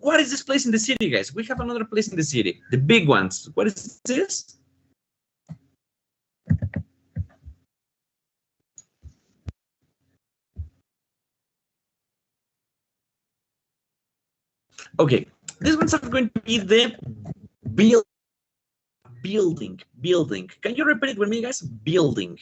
what is this place in the city, guys? We have another place in the city, the big ones. What is this? Okay, these ones are going to be the building. Can you repeat it with me, guys? Building.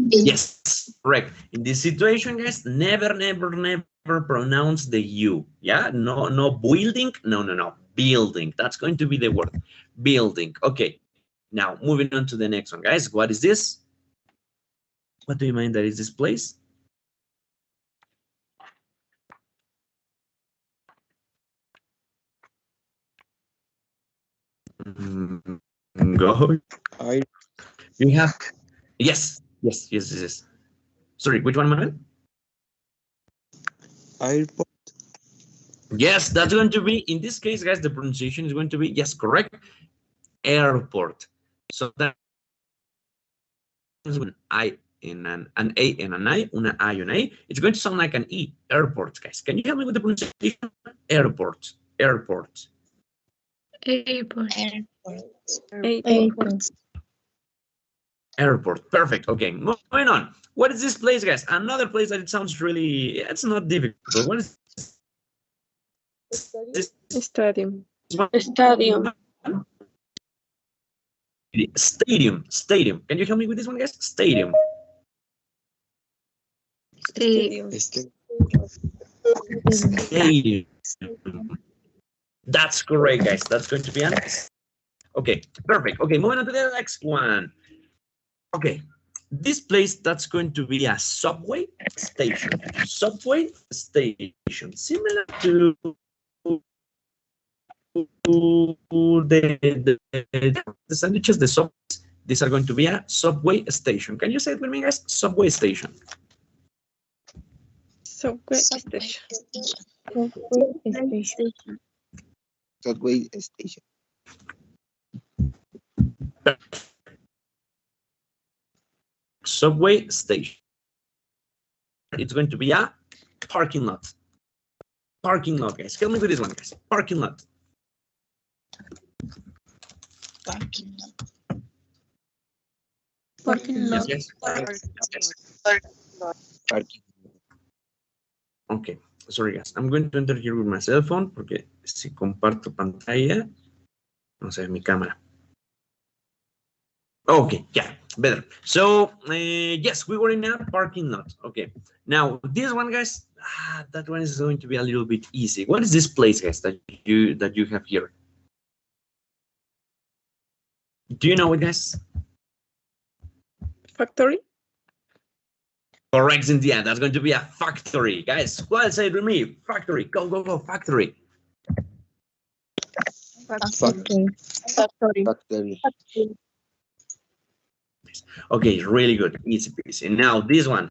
Yes, correct. In this situation, guys, never pronounce the U. Yeah, no building. No. Building. That's going to be the word. Building. Okay. Now, moving on to the next one, guys. What is this? What do you mean that is this place? Go. You have. Yes. Sorry, which one, Manuel? Airport. Yes, that's going to be, in this case, guys, the pronunciation is going to be, yes, correct. Airport. So that is an I and an A and an I, una I and A. It's going to sound like an E. Airport, guys. Can you help me with the pronunciation? Airport. Airport. Airport. Perfect. Okay, moving on. What is this place, guys? Another place that it sounds really, it's not difficult. What is this? Stadium. Stadium. Can you help me with this one, guys? Stadium. That's correct, guys. That's going to be an S. Okay, perfect. Okay, moving on to the next one. Okay, this place, that's going to be a subway station. Subway station, similar to the sandwiches, the subways. These are going to be a subway station. Can you say it with me, guys? Subway station. Subway station. Subway station. Subway station. It's going to be a parking lot. Parking lot, guys. Help me with this one, guys. Parking lot. Parking lot. Yes. Parking. Okay, sorry, guys. I'm going to enter here with my cell phone porque si comparto pantalla, no sé, mi cámara. Okay, yeah, better. So, yes, we were in a parking lot. Okay, now this one, guys, that one is going to be a little bit easy. What is this place, guys, that you have here? Do you know it, guys? Factory. Correct, Cynthia. That's going to be a factory, guys. Well, say it with me. Factory. Go. Factory. Factory. Okay, really good. Easy peasy. Now this one,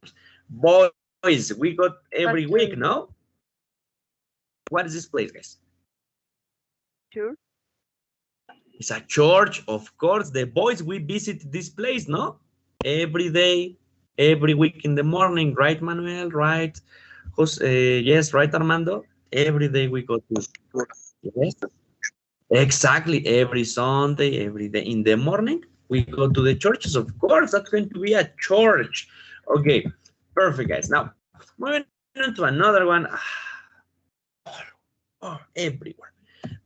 boys, we got every week, no? What is this place, guys? Sure. It's a church, of course. The boys, we visit this place, no? Every day, every week in the morning, right, Manuel? Right? Yes, right, Armando? Every day we go to church. Yes, exactly. Every Sunday, every day in the morning, we go to the churches. Of course, that's going to be a church. Okay, perfect, guys. Now, moving on to another one. Everywhere.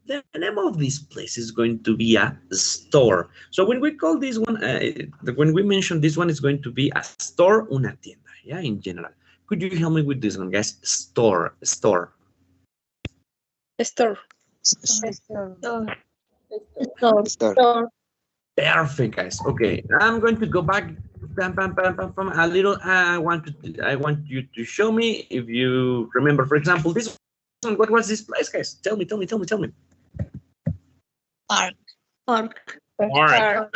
The name of this place is going to be a store. So when we call this one, when we mention this one, it's going to be a store, una tienda, yeah, in general. Could you help me with this one, guys? Store. Perfect, guys. Okay, I'm going to go back a little. I want you to show me if you remember. For example, this one. What was this place, guys? Tell me. Park. All right.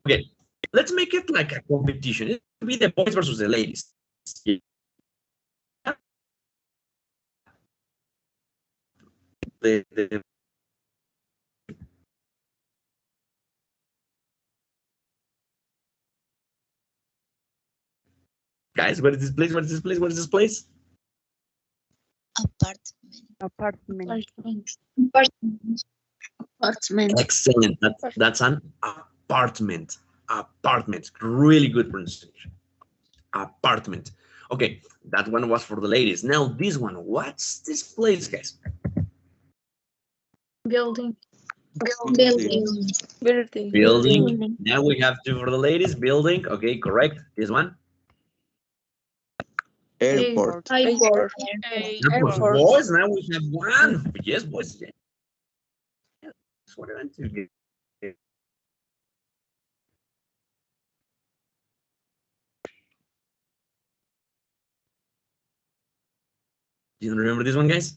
Okay, let's make it like a competition. It will be the boys versus the ladies. The Guys, what is this place? What is this place? What is this place? Apartment. Apartment. Apartment. Apartment. Excellent. That's an apartment. Apartment. Really good pronunciation. Apartment. Okay, that one was for the ladies. Now this one. What's this place, guys? Building. Building. Building. Building. Now we have two for the ladies. Building. Okay, correct. This one. Airport. Airport. Airport. Airport. Boys. Now we have one. Yes, boys. Yes. That's what I want to get. You don't remember this one, guys?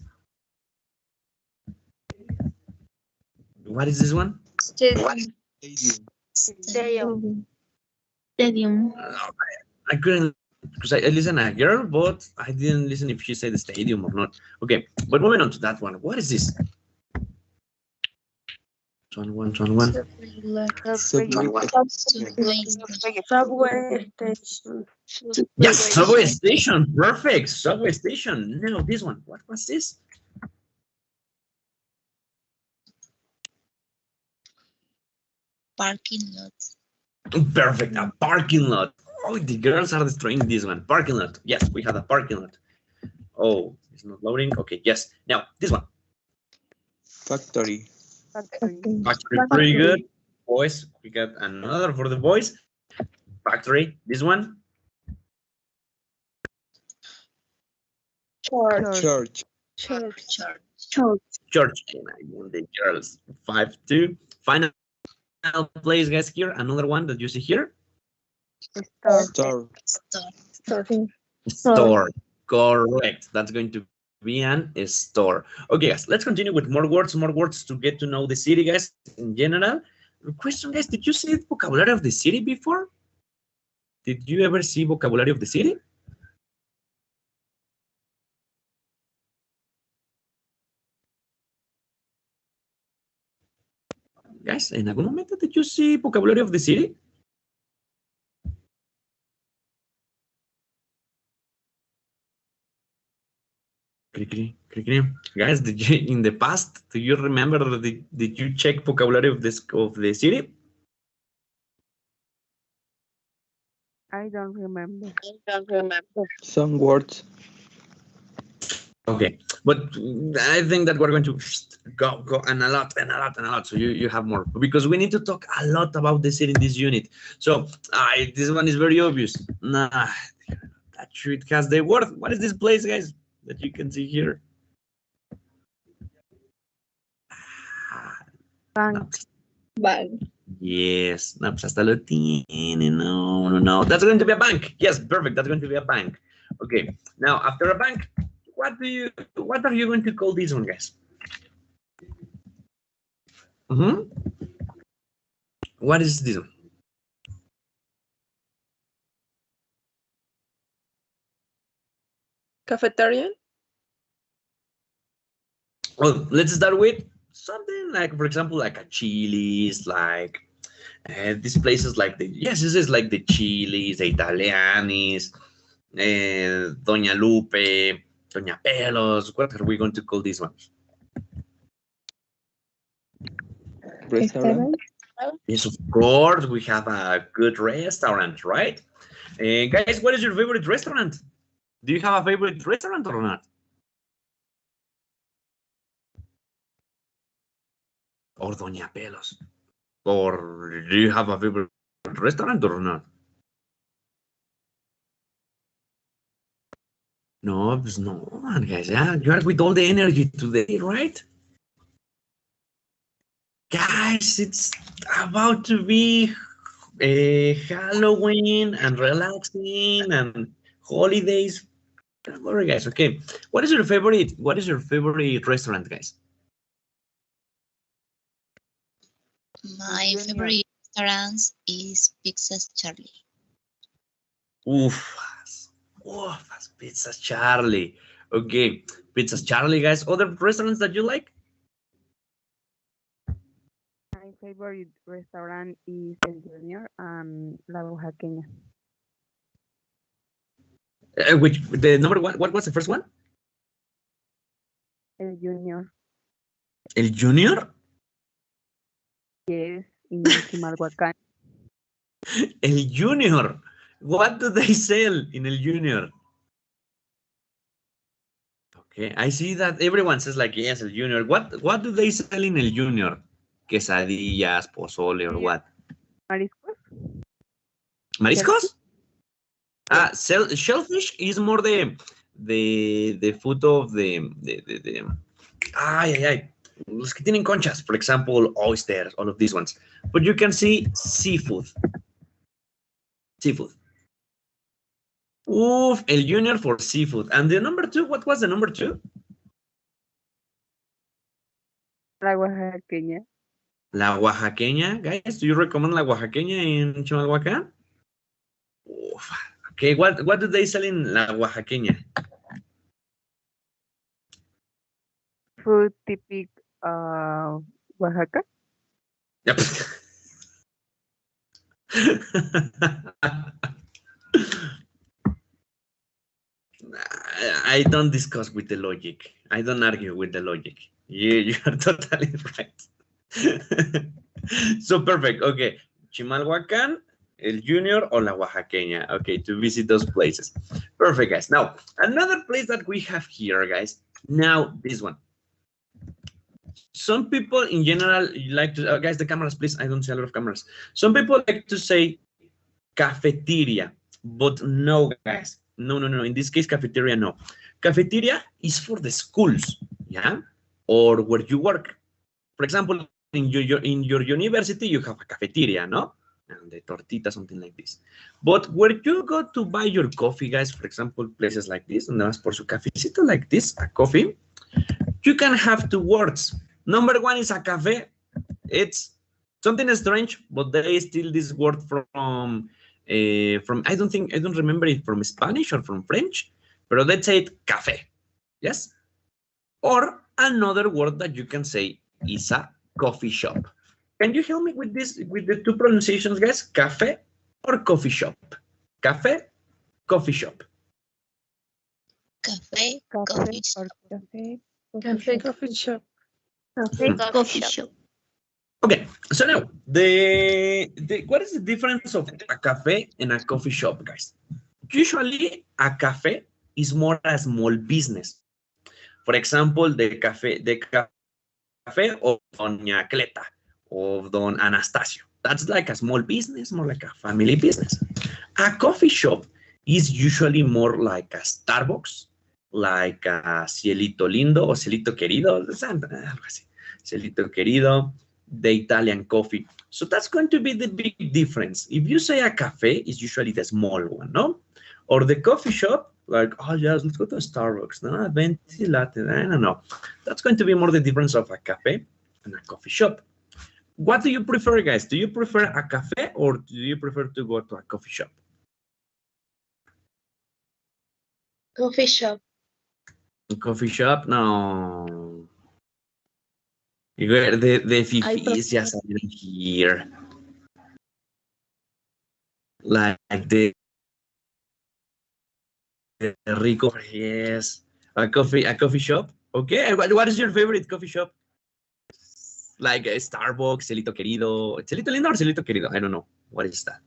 What is this one? Stadium. Stadium. Stadium. I couldn't, because I listened a girl, but I didn't listen if she said the stadium or not. Okay, but moving on to that one. What is this? One. Subway Subway station. Yes, subway station. Perfect. Subway station. Now this one. What was this? Parking lot. Perfect. A parking lot. Oh, the girls are destroying this one. Parking lot. Yes, we have a parking lot. Oh, it's not loading. Okay, yes. Now this one. Factory. Factory. Factory, pretty good. Boys, we got another for the boys. Factory. This one. Church. Church. Church. And I won the girls. 5-2. Final place, guys. Here, another one that you see here. Store. Store. Store. Correct. That's going to be an store. Okay, guys. Let's continue with more words to get to know the city, guys. In general, question, guys. Did you see the vocabulary of the city before? Did you ever see vocabulary of the city? Guys, ¿en algún momento did you see vocabulary of the city? Guys, did you in the past? Do you remember? Did you check vocabulary of the city? I don't remember. Some words. Okay, but I think that we're going to go and a lot. So you have more because we need to talk a lot about the city in this unit. So this one is very obvious. Nah, that it has the word. What is this place, guys, that you can see here? Bank. Bank. Yes, no, pues hasta lo tiene. No. That's going to be a bank. Yes, perfect. That's going to be a bank. Okay. Now, after a bank, what are you going to call this one, guys? What is this one? Cafeteria. Well, let's start with something like, for example, like a Chili's, like these places like this is like the Chili's, the Italianis, Doña Lupe, Doña Pelos. What are we going to call these ones? Restaurant. Yes, of course, we have a good restaurant, right? Guys, what is your favorite restaurant? Do you have a favorite restaurant or not? Or Doña Pelos? Or do you have a favorite restaurant or not? No, pues no, guys. Yeah, you are with all the energy today, right? Guys, it's about to be Halloween and relaxing and holidays. Don't worry, guys. Okay, what is your favorite restaurant, guys? My favorite restaurant is Pizza's Charlie. Ufas, Pizza Charlie. Okay, Pizza Charlie, guys. Other restaurants that you like? My favorite restaurant is El Junior and La Oaxaqueña. Which the number one? What was the first one? El Junior. El Junior. Yes, in Chimalhuacán. El Junior. What do they sell in El Junior? Okay, I see that everyone says like yes, El Junior. What do they sell in El Junior? Quesadillas, pozole, or what? Mariscos. Mariscos? Shellfish is more the food of the los que tienen conchas, for example, oysters, all of these ones. But you can see seafood. Oof, El Junior for seafood. And the number two, what was the number two? La oaxaqueña. La oaxaqueña. Guys, do you recommend la oaxaqueña in Chimalhuacán? Oof. Okay, what do they sell in la oaxaqueña? Food typic Oaxaca. Yep. I don't discuss with the logic. I don't argue with the logic. You are totally right. So perfect. Okay. Chimalhuacán, El Junior, or La Oaxaqueña. Okay, to visit those places. Perfect, guys. Now, another place that we have here, guys. Now, this one. Some people in general like to, guys, the cameras, please. I don't see a lot of cameras. Some people like to say cafeteria, but no, guys. No. In this case, cafeteria, no. Cafeteria is for the schools, yeah, or where you work. For example, in your university, you have a cafeteria, no? And the tortita, something like this. But where you go to buy your coffee, guys, for example, places like this, and that's por su cafecito like this, a coffee, you can have two words. Number one is a cafe. It's something strange, but they steal this word from I don't remember it from Spanish or from French, but let's say it cafe. Yes? Or another word that you can say is a coffee shop. Can you help me with this, with the two pronunciations, guys? Cafe or coffee shop? Cafe, coffee shop. Cafe, Café coffee or shop. café. Cafe, coffee shop. Cafe, coffee shop. Okay, so now what is the difference of a cafe and a coffee shop, guys? Usually, a cafe is more a small business. For example, the cafe of Doña Cleta, of Don Anastasio. That's like a small business, more like a family business. A coffee shop is usually more like a Starbucks, like a Cielito Lindo or Cielito Querido, algo así. Cielito Querido, the Italian coffee. So that's going to be the big difference. If you say a cafe, it's usually the small one, no? Or the coffee shop, like, oh yes, let's go to Starbucks, no? Venti latte, no. That's going to be more the difference of a cafe and a coffee shop. What do you prefer, guys? Do you prefer a cafe or do you prefer to go to a coffee shop? Coffee shop. Coffee shop? No. The fifis ya salieron here. Like the rico, yes. A coffee shop. Okay. What is your favorite coffee shop? Like a Starbucks, Celito Querido, Celito Lindo or Celito Querido? I don't know. What is that?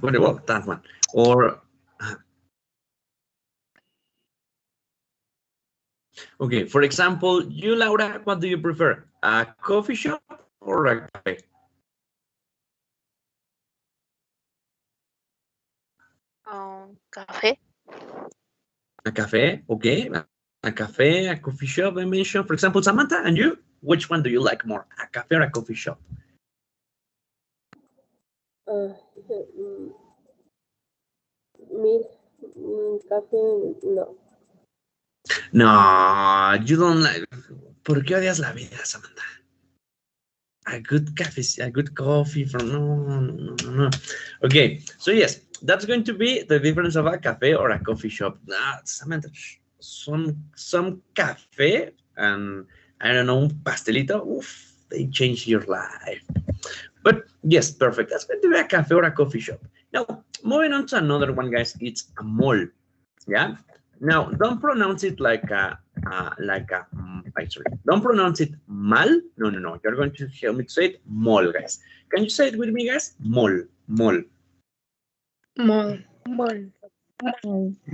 Well, that one. Or okay, for example, you, Laura, what do you prefer? A coffee shop or a cafe? Cafe. A cafe, okay. A cafe, a coffee shop, I mentioned. For example, Samantha, and you? Which one do you like more? A cafe or a coffee shop? Cafe, no. No, you don't like. ¿Por qué odias la vida, Samantha? A good coffee from no. Okay, so yes, that's going to be the difference of a cafe or a coffee shop. Samantha, some cafe and I don't know, un pastelito, oof, they change your life. But yes, perfect. That's going to be a cafe or a coffee shop. Now, moving on to another one, guys, it's a mall. Yeah. Now, don't pronounce it like a, sorry. Don't pronounce it mal. No, no, no. You're going to help me to say it mall, guys. Can you say it with me, guys? Mall, mall. Mall. Mall.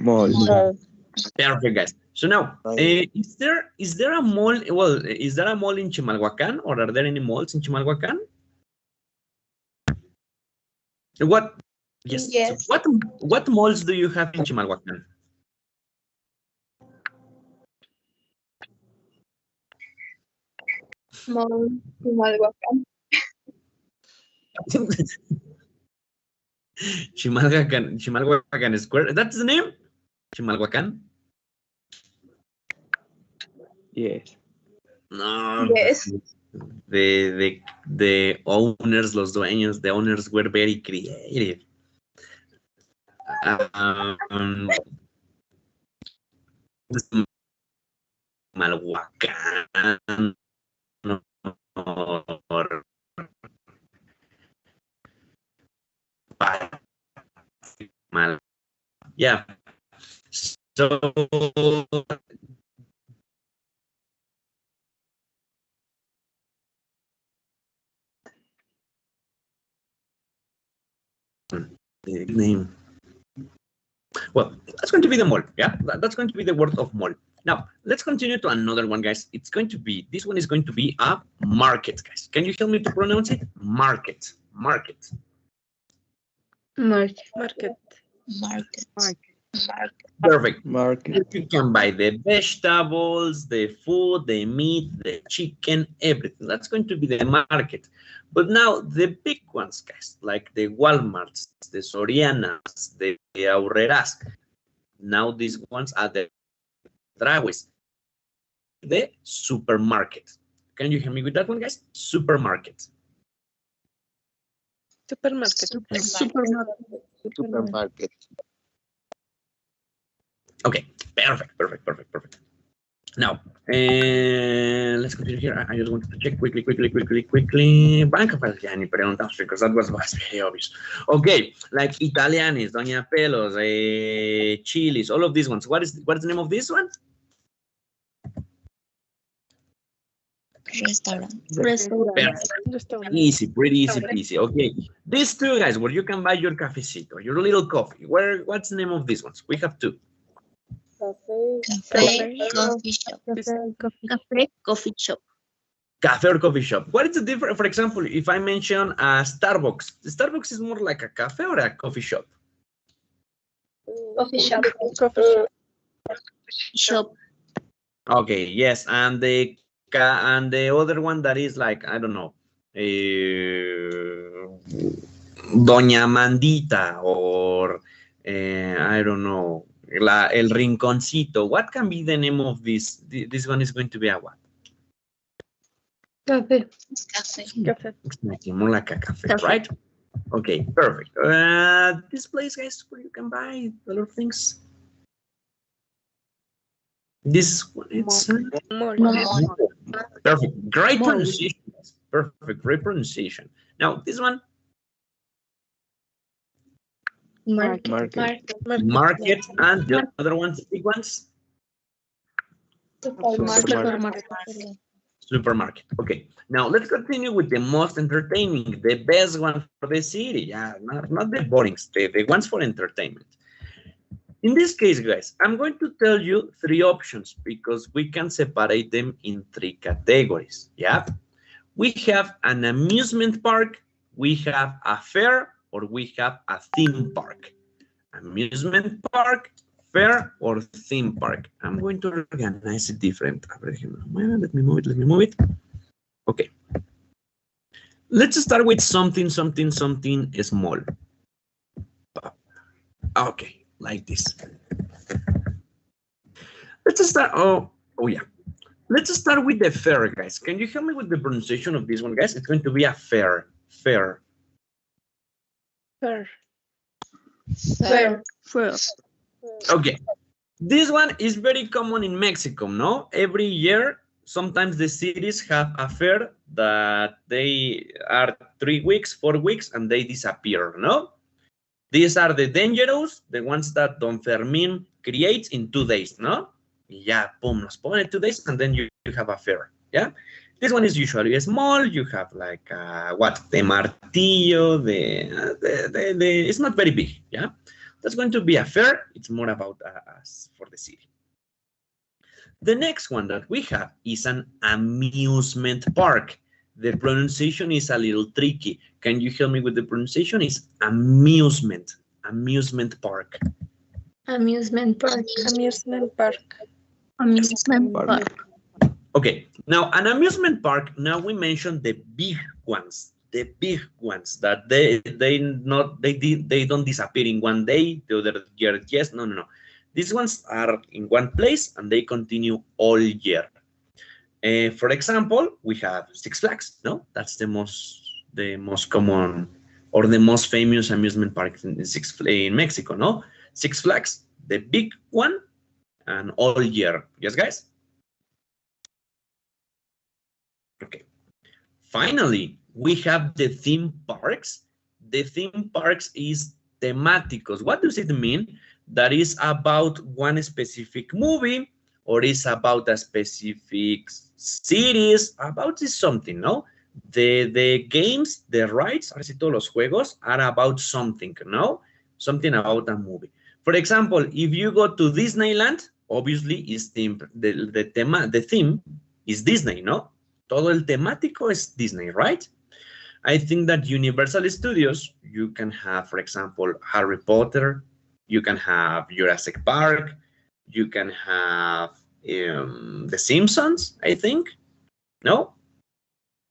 Mall. Perfect, guys. So now, is there a mall? Well, is there a mall in Chimalhuacan, or are there any malls in Chimalhuacan? What? Yes. Yes. So what malls do you have in Chimalhuacan? Mall. Chimalhuacan. Chimalhuacan Square. That's the name? Chimalhuacan? Yes. No. Yes. The owners, los dueños, the owners were very creative. Chimalhuacan or Mal. Yeah. So the name. Well, that's going to be the mall. Yeah, that's going to be the word of mall. Now, let's continue to another one, guys. It's going to be, this one is going to be a market, guys. Can you help me to pronounce it? Market. Market. Market. Market. Market. Perfect. Market. You can buy the vegetables, the food, the meat, the chicken, everything. That's going to be the market. But now the big ones, guys, like the Walmarts, the Sorianas, the Aurreras. Now these ones are the Dragways, the supermarket. Can you hear me with that one, guys? Supermarket. Supermarket. Supermarket. Supermarket. Okay, perfect. Now, let's continue here. I just wanted to check quickly. Banca ya ni preguntamos because that was very obvious. Okay, like Italianis, Doña Pelos, Chili's, all of these ones. What is the name of this one? Restaurant. Perfect. Easy, pretty easy peasy. Okay, these two guys where you can buy your cafecito, your little coffee. What's the name of these ones? We have two. Cafe. Coffee shop. Cafe. Coffee shop. Cafe or coffee shop. What is the difference? For example, if I mention Starbucks, Starbucks is more like a cafe or a coffee shop? Coffee shop. Shop. Okay, yes, and the other one that is like, I don't know, Doña Mandita or I don't know, El Rinconcito. What can be the name of this? This one is going to be a what? Cafe. Exactly, more like a cafe, right? Okay, perfect. This place, guys, where you can buy a lot of things. This one, it's perfect. Great pronunciation. Perfect. Great pronunciation. Now, this one. Market. And the other ones, the big ones. Supermarket. Okay. Now let's continue with the most entertaining, the best one for the city. Yeah, not the borings, the ones for entertainment. In this case, guys, I'm going to tell you three options because we can separate them in three categories. Yeah. We have an amusement park, we have a fair, or we have a theme park. Amusement park, fair, or theme park. I'm going to organize it different. Let me move it. Okay. Let's start with something small. Okay, like this. Let's start. Oh yeah. Let's start with the fair, guys. Can you help me with the pronunciation of this one, guys? It's going to be a fair. Okay. This one is very common in Mexico, no? Every year, sometimes the cities have a fair that they are 3 weeks, 4 weeks, and they disappear, no? These are the dangerous, the ones that Don Fermin creates in 2 days, ¿no? Y ya, boom, los pone 2 days, and then you have a fair, yeah? This one is usually small. You have like, what, the martillo, it's not very big, yeah? That's going to be a fair. It's more about us for the city. The next one that we have is an amusement park. The pronunciation is a little tricky. Can you help me with the pronunciation? It's amusement park. Amusement park. Amusement park. Amusement park. Okay, now an amusement park, now we mentioned the big ones that they don't disappear in one day, the other year, yes, no. These ones are in one place and they continue all year. For example, we have Six Flags, no? That's the most common or the most famous amusement park in Mexico, no? Six Flags, the big one, and all year. Yes, guys? Okay. Finally, we have the theme parks. The theme parks is temáticos. What does it mean? That is about one specific movie or is about a specific series, about something, no? The games, the rides, así todos los juegos are about something, no? Something about a movie. For example, if you go to Disneyland, obviously is the theme is Disney, no? Todo el temático es Disney, right? I think that Universal Studios, you can have, for example, Harry Potter, you can have Jurassic Park, you can have The Simpsons, I think, no?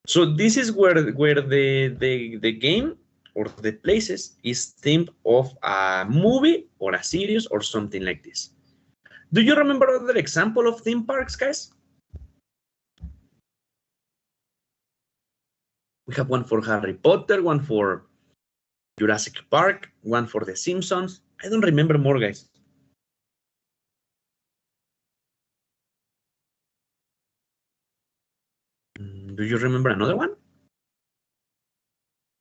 So this is where the game or the places is themed of a movie or a series or something like this. Do you remember other example of theme parks, guys? We have one for Harry Potter, one for Jurassic Park, one for The Simpsons. I don't remember more, guys. Do you remember another one?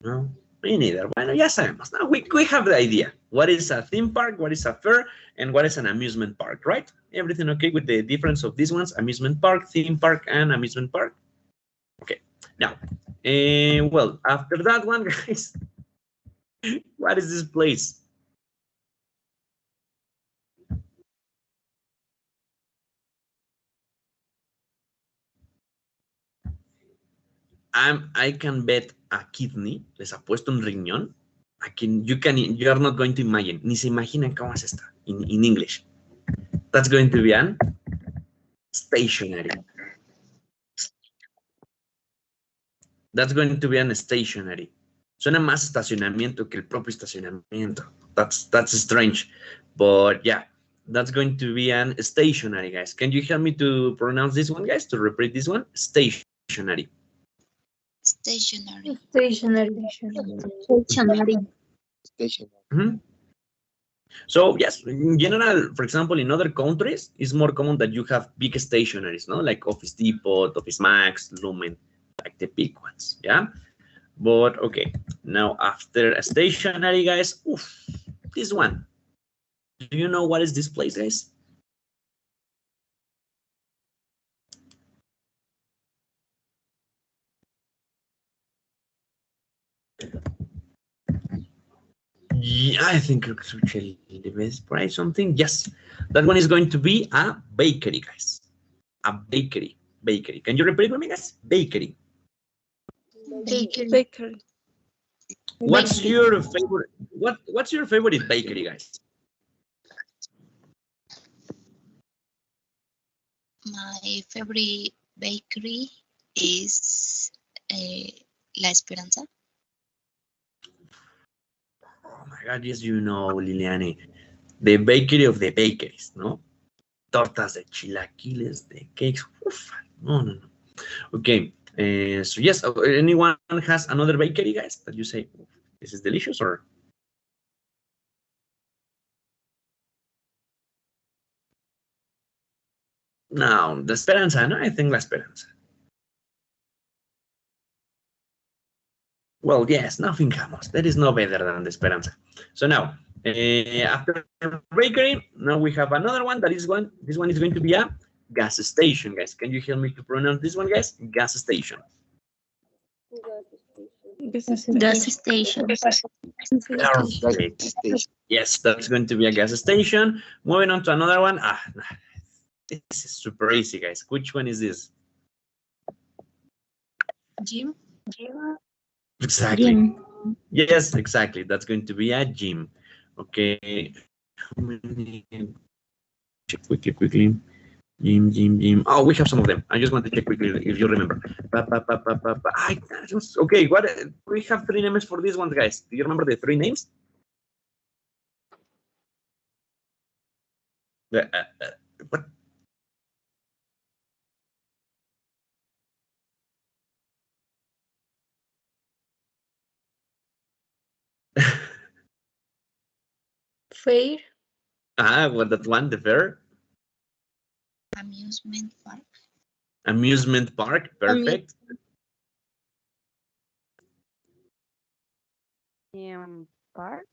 No, me neither. Bueno, ya sabemos. Now we have the idea. What is a theme park, what is a fair, and what is an amusement park, right? Everything okay with the difference of these ones? Amusement park, theme park, and amusement park? Okay, now, well, after that one, guys, what is this place? I can bet a kidney, les apuesto un riñón. You are not going to imagine, ni se imaginan cómo es esta in English. That's going to be an stationary. That's going to be an stationary. Suena más estacionamiento que el propio estacionamiento. That's strange, but yeah, that's going to be an stationary, guys. Can you help me to pronounce this one, guys? To repeat this one? Stationary. Stationary. Stationary. Stationary. Mm-hmm. So yes, in general, for example, in other countries, it's more common that you have big stationaries, no? Like Office Depot, Office Max, Lumen, like the big ones, yeah? But okay, now after a stationary, guys, oof, this one. Do you know what is this place, guys? Yeah, I think it's actually the best price, something. Yes, that one is going to be a bakery, guys. A bakery. Can you repeat with me, guys? Bakery. Bakery. What's your favorite? What's your favorite bakery, guys? My favorite bakery is La Esperanza. Oh my God, yes, you know, Liliane, the bakery of the bakeries, no? Tortas de chilaquiles, de cakes. Uf, no. Okay, so yes, anyone has another bakery, guys, that you say, this is delicious, or? No, the Esperanza, no? I think La Esperanza. Well, yes, nothing comes. There is no better than the Esperanza. So now, after bakery, now we have another one. That is one. This one is going to be a gas station, guys. Can you help me to pronounce this one, guys? Gas station. Gas station. Perfect. Yes, that's going to be a gas station. Moving on to another one. This is super easy, guys. Which one is this? Gym. Exactly. Gym. Yes, exactly. That's going to be a gym. Okay. How many? Check quickly. Gym. Oh, we have some of them. I just want to check quickly if you remember. Okay, what? We have 3 names for this one, guys. Do you remember the 3 names? What? Fair. What that one? The fair? Amusement park. Amusement park. Perfect. Park.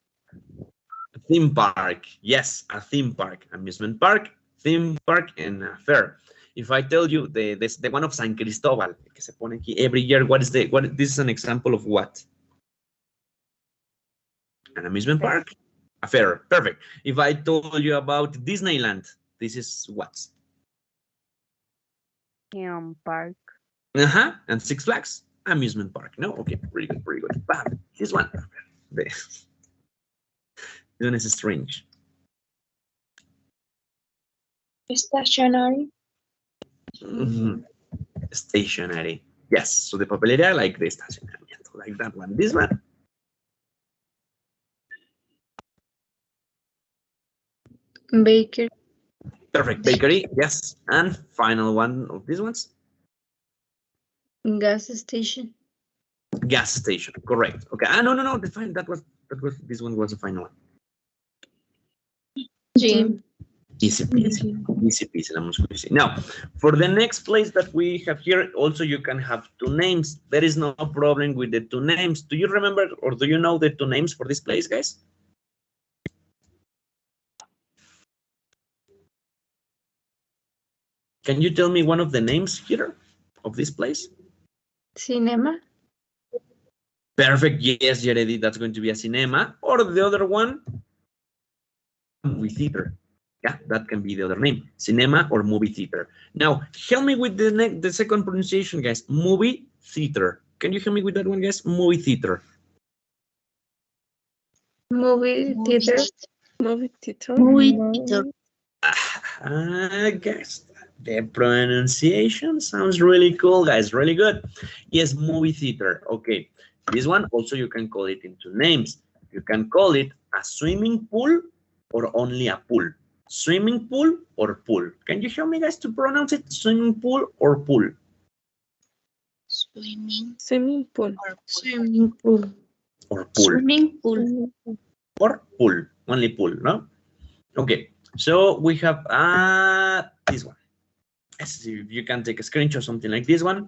Theme park. Yes, a theme park. Amusement park, theme park, and a fair. If I tell you the one of San Cristobal, que se pone aquí every year, this is an example of what? An amusement park? A fair. Perfect. If I told you about Disneyland, this is what? Park. And Six Flags? Amusement park. No? Okay, pretty good. Bam. This one. This one is strange. Stationary. Stationary. Yes. So the papelería like the estacionamiento, like that one. This one. Baker. Perfect. Bakery. Yes. And final one of these ones. Gas station. Gas station. Correct. Okay. No. That was this one was the final one. Gym. Easy peasy. Now, for the next place that we have here, also you can have 2 names. There is no problem with the 2 names. Do you remember or do you know the 2 names for this place, guys? Can you tell me one of the names here of this place? Cinema. Perfect. Yes, Jeredy, that's going to be a cinema. Or the other one, movie theater. Yeah, that can be the other name, cinema or movie theater. Now, help me with the second pronunciation, guys. Movie theater. Can you help me with that one, guys? Movie theater. Movie theater. Movie theater. Movie theater. Guys, the pronunciation sounds really cool, guys. Really good. Yes, movie theater. Okay. This one also you can call it into names. You can call it a swimming pool or only a pool. Swimming pool or pool. Can you help me, guys, to pronounce it? Swimming pool or pool? Swimming pool. Swimming pool. Or pool. Swimming pool. Or pool. Only pool, no? Okay. So we have this one. Let's see if you can take a screenshot, something like this one.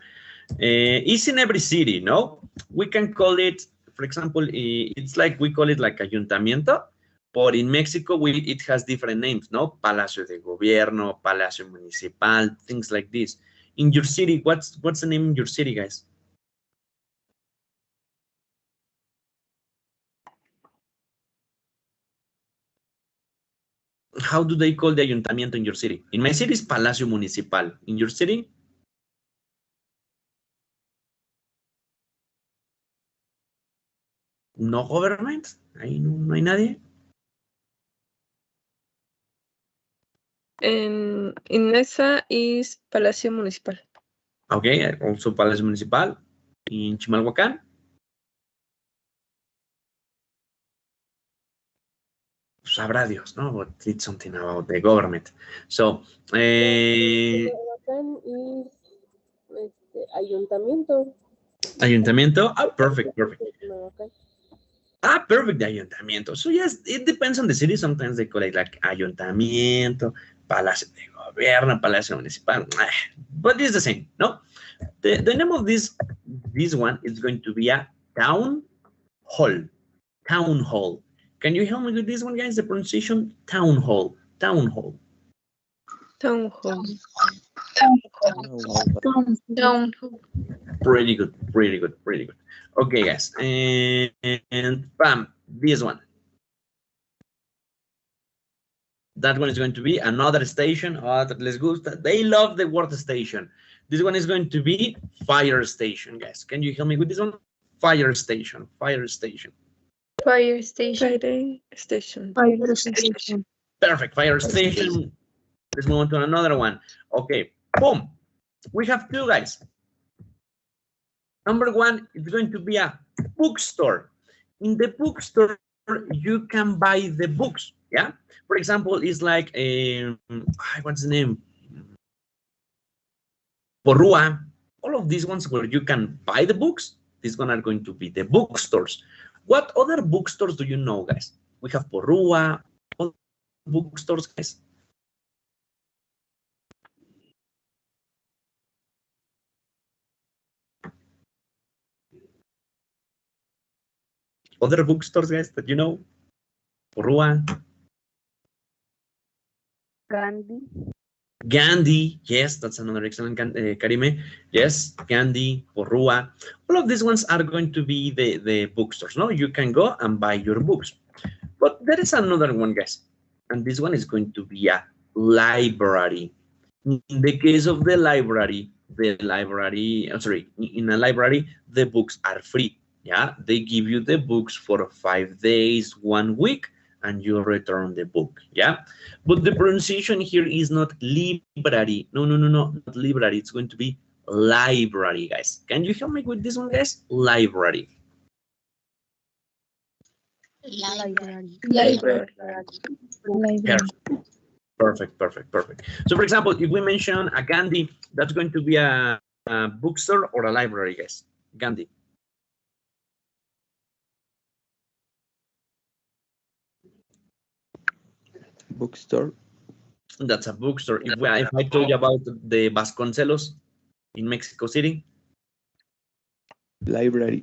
It's in every city, no? We can call it, for example, it's like we call it like ayuntamiento, but in Mexico, it has different names, no? Palacio de Gobierno, Palacio Municipal, things like this. In your city, what's the name in your city, guys? How do they call the ayuntamiento in your city? In my city, it's Palacio Municipal. In your city? No government? Ahí no hay nadie. In esa is Palacio Municipal. Okay, also Palacio Municipal. In Chimalhuacán? Sabrá Dios, no? But it's something about the government. So, Ayuntamiento. Ayuntamiento? Perfect. Perfect, the ayuntamiento. So, yes, it depends on the city. Sometimes they call it like ayuntamiento, Palacio de Gobierno, Palacio Municipal. But it's the same, no? The name of this one is going to be a Town hall. Town hall. Can you help me with this one, guys? The pronunciation town hall. Town hall. Town hall. Down. Pretty good, pretty good, pretty good. Okay, guys. And bam, this one. That one is going to be another station. Les gusta. They love the word station. This one is going to be fire station, guys. Can you help me with this one? Fire station, fire station. Fire station. Fire station. Fire station. Perfect, fire station. Let's move on to another one. Okay, boom. We have two, guys. Number one is going to be a bookstore. In the bookstore, you can buy the books, yeah? For example, it's like, what's the name? Porrua. All of these ones where you can buy the books, these one are going to be the bookstores. What other bookstores do you know, guys? We have Porrua, other bookstores, guys. Other bookstores, guys, that you know? Porrua. Gandhi. Gandhi, yes, that's another excellent, Karime. Yes, Gandhi, Porrua. All of these ones are going to be the bookstores, no? You can go and buy your books. But there is another one, guys. And this one is going to be a library. In the case of the library, in a library, the books are free. Yeah, they give you the books for 5 days, 1 week, and you return the book. Yeah, but the pronunciation here is not library. No, not library. It's going to be library, guys. Can you help me with this one, guys? Library. Library. Perfect. So, for example, if we mention a Gandhi, that's going to be a bookstore or a library, guys. Gandhi. Bookstore. That's a bookstore. If I told you about the Vasconcelos in Mexico City. Library.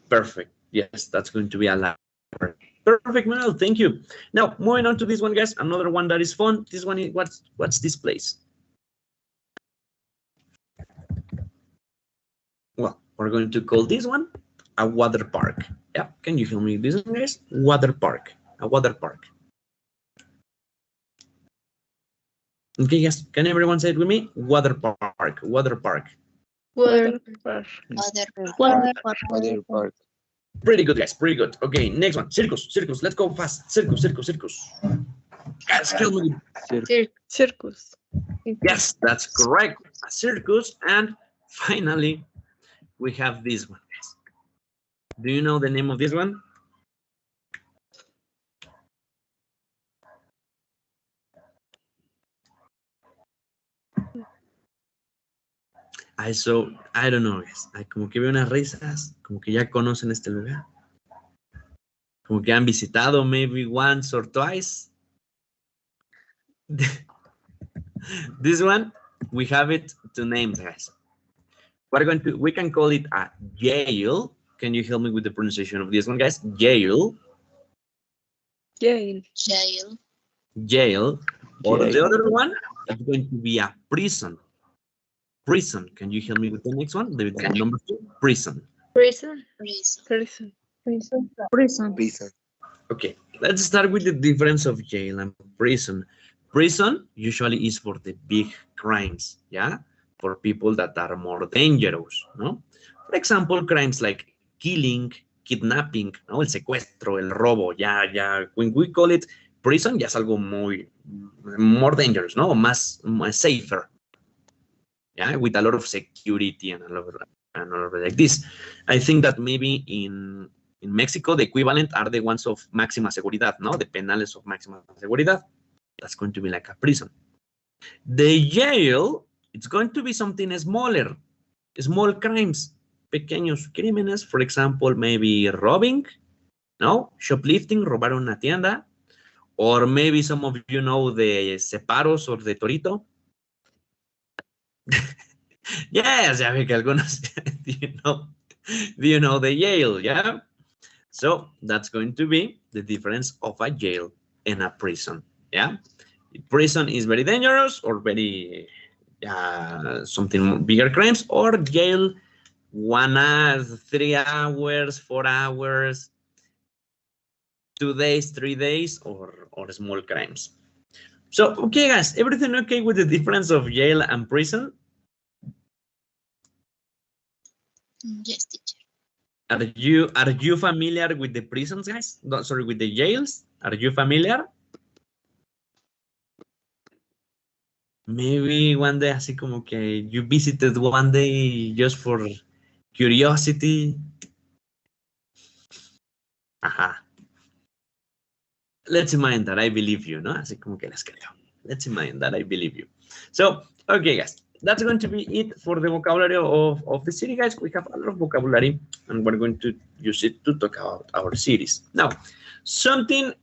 Perfect. Yes, that's going to be a library. Perfect, Manuel. Thank you. Now, moving on to this one, guys. Another one that is fun. This one is what's this place? Well, we're going to call this one a water park. Yeah. Can you help me with this one, guys? Water park. A water park. Okay, yes. Can everyone say it with me? Water park. Water park. Water park. Water Park. Pretty good, guys. Pretty good. Okay, next one. Circus. Let's go fast. Circus. Guys, kill me. Circus. Yes, that's correct. A circus. And finally, we have this one, guys. Do you know the name of this one? I don't know, guys. Como que veo unas risas, como que ya conocen este lugar. Como que han visitado maybe once or twice. This one, we have it to name, guys. We can call it a jail. Can you help me with the pronunciation of this one, guys? Jail. Jail. Or the other one is going to be a prison. Prison. Can you help me with the next one? The number 2. Prison. Prison. Okay, let's start with the difference of jail and prison. Prison usually is for the big crimes, yeah? For people that are more dangerous, no? For example, crimes like killing, kidnapping, ¿no? El secuestro, el robo, ya. When we call it prison, ya es algo more dangerous, ¿no? Más safer. Yeah, with a lot of security and all of like this. I think that maybe in Mexico, the equivalent are the ones of máxima seguridad, no? The penales of máxima seguridad. That's going to be like a prison. The jail, it's going to be something smaller, small crimes, pequeños crímenes, for example, maybe robbing, no? Shoplifting, robar una tienda, or maybe some of you know the separos or the torito. Yes, ya ve que algunos, you know, Do you know the jail? Yeah. So that's going to be the difference of a jail and a prison. Yeah. Prison is very dangerous or very something bigger crimes, or jail 1 hour, 3 hours, 4 hours, 2 days, 3 days, or small crimes. So, okay, guys, everything okay with the difference of jail and prison? Yes, teacher. Are you familiar with the prisons, guys? No, sorry, with the jails? Are you familiar? Maybe one day, así como que you visited one day just for curiosity. Ajá. Let's imagine that I believe you, ¿no? Así como que les creo. Let's imagine that I believe you. So, okay, guys, that's going to be it for the vocabulary of the city, guys. We have a lot of vocabulary, and we're going to use it to talk about our cities. Now, something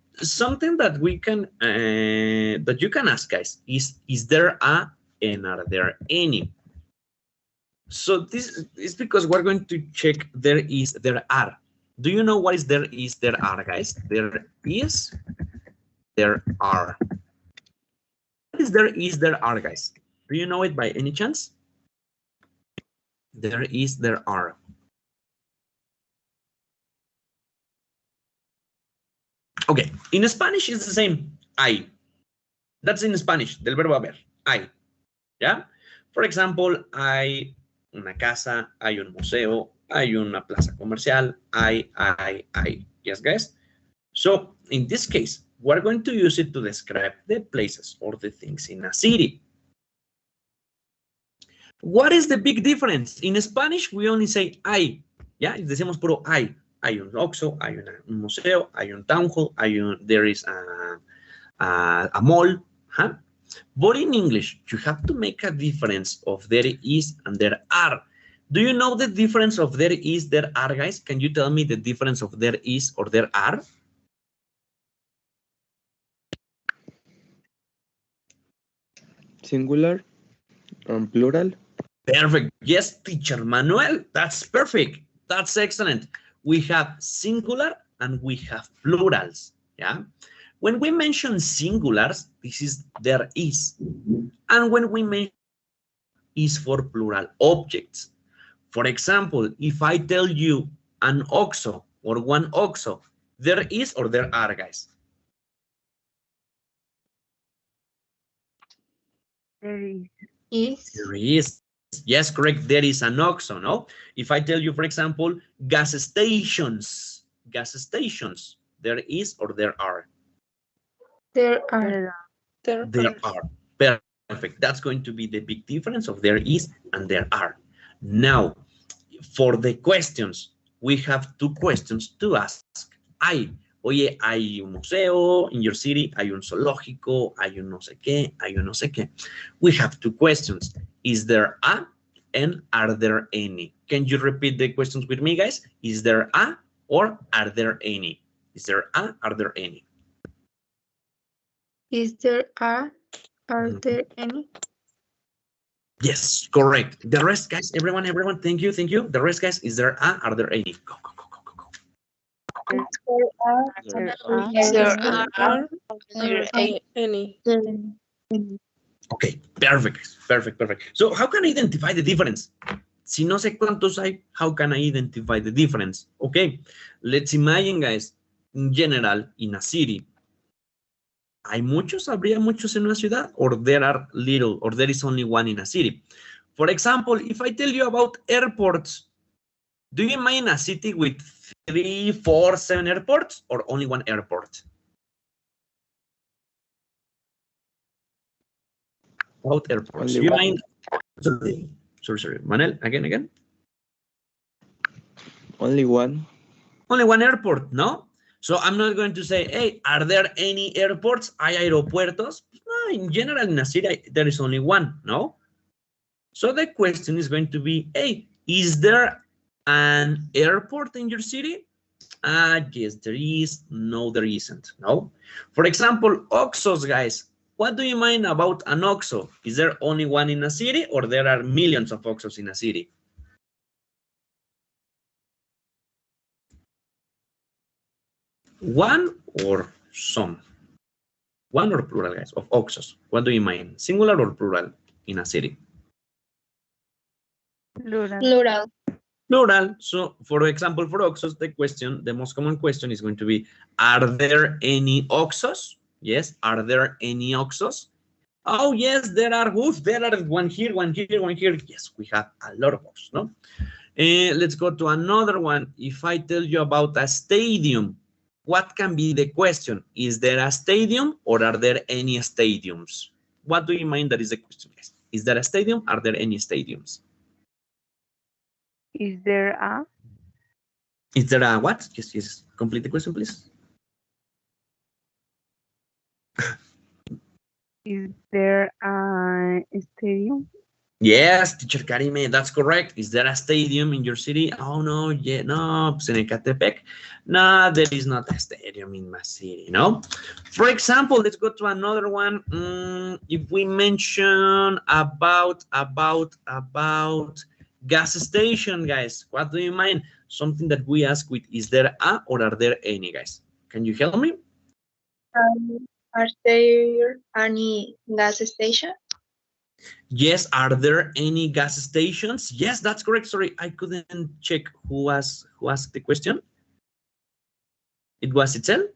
that we can, that you can ask, guys, is there a, and are there any? So this is because we're going to check there is, there are. Do you know what is there is, there are, guys? There is, there are. What is there are, guys? Do you know it by any chance? There is, there are. Okay, in Spanish it's the same. Hay. That's in Spanish, del verbo haber. Hay. ¿Ya? For example, hay una casa, hay un museo, hay una plaza comercial, hay. Yes, guys? So, in this case, we're going to use it to describe the places or the things in a city. What is the big difference? In Spanish, we only say hay. ¿Ya? Decimos puro hay. Hay un Oxxo, hay un museo, hay un town hall, there is a mall. Huh? But in English, you have to make a difference of there is and there are. Do you know the difference of there is, there are, guys? Can you tell me the difference of there is or there are? Singular and plural. Perfect. Yes, teacher Manuel. That's perfect. That's excellent. We have singular and we have plurals. Yeah. When we mention singulars, this is there is. And when we mention is for plural objects. For example, if I tell you an Oxxo or one Oxxo, there is or there are, guys? There is. Is. There is. Yes, correct. There is an Oxxo, no? If I tell you, for example, gas stations, there is or there are? There are. There There are. Perfect. That's going to be the big difference of there is and there are. Now, for the questions, we have 2 questions to ask. Oye, hay un museo in your city, hay un zoológico, hay un no sé qué, hay un no sé qué. We have 2 questions. Is there a and are there any? Can you repeat the questions with me, guys? Is there a or are there any? Is there a, are there any? Is there a? Are there any? Yes, correct. The rest, guys, everyone, thank you. The rest, guys, is there a, are there any? Go. There are any. Okay, perfect. So how can I identify the difference? Si no sé cuántos hay, how can I identify the difference? Okay, let's imagine, guys, in general, in a city, ¿hay muchos? ¿Habría muchos en una ciudad? Or there are little, or there is only one in a city? For example, if I tell you about airports, do you imagine a city with 3, 4, 7 airports, or only one airport? About airports. Only You one. mind? Sorry. Manel, again. Only one. Only one airport, no? So I'm not going to say, hey, are there any airports? ¿Hay aeropuertos? No, in general, in a city, there is only one, no? So the question is going to be, hey, is there an airport in your city? Yes, there is. No, there isn't, no? For example, Oxxos, guys. What do you mind about an Oxxo? Is there only one in a city or there are millions of Oxxos in a city? One or some? One or plural, guys, of Oxos? What do you mean? Singular or plural in a city? Plural. Plural. Plural. So, for example, for Oxos, the most common question is going to be, are there any Oxos? Yes, are there any Oxos? Oh, yes, there are. Oof, there are one here, one here, one here. Yes, we have a lot of Oxos, no? Let's go to another one. If I tell you about a stadium, what can be the question? Is there a stadium or are there any stadiums? What do you mean that is the question? Is there a stadium? Are there any stadiums? Is there a? Is there a what? Yes, yes. Complete the question, please. Is there a stadium? Yes, teacher Karime, that's correct. Is there a stadium in your city? Oh, no, yeah, no, pues en Ecatepec. No, there is not a stadium in my city, no? For example, let's go to another one. If we mention about gas station, guys, what do you mean? Something that we ask with, is there a or are there any, guys? Can you help me? Are there any gas station? Yes, are there any gas stations? Yes, that's correct. Sorry, I couldn't check who asked the question. It was Itzel?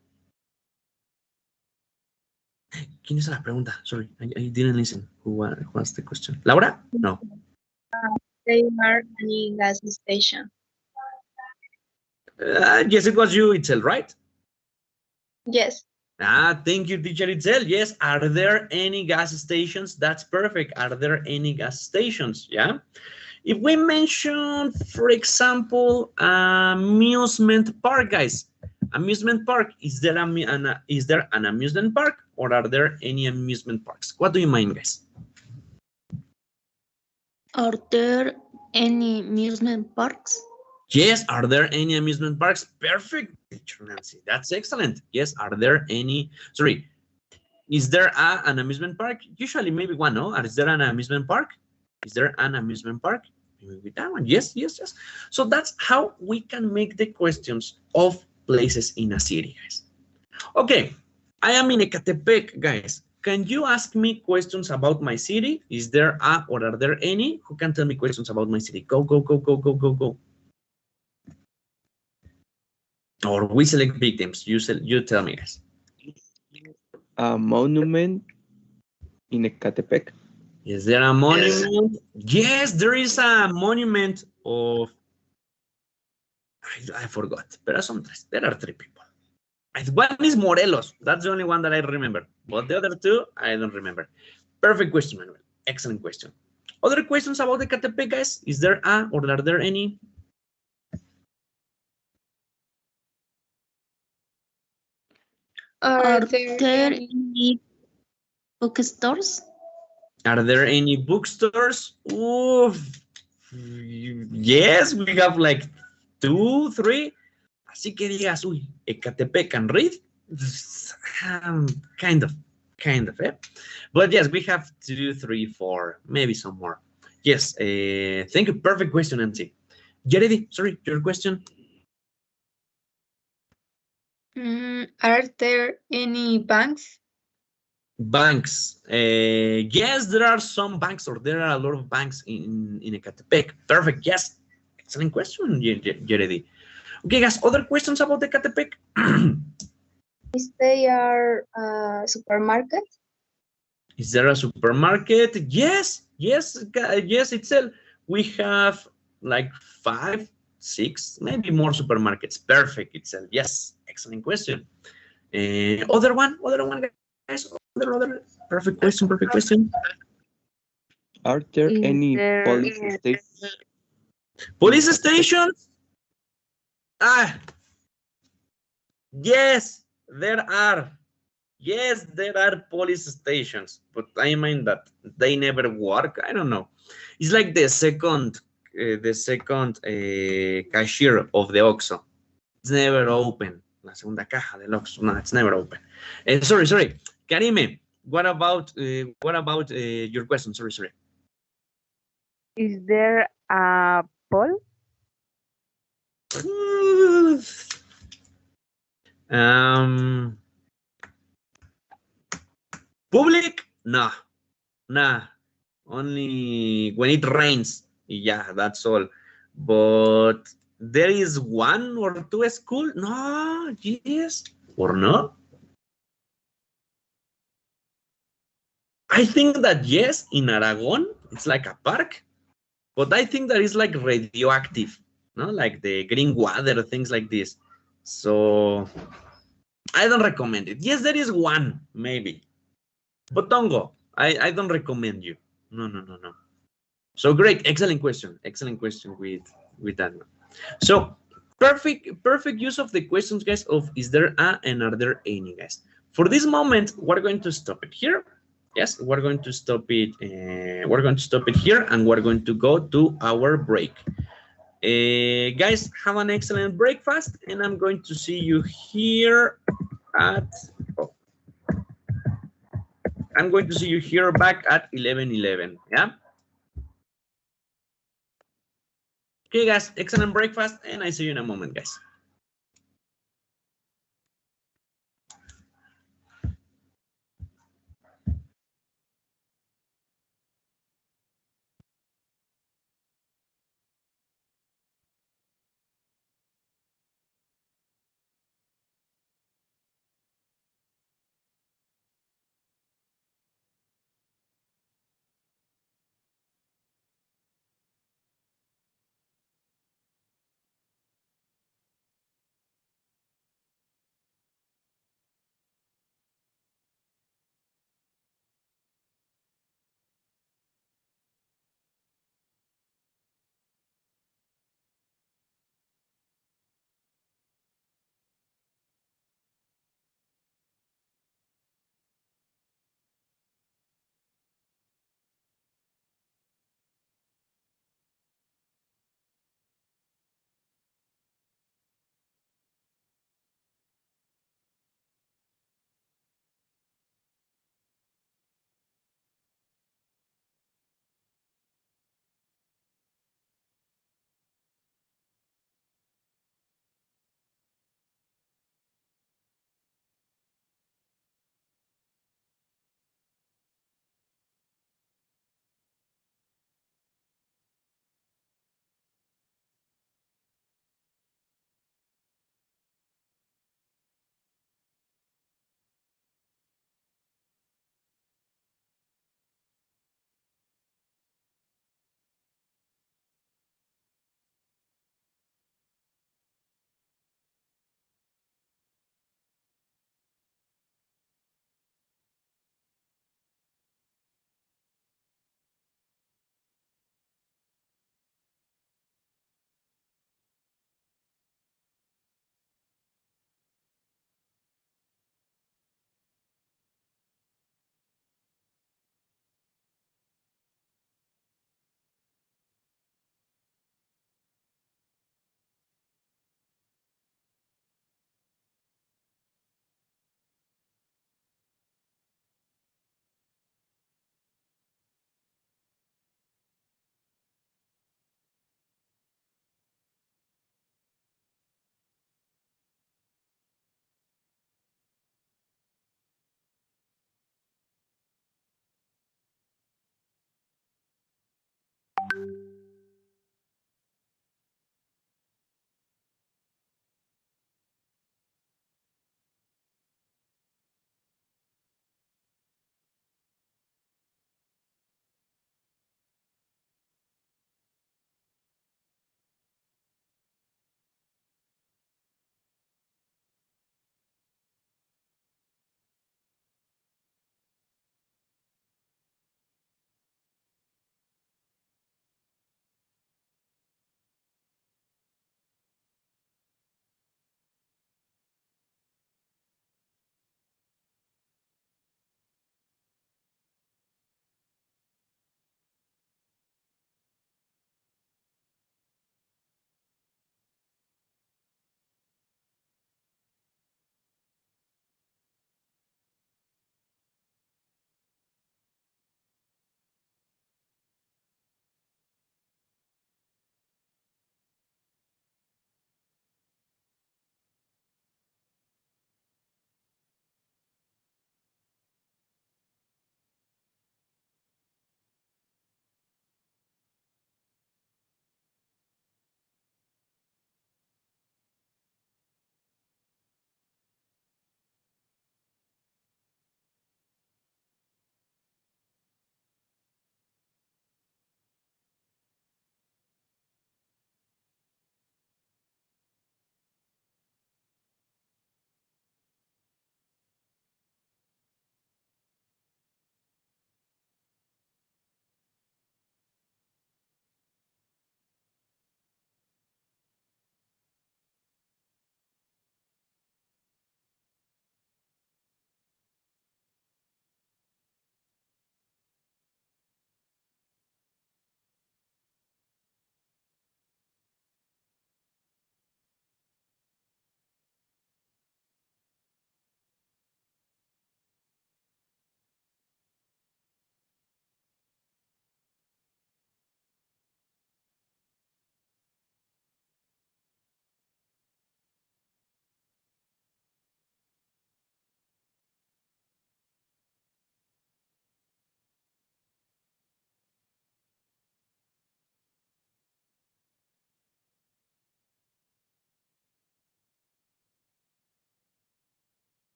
¿Quién hizo la pregunta? Sorry, I didn't listen. Who asked the question? ¿Laura? No. There are any gas station? Yes, it was you, Itzel, right? Yes. Thank you, teacher Itzel. Yes, are there any gas stations? That's perfect. Are there any gas stations? Yeah. If we mention, for example, amusement park, guys. Amusement park, is there an amusement park or are there any amusement parks? What do you mean, guys? Are there any amusement parks? Yes, are there any amusement parks? Perfect, teacher Nancy. That's excellent. Yes, are there any, sorry, is there an amusement park? Usually maybe one, no? Is there an amusement park? Is there an amusement park? Maybe that one. Yes, yes, yes. So that's how we can make the questions of places in a city, guys. Okay, I am in Ecatepec, guys. Can you ask me questions about my city? Is there a or are there any? Who can tell me questions about my city? Go, go, go, go, go, go, go. Or we select victims. You tell me, guys. A monument in Ecatepec. Is there a monument? Yes, there is a monument of, I forgot, pero son tres. There are three people. One is Morelos. That's the only one that I remember. But the other two, I don't remember. Perfect question, Manuel. Excellent question. Other questions about Ecatepec, guys? Is there a or are there any? Are there any bookstores? Are there any bookstores? Oof. Yes, we have like 2, 3. Así que digas, uy, Ecatepec can read? Kind of, eh? But yes, we have 2, 3, 4, maybe some more. Yes, thank you. Perfect question, Nancy. Jeredy, sorry, your question? Are there any banks? Banks. Yes, there are some banks, or there are a lot of banks in Ecatepec. Perfect, yes. Excellent question, Jeredy. Okay, guys, other questions about Ecatepec? Is there a supermarket? Is there a supermarket? Yes, yes, yes, Itzel. We have like 5, 6, maybe more supermarkets. Perfect, Itzel. Yes, excellent question. Other one, guys. Other. Perfect question. Are there Is any there- police stations? Police stations? Yes, there are. Yes, there are police stations, but I mean that they never work. I don't know. It's like the second cashier of the Oxxo. It's never open. La segunda caja del Oxxo. No, it's never open. Sorry. Karime, what about your question? Sorry. Is there a pole? Public? No, nah. Only when it rains. Yeah, that's all. But there is one or two school? No, yes or no? I think that yes, in Aragon, it's like a park, but I think that is like radioactive, no? Like the green water, things like this. So I don't recommend it. Yes, there is one, maybe. But don't go. I don't recommend you. No, no, no, no. So great, excellent question. Excellent question with that one. So perfect use of the questions, guys, of is there a and are there any, guys. For this moment, we're going to stop it here. Yes, we're going to stop it. We're going to stop it here, and we're going to go to our break. Guys, have an excellent breakfast, and I'm going to see you here at. Oh, I'm going to see you here back at 11:11. Yeah. Okay, guys, excellent breakfast, and I see you in a moment, guys.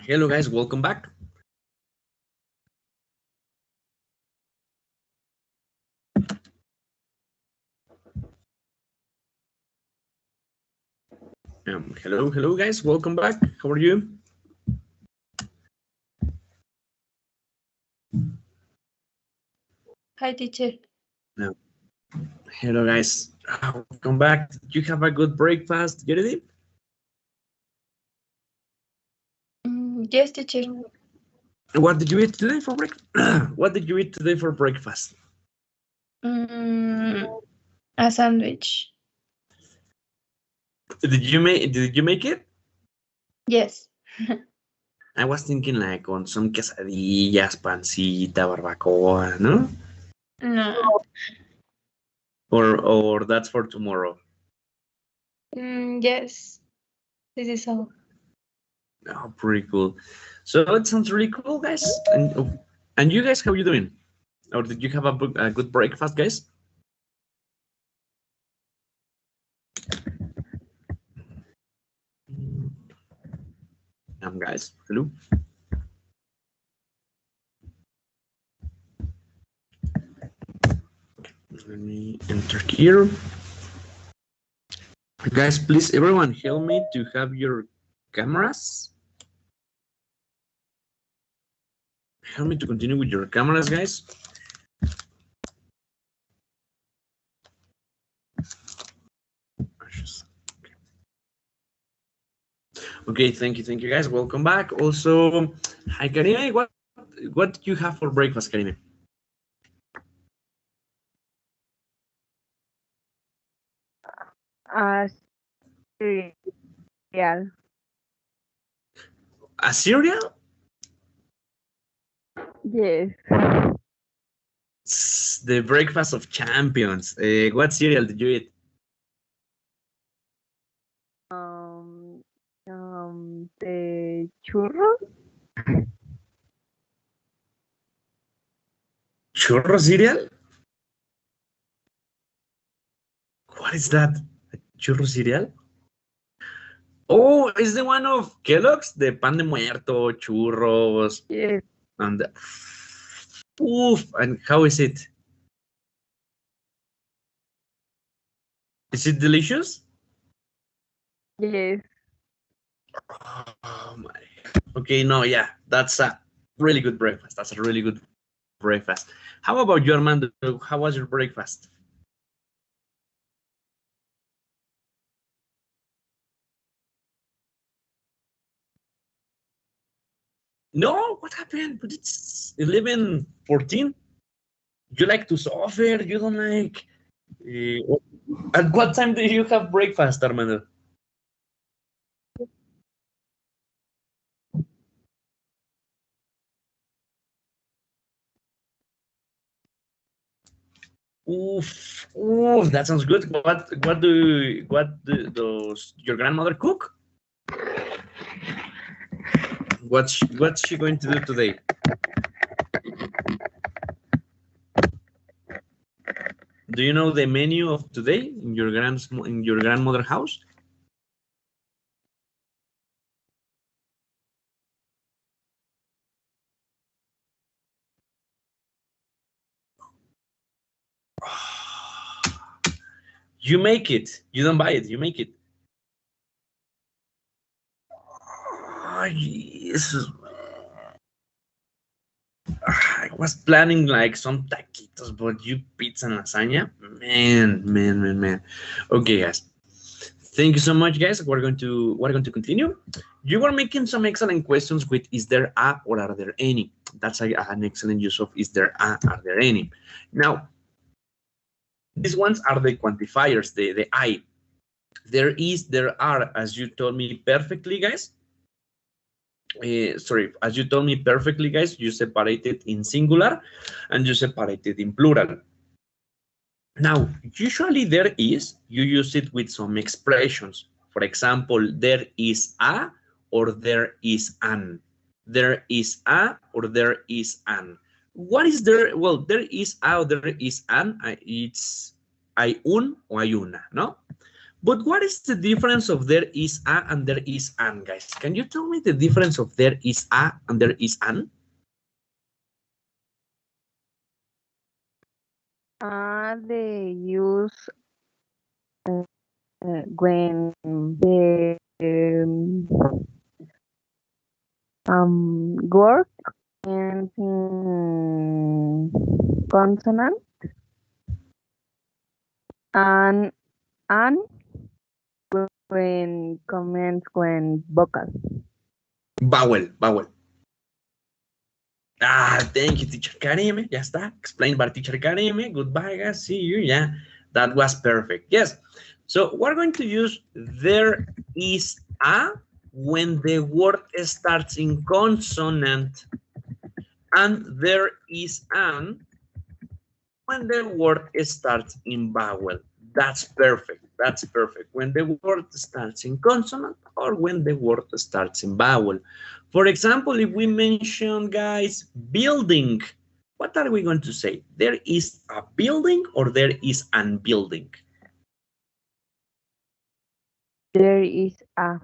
Hello, guys. Welcome back. Hello, guys. Welcome back. How are you? Hi, teacher. No. Hello, guys. Welcome back. Did you have a good breakfast, Jeremy? Yes, teacher. What did you eat today for breakfast? What did you eat today for breakfast? A sandwich. Did you make it? Yes. I was thinking like on some quesadillas, pancita, barbacoa, no? No. Or that's for tomorrow. Yes. This is all. Oh, pretty cool. So it sounds really cool, guys. And you guys, how are you doing? Or did you have a good breakfast, guys? Guys, hello. Let me enter here. Guys, please, everyone, help me to have your cameras. Help me to continue with your cameras, guys. Okay, thank you, guys. Welcome back. Also, hi, Karime. What did you have for breakfast, Karime? Cereal. A cereal? Yes. The breakfast of champions. What cereal did you eat? The churros. Churro cereal? What is that? A churro cereal? Oh, it's the one of Kellogg's, the pan de muerto, churros, Yes. and oof. And how is it? Is it delicious? Yes. Oh my. Okay, no, yeah, that's a really good breakfast. That's a really good breakfast. How about you, Armando? How was your breakfast? No, what happened? But it's 11:14. You like to suffer? You don't like? At what time do you have breakfast, Armando? Oof, oof, that sounds good. Does your grandmother cook? What's she going to do today? Do you know the menu of today in your grandmother house? You make it. You don't buy it. You make it. Oh, Jesus. I was planning like some taquitos, but you pizza and lasagna, man. Okay, guys. Thank you so much, guys. We're going to continue. You were making some excellent questions with is there a or are there any? That's an excellent use of is there a, are there any? Now, these ones are the quantifiers, the I. There is, there are, as you told me perfectly, guys. Sorry, as you told me perfectly, guys, you separated in singular and you separated in plural. Now, usually there is, you use it with some expressions. For example, there is a or there is an. There is a or there is an. What is there? Well, there is a or there is an. It's hay un o hay una, no? But what is the difference of there is a and there is an, guys? Can you tell me the difference of there is a and there is an? They use when the word ends in consonant and when comments when vocal. Vowel. Thank you, teacher Karime. Ya está. Explained by teacher Karime. Goodbye, guys. See you. Yeah, that was perfect. Yes. So we're going to use there is a when the word starts in consonant, and there is an when the word starts in vowel. That's perfect. That's perfect. When the word starts in consonant or when the word starts in vowel. For example, if we mention, guys, building, what are we going to say? There is a building or there is an building? There is a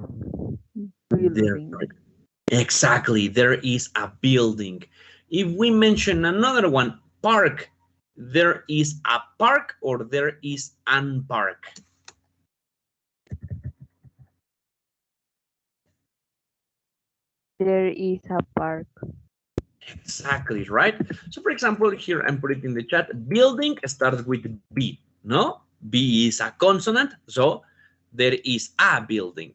building. Exactly. There is a building. If we mention another one, park, there is a park or there is an park? There is a park. Exactly, right? So for example, here I'm putting in the chat, building starts with B, no? B is a consonant, so there is a building.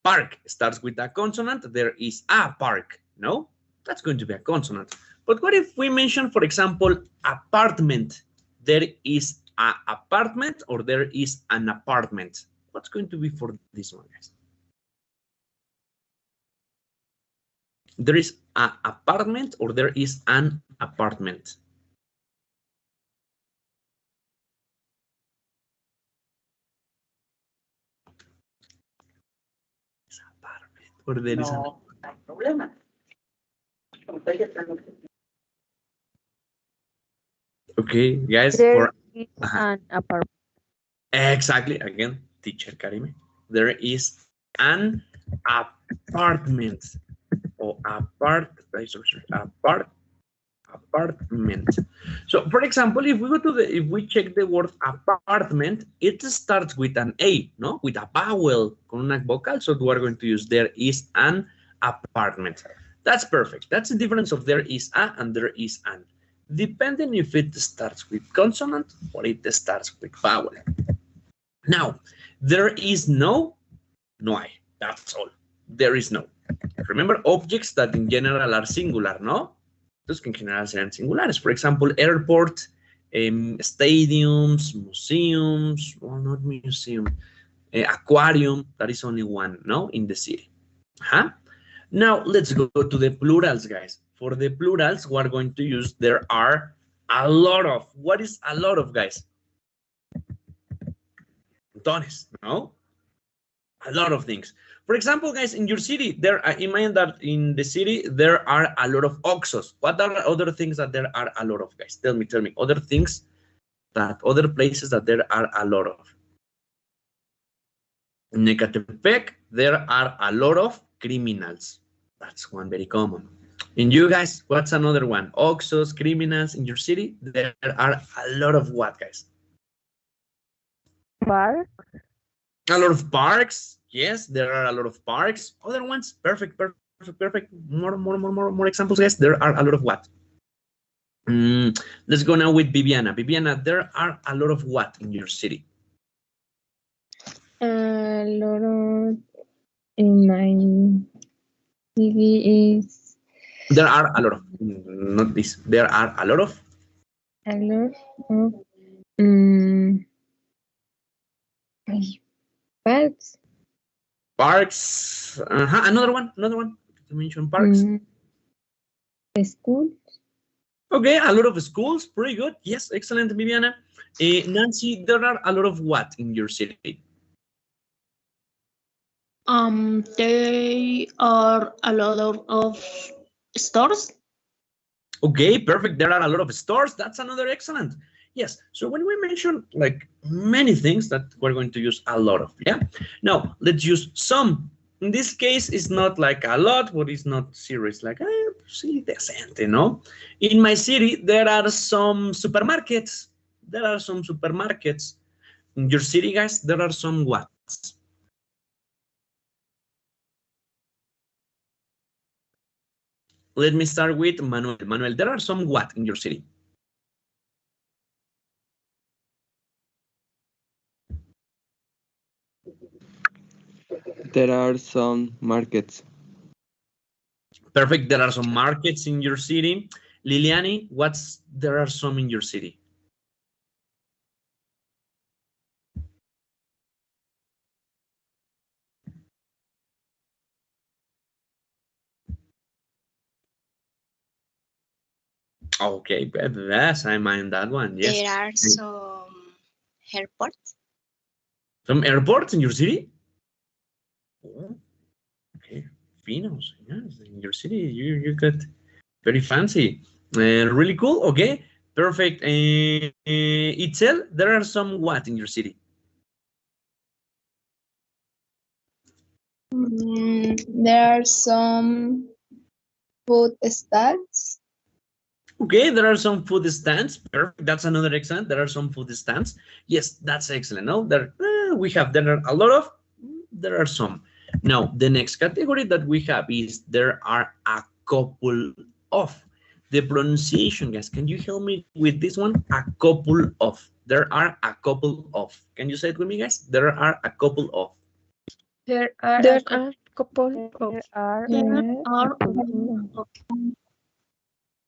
Park starts with a consonant, there is a park, no? That's going to be a consonant. But what if we mention, for example, apartment? There is an apartment or there is an apartment? What's going to be for this one, guys? There is an apartment or there is an apartment? Or there is No hay problema. Okay, guys. There is an apartment. Exactly. Again, teacher Karime. There is an apartment or apartment. So, for example, if we go to if we check the word apartment, it starts with an A, no? With a vowel, con una vocal. So we are going to use there is an apartment. That's perfect. That's the difference of there is a and there is an. Depending if it starts with consonant or it starts with vowel. Now, there is no hay. That's all. There is no. Remember, objects that in general are singular, ¿no? Entonces, que en general serán singulares. For example, airport, stadiums, museums, well, not museum, aquarium, that is only one, no? In the city. Now, let's go to the plurals, guys. For the plurals, we are going to use there are a lot of. What is a lot of, guys? Montones, no? A lot of things. For example, guys, in your city, there imagine that in the city there are a lot of oxos. What are other things that there are a lot of, guys? Tell me, other things that other places that there are a lot of. In Ecatepec, there are a lot of criminals. That's one very common. In you guys, what's another one? Oxos, criminals in your city, there are a lot of what, guys? Park. A lot of parks. Yes, there are a lot of parks. Other ones, perfect. More examples, guys. There are a lot of what? Let's go now with Viviana. Viviana, there are a lot of what in your city? A lot of in my city is There are a lot of, not this. There are a lot of. a lot of parks. Parks. Another one. To mention parks. School. Okay, a lot of schools. Pretty good. Yes, excellent, Viviana. Nancy, there are a lot of what in your city? There are a lot of stores. Okay, perfect. There are a lot of stores. That's another excellent. Yes. So when we mention like many things that we're going to use a lot of, yeah. Now let's use some. In this case, it's not like a lot, but it's not serious. Like, sí, decente, no? In my city, there are some supermarkets. In your city, guys, there are some what? Let me start with Manuel. Manuel, there are some what in your city? There are some markets. Perfect. There are some markets in your city. Liliani, there are some in your city? Okay, yes, I mind that one. Yes. There are some airports. Some airports in your city? Oh, okay, Finos. Yes, in your city, you got very fancy. Really cool. Okay, perfect. Itzel, there are some what in your city? There are some food stalls. Okay, there are some food stands. Perfect. That's another excellent. There are some food stands. Yes, that's excellent. No, there are a lot of. There are some. Now, the next category that we have is there are a couple of. The pronunciation, guys. Can you help me with this one? A couple of. There are a couple of. Can you say it with me, guys? There are a couple of. There are There a couple of. There are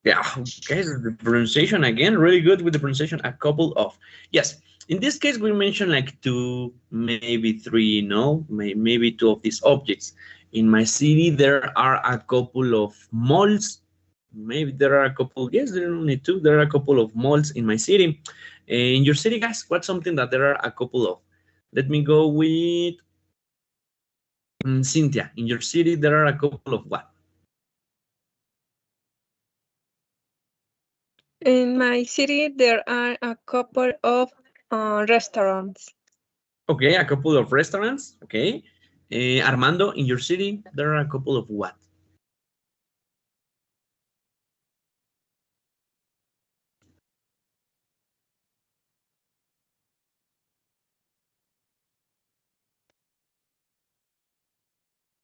Yeah, okay, the pronunciation again, really good with the pronunciation, a couple of. Yes, in this case, we mentioned like two, maybe three, no, maybe two of these objects. In my city, there are a couple of malls. Maybe there are a couple, yes, there are only two. There are a couple of malls in my city. In your city, guys, what's something that there are a couple of? Let me go with Cynthia. In your city, there are a couple of what? In my city, there are a couple of restaurants. Okay, a couple of restaurants. Okay. Armando, in your city, there are a couple of what?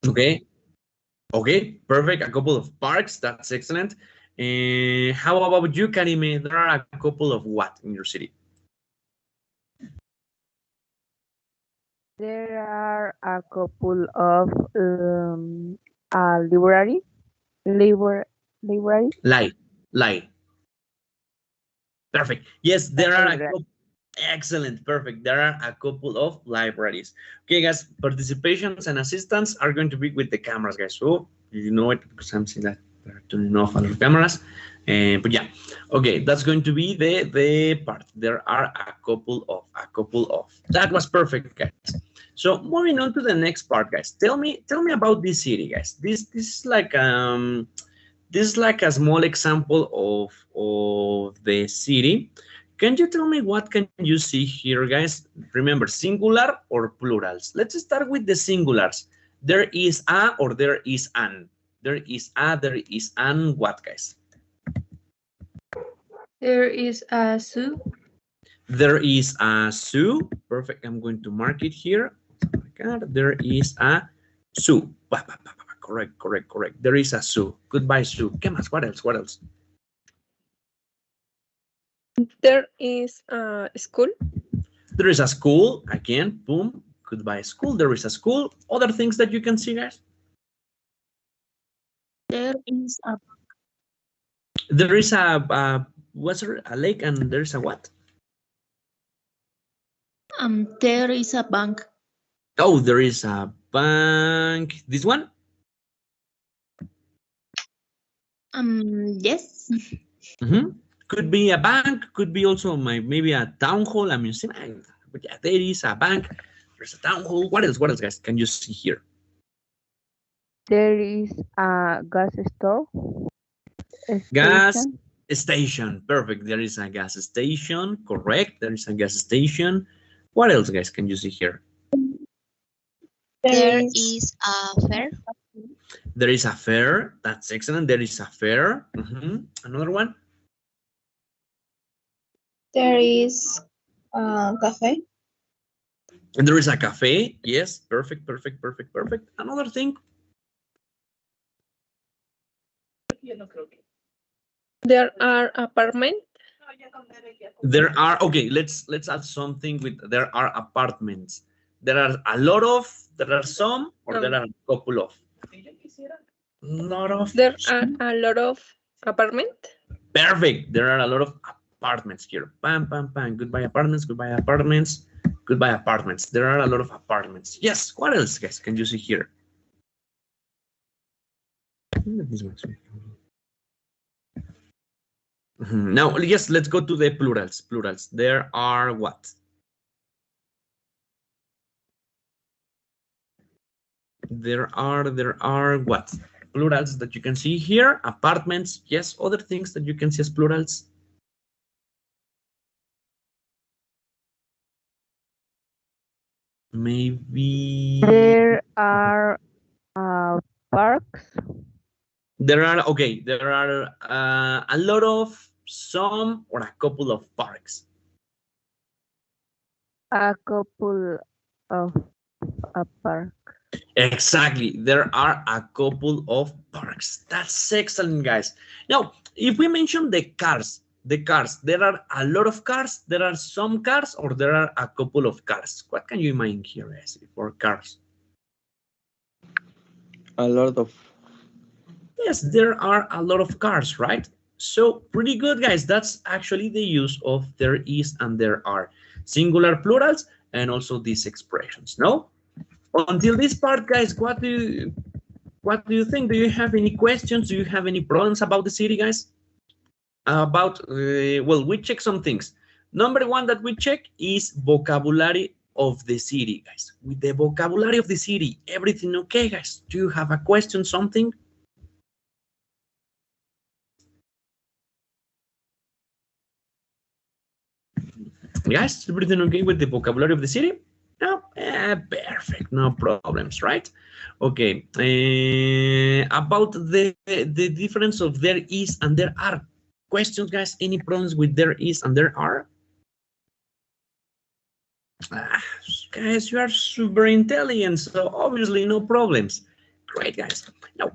Okay. Okay, perfect. A couple of parks. That's excellent. How about you, Karime? There are a couple of what in your city? There are a couple of library, library, Lie, lie. Perfect. Yes, there are a library. couple. Excellent, perfect. There are a couple of libraries. Okay, guys, participations and assistants are going to be with the cameras, guys. So you know it because I'm seeing that they're turning off other cameras. But yeah, okay, that's going to be the part. There are a couple of. That was perfect, guys. So moving on to the next part, guys. Tell me about this city, guys. This is like a small example of the city. Can you tell me what can you see here, guys? Remember, singular or plurals? Let's start with the singulars. There is a or there is an. There is a, there is an what, guys? There is a zoo. There is a zoo. Perfect. I'm going to mark it here. There is a zoo. Correct, correct, correct. There is a zoo. Goodbye, zoo. ¿Qué más? What else? What else? There is a school. There is a school. Again, boom. Goodbye, school. There is a school. Other things that you can see, guys? There is a There is a what's there? A lake and there is a what? there is a bank. Oh, there is a bank. This one? Yes. Could be a bank. Could be also maybe a town hall, a museum. But yeah, there is a bank. There's a town hall. What else? What else, guys? Can you see here? There is a gas store. Gas Station. station. Perfect. There is a gas station. Correct. There is a gas station. What else, guys? Can you see here? There There is is a fair. There is a fair. That's excellent. There is a fair. Another one. there is a cafe. And there is a cafe. Yes. Perfect. Perfect. Perfect. Perfect. Another thing. There are apartments. There are, okay, let's add something with there are apartments. There are a lot of, there are some, or there are a couple of. Lot of. There are a lot of apartments. Perfect. There are a lot of apartments here. Pam, pam, pam. Goodbye apartments, goodbye apartments, goodbye apartments. There are a lot of apartments. Yes. What else, guys? Can you see here? Now, yes, let's go to the plurals. Plurals. There are what? There are what? Plurals that you can see here. Apartments. Yes. Other things that you can see as plurals. Maybe. There are parks. There are, okay, there are a lot of, some, or a couple of parks. A couple of a park. Exactly. There are a couple of parks. That's excellent, guys. Now, if we mention the cars, there are a lot of cars, there are some cars, or there are a couple of cars. What can you imagine here, guys, for cars? A lot of. Yes, there are a lot of cars, right? So pretty good, guys. That's actually the use of there is and there are. Singular plurals and also these expressions, no? Until this part, guys, what do you think? Do you have any questions? Do you have any problems about the city, guys? About, well, we check some things. Number one that we check is vocabulary of the city, guys. With the vocabulary of the city, everything okay, guys? Do you have a question, something? Guys, everything okay with the vocabulary of the city? No, perfect, no problems, right? Okay, about the difference of there is and there are. Questions, guys? Any problems with there is and there are? Guys, you are super intelligent, so obviously no problems. Great, guys. Now,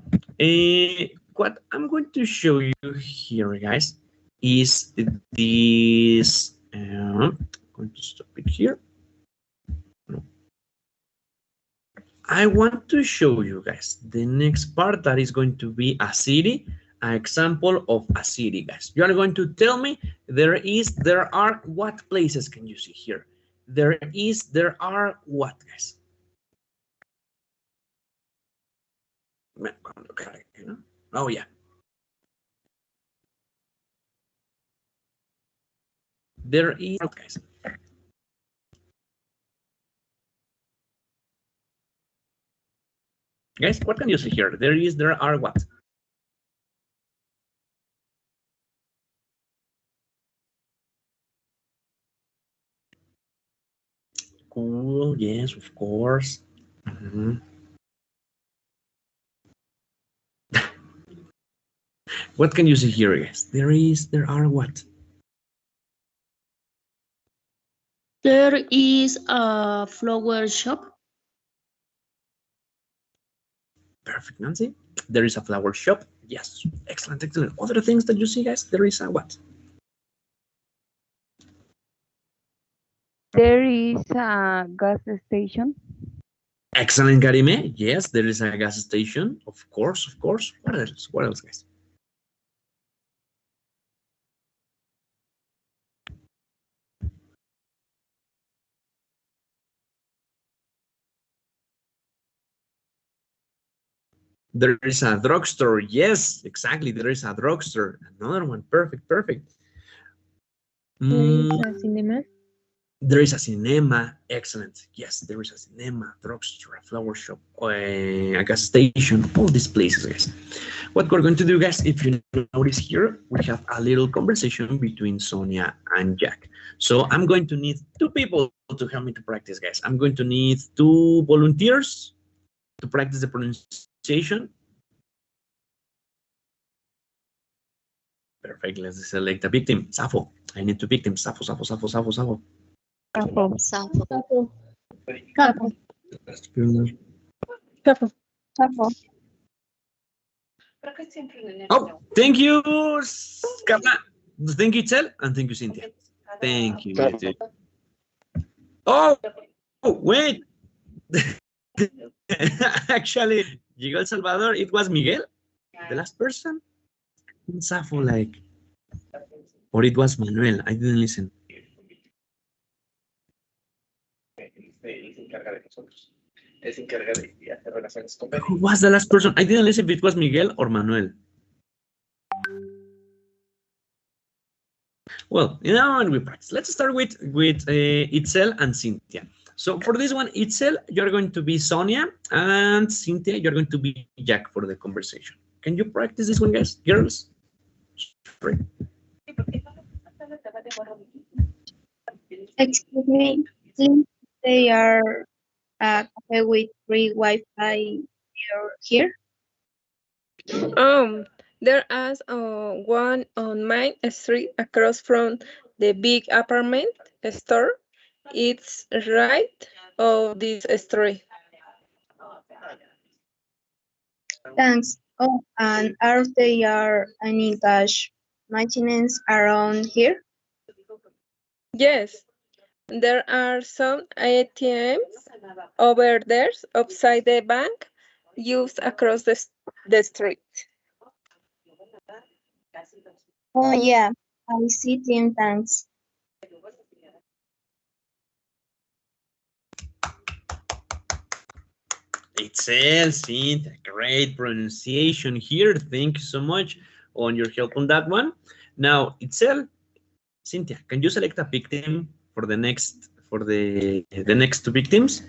what I'm going to show you here, guys, is this. I'm going to stop it here. I want to show you guys the next part that is going to be a city, an example of a city, guys. You are going to tell me there are what places can you see here? There are what, guys? Oh, yeah. There is, guys. Guys, what can you see here? There are what? Cool, yes, of course. What can you see here, guys? There are what? There is a flower shop. Perfect, Nancy. There is a flower shop. Yes, excellent, excellent. Other things that you see, guys, there is a what? There is a gas station. Excellent, Karime. Yes, there is a gas station. Of course, of course. What else? What else, guys? There is a drugstore. Yes, exactly. There is a drugstore. Another one. Perfect, perfect. There is a cinema. There is a cinema. Excellent. Yes, there is a cinema, drugstore, a flower shop, a gas station, all these places, guys. What we're going to do, guys, if you notice here, we have a little conversation between Sonia and Jack. So I'm going to need 2 people to help me to practice, guys. I'm going to need 2 volunteers to practice the pronunciation. Perfect. Let's select a victim. Safo. I need 2 victims. Safo, Safo, Safo, Safo, Safo. Sapo. Capo. Capo. Sapo. Oh, thank you, Carla. Thank you, Chel, and thank you, Cynthia. Thank you. Oh, wait. Actually, llegó El Salvador. It was Miguel, the last person. Safo, like, or it was Manuel. I didn't listen. Who was the last person? I didn't listen if it was Miguel or Manuel. Well, now we practice. Let's start with Itzel and Cynthia. So for this one, Itzel, you're going to be Sonia, and Cynthia, you're going to be Jack for the conversation. Can you practice this one, guys? Girls? Sure. Excuse me, please. They are a cafe with free Wi-Fi here. There is one on Main Street across from the big apartment store. It's right of this street. Thanks. Oh, and are there any cash machines around here? Yes, there are some ATMs over there outside the bank used across the street. Oh, yeah, I see them. Thanks. Itzel, Cynthia, great pronunciation here. Thank you so much on your help on that one. Now, Itzel, Cynthia, can you select a victim for the next next 2 victims?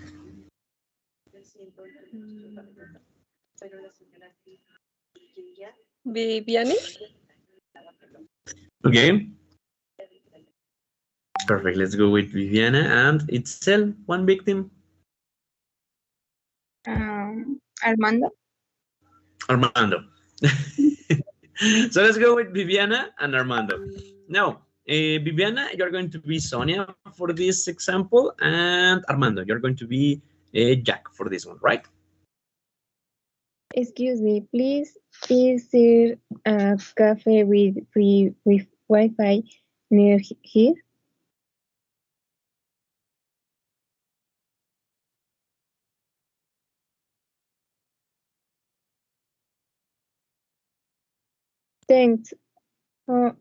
Viviani? Okay. Perfect. Let's go with Viviana and Itzel, 1 victim. Armando. Armando. So let's go with Viviana and Armando. Now, Viviana, you're going to be Sonia for this example, and Armando, you're going to be Jack for this one, right? Excuse me, please. Is there a cafe with free with Wi-Fi near here? Thanks. Oh,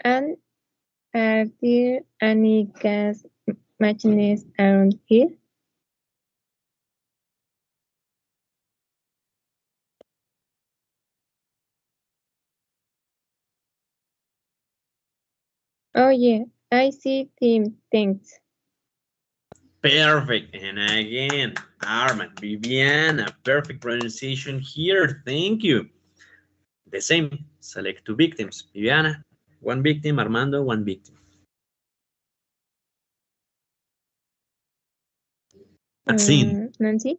and are there any gas machines around here? Oh yeah, I see them. Thanks. Perfect. And again, Armand, Viviana, perfect pronunciation here. Thank you. The same. Select two victims. Viviana, one victim. Armando, one victim. Atsin. Nancy?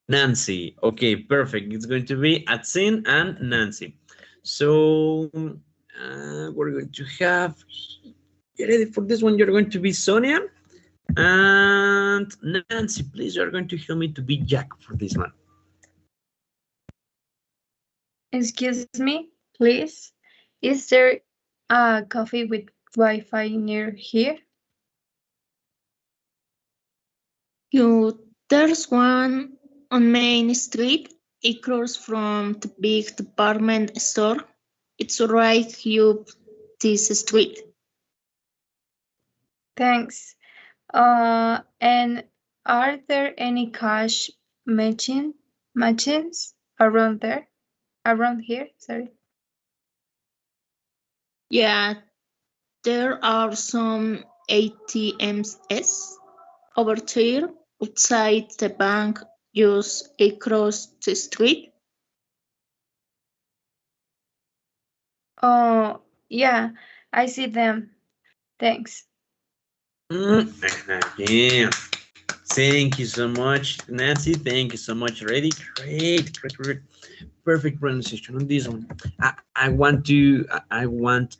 Nancy. Okay, perfect. It's going to be Atsin and Nancy. So we're going to have, you ready for this one? You're going to be Sonia. And Nancy, please, you're going to help me to be Jack for this one. Excuse me, please. Is there a coffee with Wi-Fi near here? There's one on Main Street across from the big department store. It's right up this street. Thanks. And are there any cash machines around there? Around here, sorry. Yeah, there are some ATMs over there outside the bank just across the street. Oh, yeah, I see them. Thanks. And again, thank you so much, Nancy. Thank you so much. Ready? Great. Perfect pronunciation on this one. I want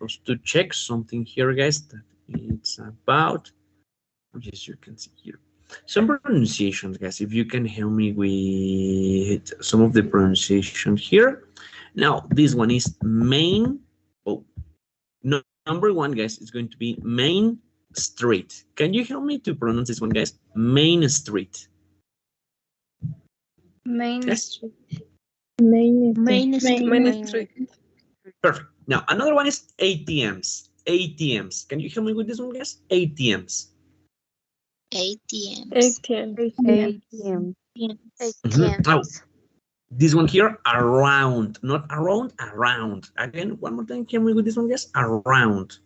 us to check something here, guys. That it's about. Yes, you can see here some pronunciations, guys. If you can help me with some of the pronunciation here. Now, this one is main. Oh, no, number one, guys, is going to be Main Street. Can you help me to pronounce this one, guys? Main Street. Main Yes. Street. Main Street. Perfect. Now, another one is ATMs. ATMs. Can you help me with this one, guys? ATMs. ATM. Oh, this one here, around. Not around, around. Again, one more time. Can we with this one, guys? Around.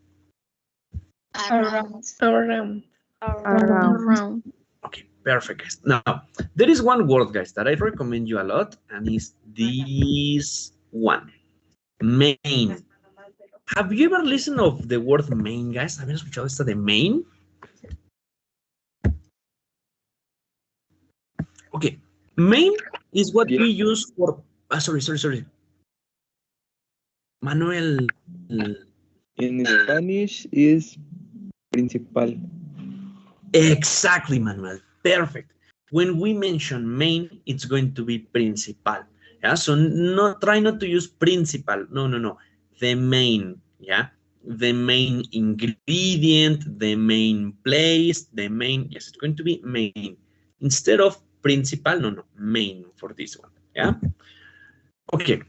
Around. Okay, perfect, guys. Now, there is one word, guys, that I recommend you a lot, and is this one. Main. Have you ever listened of the word main, guys? ¿Habían escuchado esto de main? Okay, main is what we use for. Sorry. Manuel. In Spanish is principal. Exactly, Manuel. Perfect. When we mention main, it's going to be principal. Yeah, so try not to use principal. No. The main, yeah. The main ingredient, the main place, the main, yes, it's going to be main. Instead of principal, no, main for this one, yeah. Okay.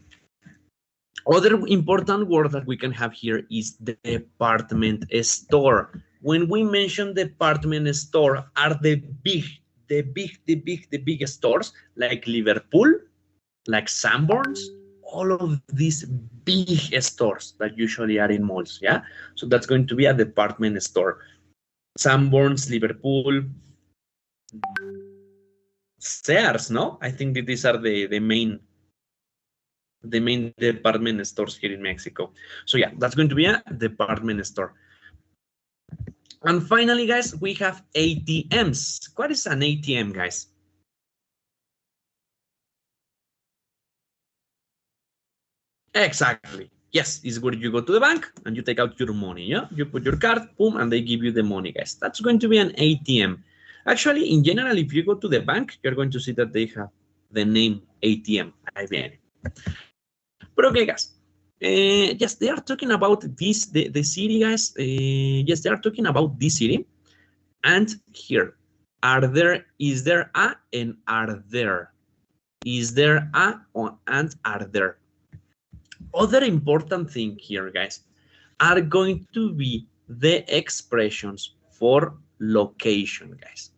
Other important word that we can have here is the department store. When we mention department store, are the big stores like Liverpool, like Sanborns, all of these big stores that usually are in malls, yeah? So that's going to be a department store. Sanborns, Liverpool, Sears, no? I think that these are the main department stores here in Mexico. So yeah, that's going to be a department store. And finally, guys, we have ATMs. What is an ATM, guys? Exactly. Yes, it's where you go to the bank and you take out your money, yeah? You put your card, boom, and they give you the money, guys. That's going to be an ATM. Actually, in general, if you go to the bank, you're going to see that they have the name ATM. Ahí viene. But okay, guys. Yes, they are talking about this, the city, guys. Yes, they are talking about this city. And here, is there a, and are there? Is there a, and are there? Other important thing here, guys, are going to be the expressions for location, guys.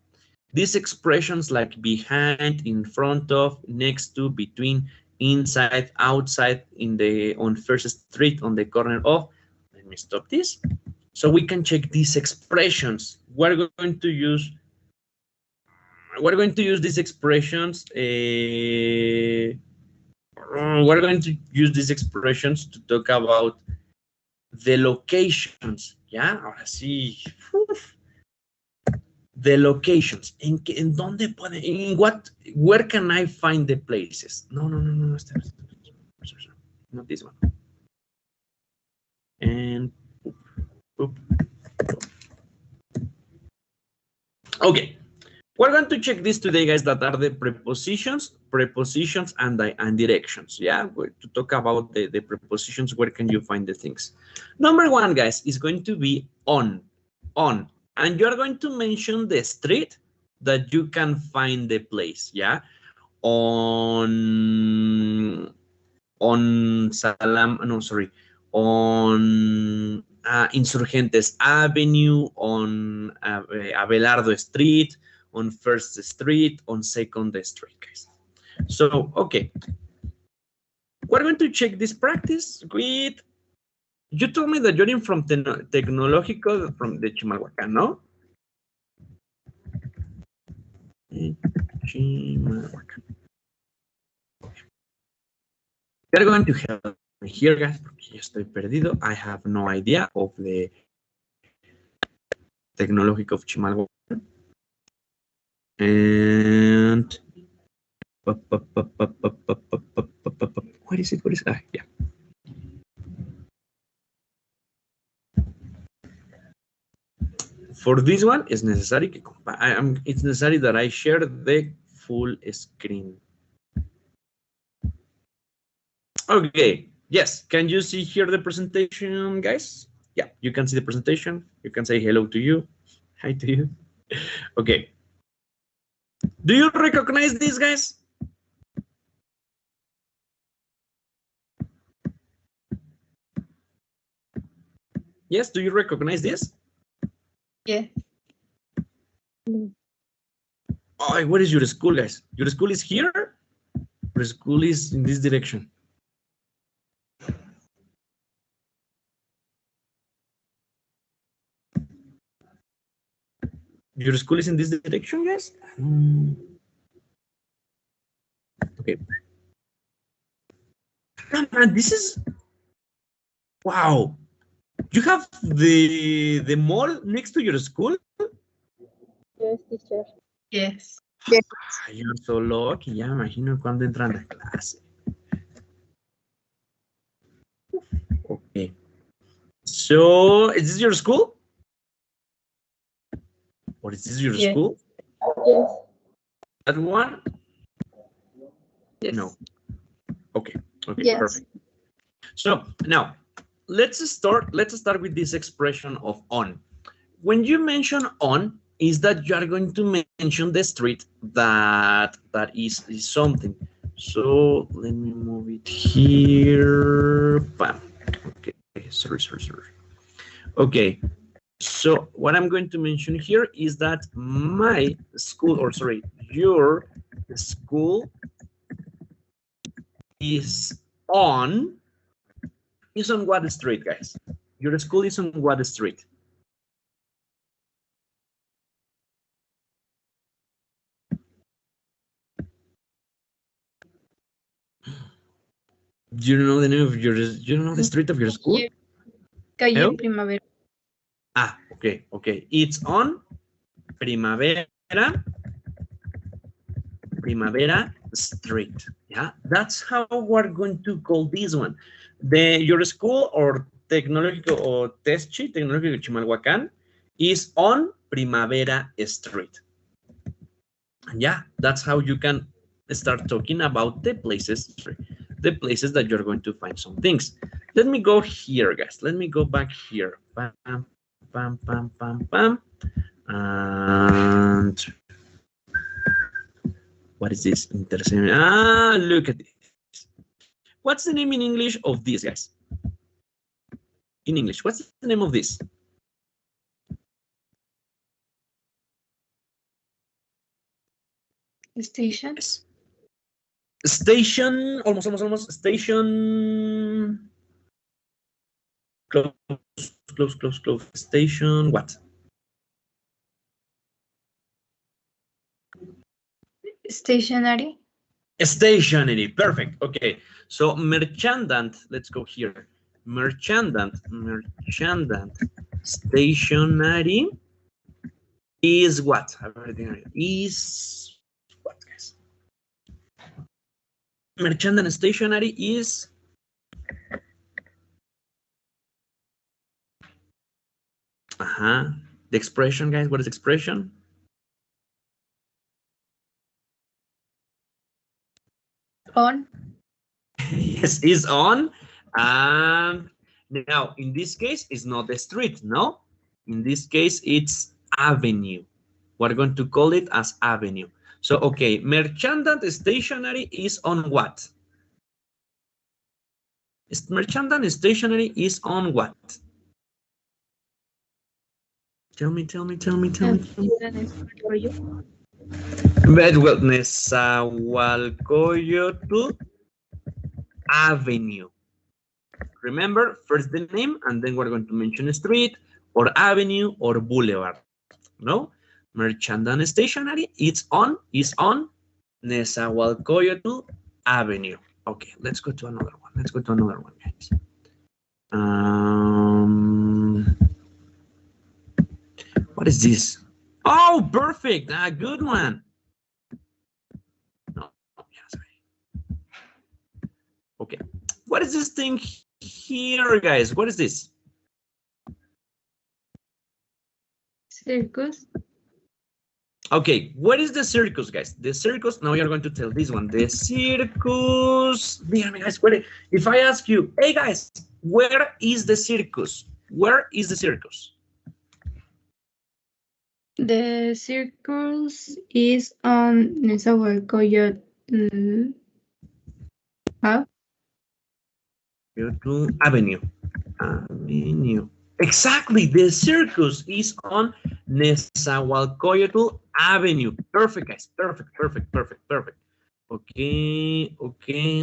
These expressions like behind, in front of, next to, between, inside, outside, on First Street, on the corner of. Let me stop this. So we can check these expressions. We're going to use these expressions. We're going to use these expressions to talk about the locations. Yeah, ahora sí. Uf. The locations. ¿En dónde pueden? Where can I find the places? No. Not this one. And okay. We're going to check this today, guys, that are the prepositions, and directions. Yeah, to talk about the prepositions, where can you find the things? Number one, guys, is going to be on. And you're going to mention the street that you can find the place, yeah? On Insurgentes Avenue, on Abelardo Street, on First Street, on Second Street, guys. So, okay. We're going to check this practice with, you told me that you're in from Tecnológico, from the Chimalhuacán, no? Chimalhuacán. You're going to help me here, guys, porque yo estoy perdido. I have no idea of the Tecnológico of Chimalhuacán. And where is it? Ah, yeah. For this one, it's necessary that I share the full screen. Okay. Yes. Can you see here the presentation, guys? Yeah, you can see the presentation. You can say hello to you. Hi to you. Okay. Do you recognize these guys? Yes, do you recognize this? Yeah. Oh, where is your school, guys? Your school is here? Your school is in this direction. Your school is in this direction, guys? Okay. Come on, this is... Wow. You have the mall next to your school? Yes, teacher. Yes. Ah, you're so lucky. Ya me imagino cuando entran a clase. Okay. So, is this your school? Or is this your school? Yes. That one? Yes. No. Okay. Okay, Yes. perfect. So now let's start with this expression of on. When you mention on, is that you are going to mention the street that is something. So let me move it here. Bam. Okay, sorry. Okay. So what I'm going to mention here is that my school, or sorry, your school is on what street, guys? Your school is on what street? Do you know the name of your, you know the street of your school? Calle Hello? Primavera. Ah, okay. It's on Primavera Street. Yeah, that's how we're going to call this one. Your school or Tecnológico or TESCHI, Tecnológico Chimalhuacán, is on Primavera Street. And yeah, that's how you can start talking about the places that you're going to find some things. Let me go here, guys. Let me go back here. Bam, bam, bam, bam, bam. And what is this? Interesting. Ah, look at this. What's the name in English of this, guys? In English, what's the name of this? Station. Yes. Station, almost. Station. Close. Station, what? Stationary. Stationary, perfect. Okay, so merchandant, let's go here. Merchandant, stationary is what? Is what, guys? Merchandant stationary is the expression, guys. What is expression? On. Yes, is on. Now, in this case, it's not the street, no? In this case, it's avenue. We're going to call it as avenue. So, okay, merchandant stationery is on what? Merchandant stationery is on what? Tell me. Well, Nezahualcóyotl Avenue. Remember, first the name, and then we're going to mention a street, or avenue, or boulevard. No? Merchandant stationery, is on Nezahualcóyotl Avenue. Okay, let's go to another one. Guys. What is this? Oh, perfect. A good one. No, yeah, sorry. Okay. What is this thing here, guys? What is this? Circus. Okay, what is the circus, guys? The circus, now you're going to tell this one. The circus, dígame, guys, if I ask you, hey, guys, where is the circus? Where is the circus? The circus is on Nezahualcóyotl Avenue. Exactly, the circus is on Nezahualcóyotl Avenue. Perfect, guys. Perfect. Okay,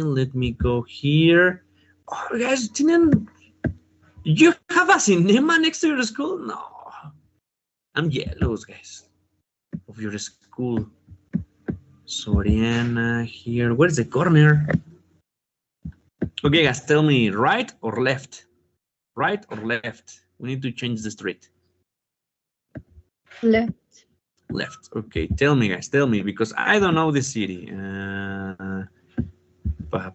let me go here. Oh, guys, did you have a cinema next to your school? No. I'm jealous, guys, of your school. Soriana here. Where's the corner? Okay, guys, tell me right or left? Right or left? We need to change the street. Left. Left. Okay, tell me, guys, because I don't know the city. What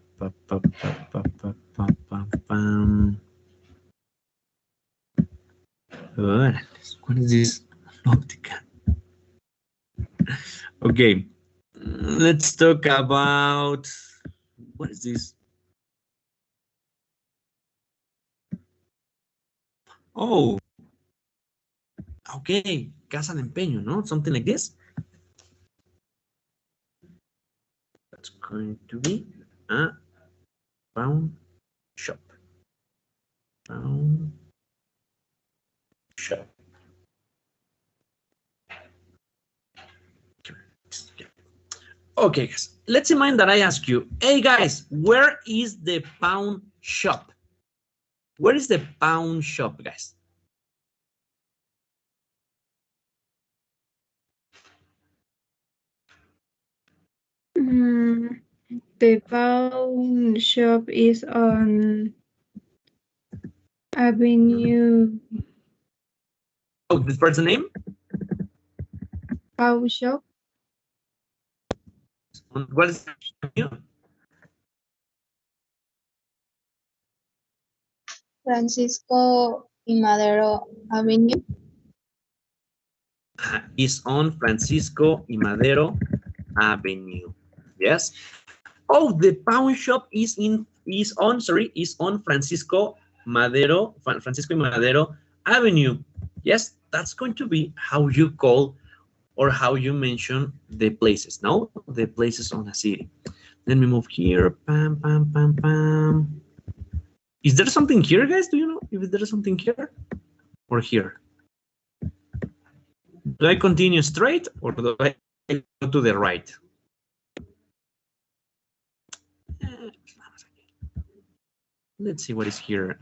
is this? Okay, let's talk about, what is this? Oh, okay, casa de empeño, no? Something like this. That's going to be a pawn shop. Pawn shop. Okay, guys, let's imagine that I ask you, hey, guys, where is the pawn shop? Where is the pawn shop, guys? The pawn shop is on Avenue. Oh, this person's name? Pawn shop. What is the name? Francisco y Madero Avenue. Is on Francisco y Madero Avenue. Yes. Oh, the pawn shop is on Francisco y Madero Avenue. Yes, that's going to be how you call or how you mention the places. No, the places on a city. Let me move here. Pam, pam, pam, pam. Is there something here, guys? Do you know if there's something here or here? Do I continue straight or do I go to the right? Let's see what is here.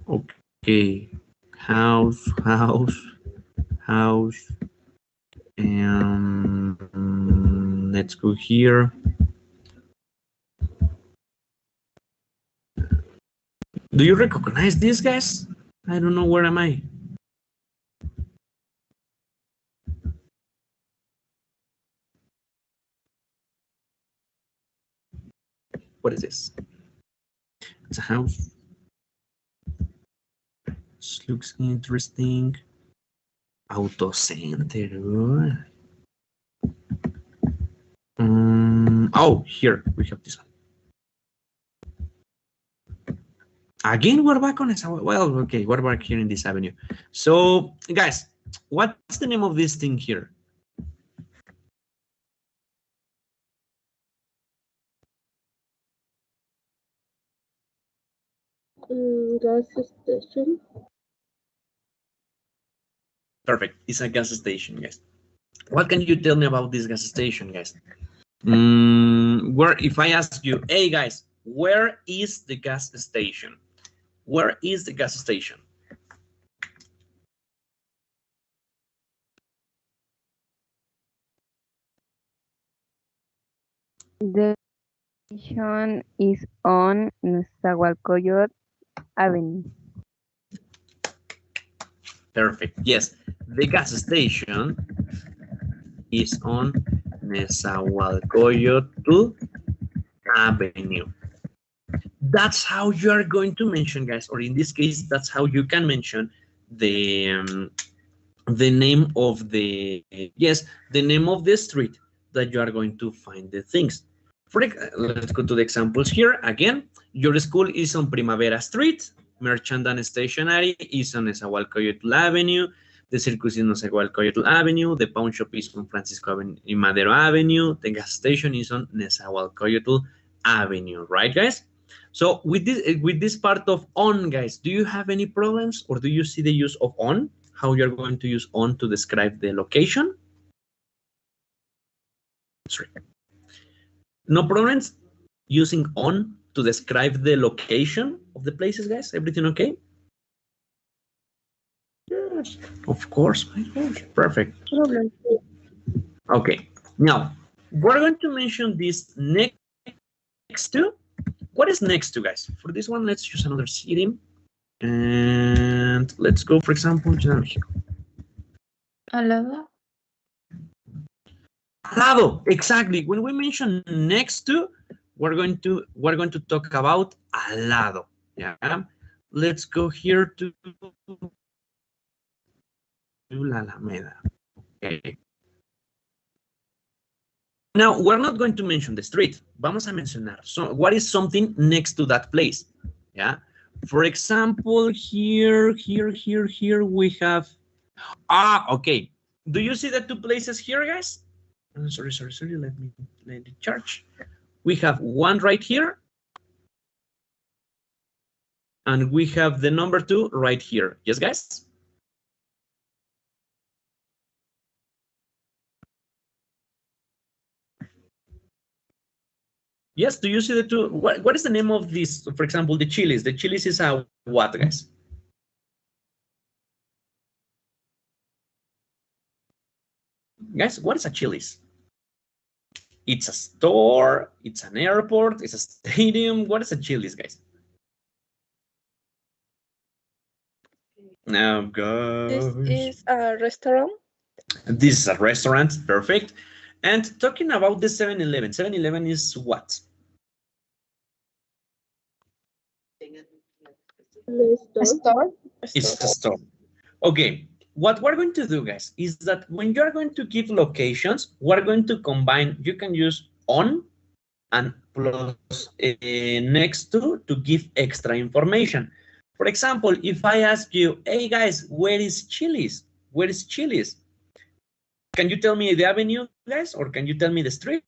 Okay. House. Let's go here. Do you recognize these guys? I don't know, where am I? What is this? It's a house. This looks interesting. Auto center. Oh, here we have this one. Again, we're back on this. Well, okay, we're back here in this avenue. So, guys, what's the name of this thing here? Gas station. Perfect. It's a gas station, guys. What can you tell me about this gas station, guys? Where, if I ask you, hey, guys, where is the gas station? Where is the gas station? The station is on Nezahualcóyotl Avenue. Perfect. Yes, the gas station is on Nezahualcóyotl Avenue. That's how you are going to mention, guys, or in this case, that's how you can mention the name of the name of the street that you are going to find the things. Let's go to the examples here. Again, your school is on Primavera Street. Merchant and Stationery is on Nezahualcóyotl Avenue. The circus is on Nezahualcóyotl Avenue. The pawn shop is on Francisco y Madero Avenue. The gas station is on Nezahualcóyotl Avenue, right, guys? So with this part of on, guys, do you have any problems, or do you see the use of on? How you're going to use on to describe the location? Sorry. No problems using on to describe the location of the places, guys? Everything okay? Yes, of course, my gosh, perfect. Okay, now we're going to mention this next to. What is next to, guys? For this one, let's use another city. And let's go, for example, General Mexico. Al lado. Al lado, exactly. When we mention next to, we're going to talk about al lado. Yeah. Let's go here to La Alameda. Okay. Now, we're not going to mention the street. Vamos a mencionar. So, what is something next to that place? Yeah. For example, here we have. Okay. Do you see the two places here, guys? Sorry. Let it charge. We have one right here. And we have the number 2 right here. Yes, guys? Yes, do you see the two? What is the name of this? For example, the Chili's. The Chili's is a what, guys? Guys, what is a Chili's? It's a store, it's an airport, it's a stadium. What is a Chili's, guys? Now, guys. This is a restaurant. This is a restaurant, perfect. And talking about the 7-Eleven, 7-Eleven is what? A store. It's a store. Okay, what we're going to do, guys, is that when you're going to give locations, we're going to combine, you can use on and plus next to give extra information. For example, if I ask you, hey guys, where is Chili's? Where is Chili's? Can you tell me the avenue, guys, or can you tell me the street?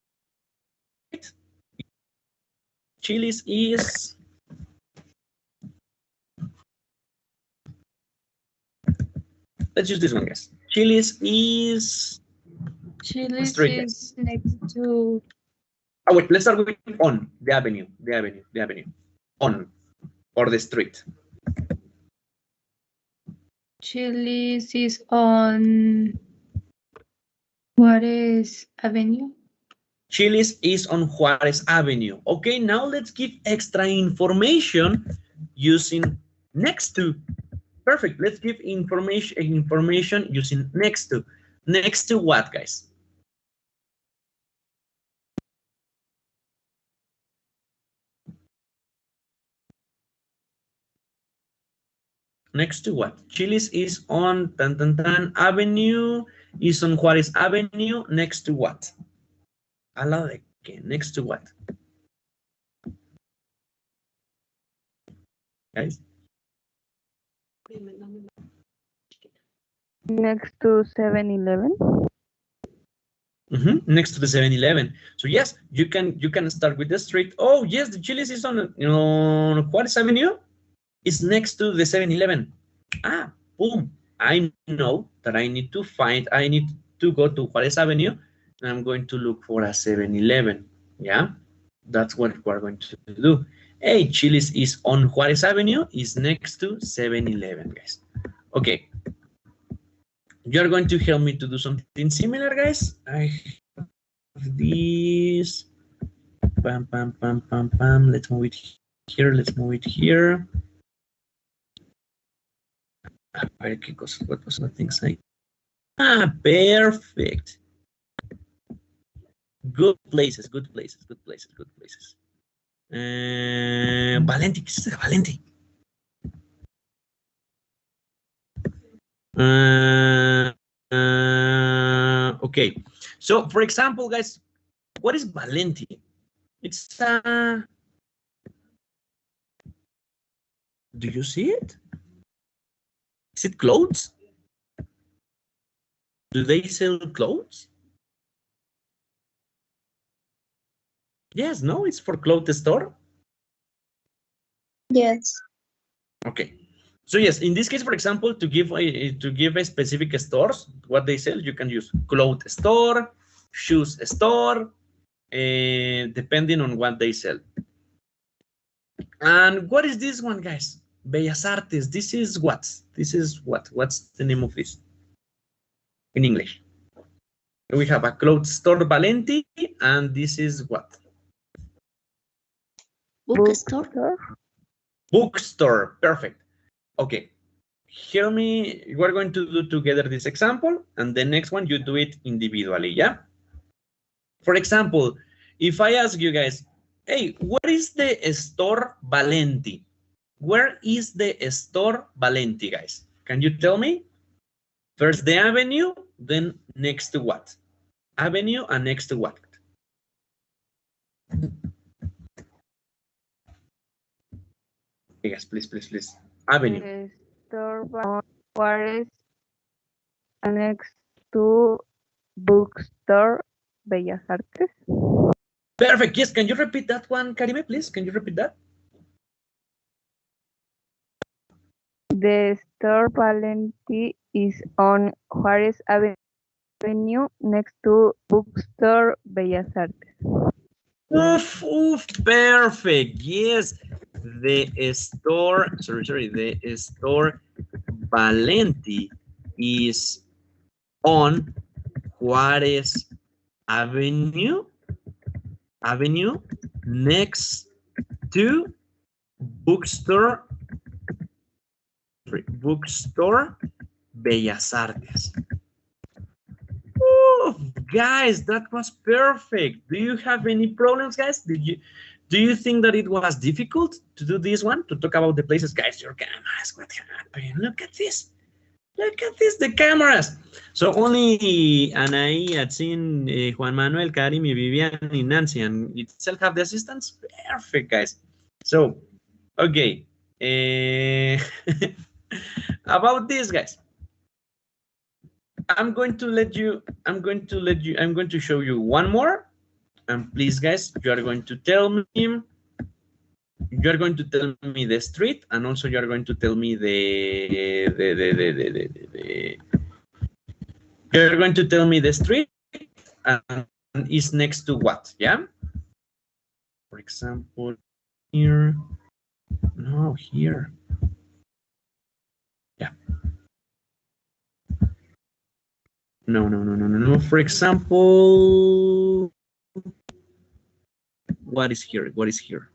Chili's is... Let's use this one, guys. Chili's is... Chili's street, is next to... Oh, wait, let's start with on, the avenue, on, or the street. Chili's is on Juarez Avenue. Chili's is on Juarez Avenue. Okay, now let's give extra information using next to. Perfect, let's give information using next to. Next to what, guys? Next to what? Chili's is on Avenue, is on Juarez Avenue. Next to what? Next to what? Guys? Next to 7-Eleven. Next to the 7-Eleven. So yes, you can start with the street. Oh yes, the Chili's is on Juarez Avenue. It's next to the 7-Eleven. Ah, boom. I know that I need to go to Juarez Avenue, and I'm going to look for a 7-Eleven. Yeah, that's what we're going to do. Hey, Chili's is on Juarez Avenue, is next to 7-Eleven, guys. Okay. You're going to help me to do something similar, guys. I have this. Pam, pam, pam, pam, pam. Let's move it here. Let's move it here. What was the thing saying? Ah, perfect. Good places, good places, good places, good places. Valenti, ¿qué es Valenti? Okay, so for example, guys, what is Valenti? It's do you see it? Is it clothes? Do they sell clothes? Yes, no, it's for clothes store. Yes. Okay. So yes, in this case, for example, to give a specific stores what they sell, you can use clothes store, shoes store, depending on what they sell. And what is this one, guys? Bellas Artes. This is what? This is what? What's the name of this in English? We have a clothes store Valenti, and this is what? Bookstore. Bookstore. Perfect. Okay. Hear me. We're going to do together this example, and the next one you do it individually. Yeah. For example, if I ask you guys, hey, where is the store Valenti? Where is the store Valenti, guys? Can you tell me? First the avenue, then next to what? Avenue and next to what? Yes, please, please, please. Avenue. The store on Juarez, next to bookstore Bellas Artes. Perfect. Yes. Can you repeat that one, Karime, please? Can you repeat that? The store Valenti is on Juarez Avenue next to bookstore Bellas Artes. Oof, oof, perfect. Yes. The store, the store Valenti is on Juarez Avenue next to bookstore Bellas Artes. Oh, guys, that was perfect. Do you have any problems, guys? Do you think that it was difficult to do this one, to talk about the places? Guys, you're gonna ask what happened. Look at this. Look at this, the cameras. So only Anaí, Atsin, Juan Manuel, Karim, Vivian, and Nancy, and itself have the assistants. Perfect, guys. So, okay. About this, guys. I'm going to show you one more. And please, guys, you are going to tell me the street, and also you are going to tell me you're going to tell me the street and is next to what, yeah? For example, here, no, here. Yeah. No. For example, what is here? What is here?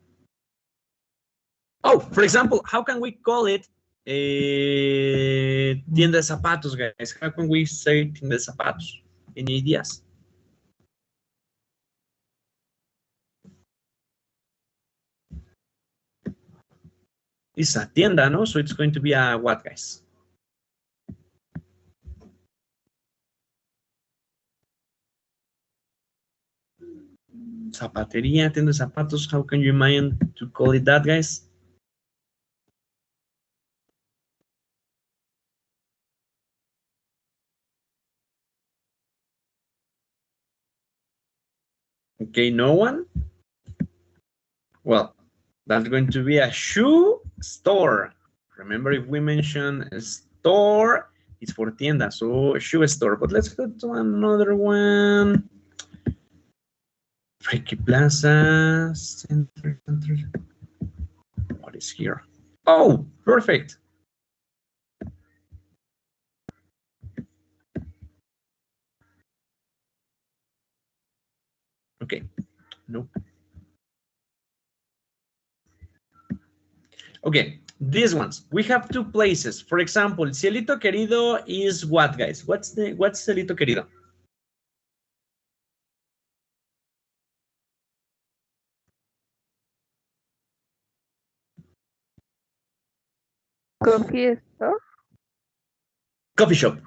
Oh, for example, how can we call it tienda de zapatos, guys? How can we say tienda de zapatos? Any ideas? It's a tienda, no? So it's going to be a what, guys? Zapatería, tienda de zapatos. How can you imagine to call it that, guys? Okay, no one? Well, that's going to be a shoe store. Remember, if we mention a store, it's for tienda, so shoe store. But let's go to another one. Friki Plaza, center. What is here? Oh, perfect. Okay, nope. Okay, these ones. We have two places. For example, Cielito Querido is what, guys? What's Cielito Querido? Coffee store.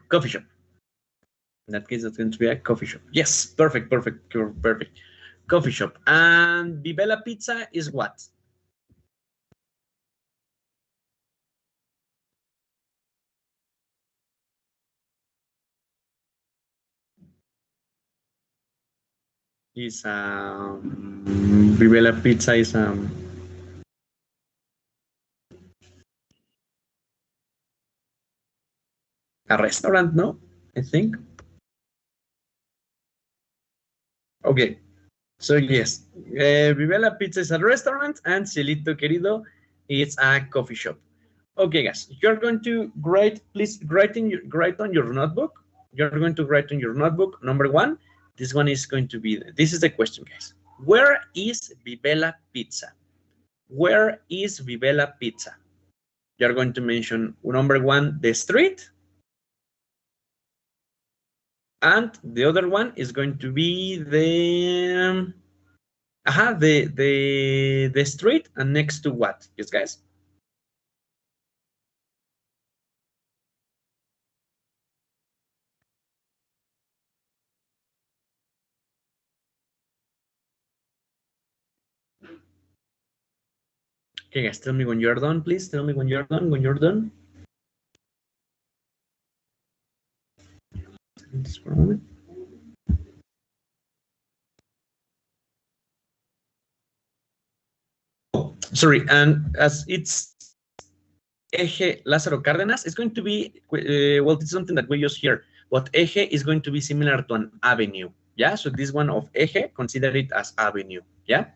Coffee shop. In that case, that's going to be a coffee shop. Yes, perfect. Coffee shop. And Vivella Pizza is what? Is Vivella Pizza is a restaurant, no? I think. Okay. So yes, Vivella Pizza is a restaurant, and Cielito Querido is a coffee shop. Okay, guys, you're going to write. Please write on your notebook. You're going to write on your notebook. Number one. This one is going to be. This is the question, guys. Where is Vivella Pizza? Where is Vivella Pizza? You're going to mention number one, the street. And the other one is going to be the street, and next to what? Yes, guys. Okay, guys, tell me when you're done, please. Tell me when you're done. Just for a moment. Oh, sorry, and as it's Eje Lázaro Cárdenas, it's going to be, well, it's something that we use here, but Eje is going to be similar to an avenue, yeah? So this one of Eje, consider it as avenue, yeah?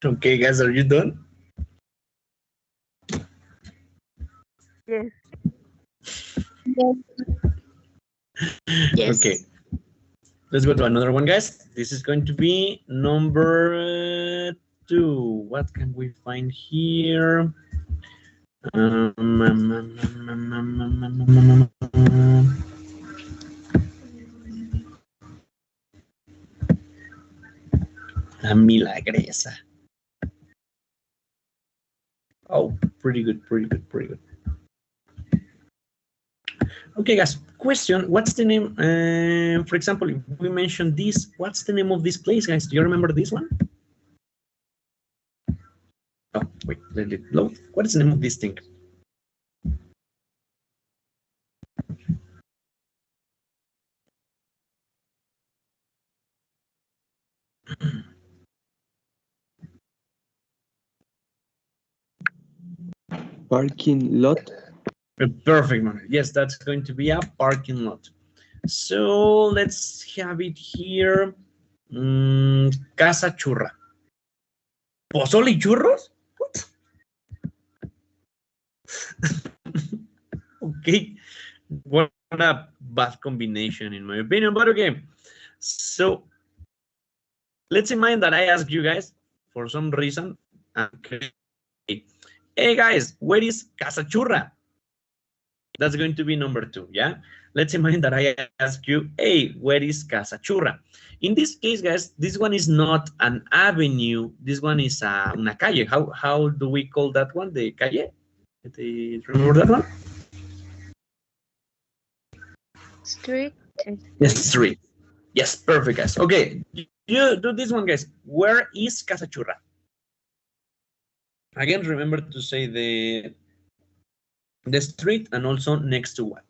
Okay, guys, are you done? Yes. Yes. Yes. Okay. Let's go to another one, guys. This is going to be number 2. What can we find here? La milagresa. Oh, pretty good, pretty good, pretty good. Okay, guys, question, what's the name, for example, if we mention this, what's the name of this place, guys? Do you remember this one? Oh, wait, let it load. What is the name of this thing? Parking lot. Perfect, man. Yes, that's going to be a parking lot. So let's have it here. Casa Churra. ¿Pozole y churros? What? Okay. What a bad combination, in my opinion, but okay. So let's imagine that I ask you guys, for some reason, okay, hey guys, where is Casa Churra? That's going to be number 2, yeah? Let's imagine that I ask you, hey, where is Casa Churra? In this case, guys, this one is not an avenue. This one is una calle. How do we call that one? The calle? Remember that one? Street. Yes, street. Yes, perfect, guys. Okay, you do this one, guys. Where is Casa Churra? Again, remember to say the street and also next to what?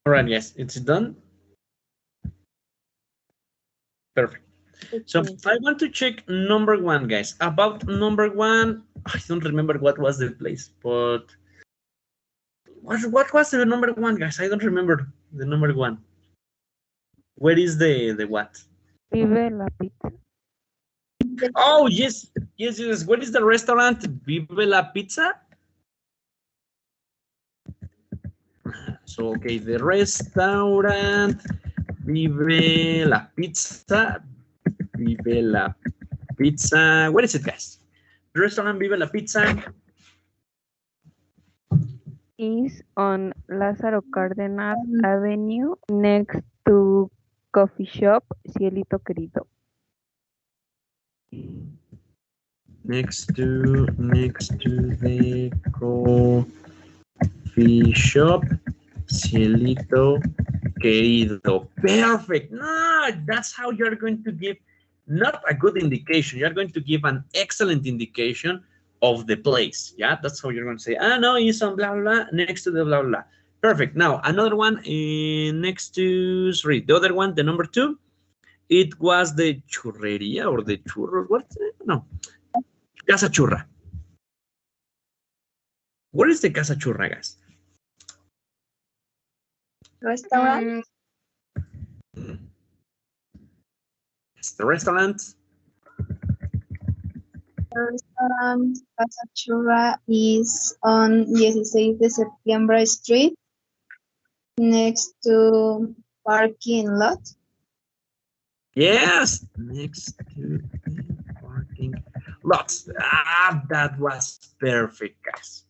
All right, yes, it's done. Perfect. So I want to check number 1, guys. About number 1, I don't remember what was the place, but what was the number 1, guys? I don't remember the number 1. Where is the what? Vive la pizza. Oh, yes, yes, yes. What is the restaurant? Vive la Pizza? So, okay, the restaurant Vive la Pizza. Vive la Pizza. Where is it, guys? The restaurant Vive la Pizza Is on Lázaro Cárdenas Avenue next to coffee shop Cielito Querido. next to the coffee shop Cielito Querido. Perfect. No, that's how you're going to give not a good indication. You're going to give an excellent indication of the place. Yeah, that's how you're going to say, no, it's on blah, blah, next to the blah, blah. Perfect. Now, another one next to, sorry, the other one, the number 2, it was the churreria or the churros. What's it? No, Casa Churra. What is the Casa Churra, guys? Restaurant. It's the restaurant. The restaurant Casa Churra is on 16 de Septiembre Street, next to parking lot. Yes, next to the parking lots. Ah, that was perfect, guys.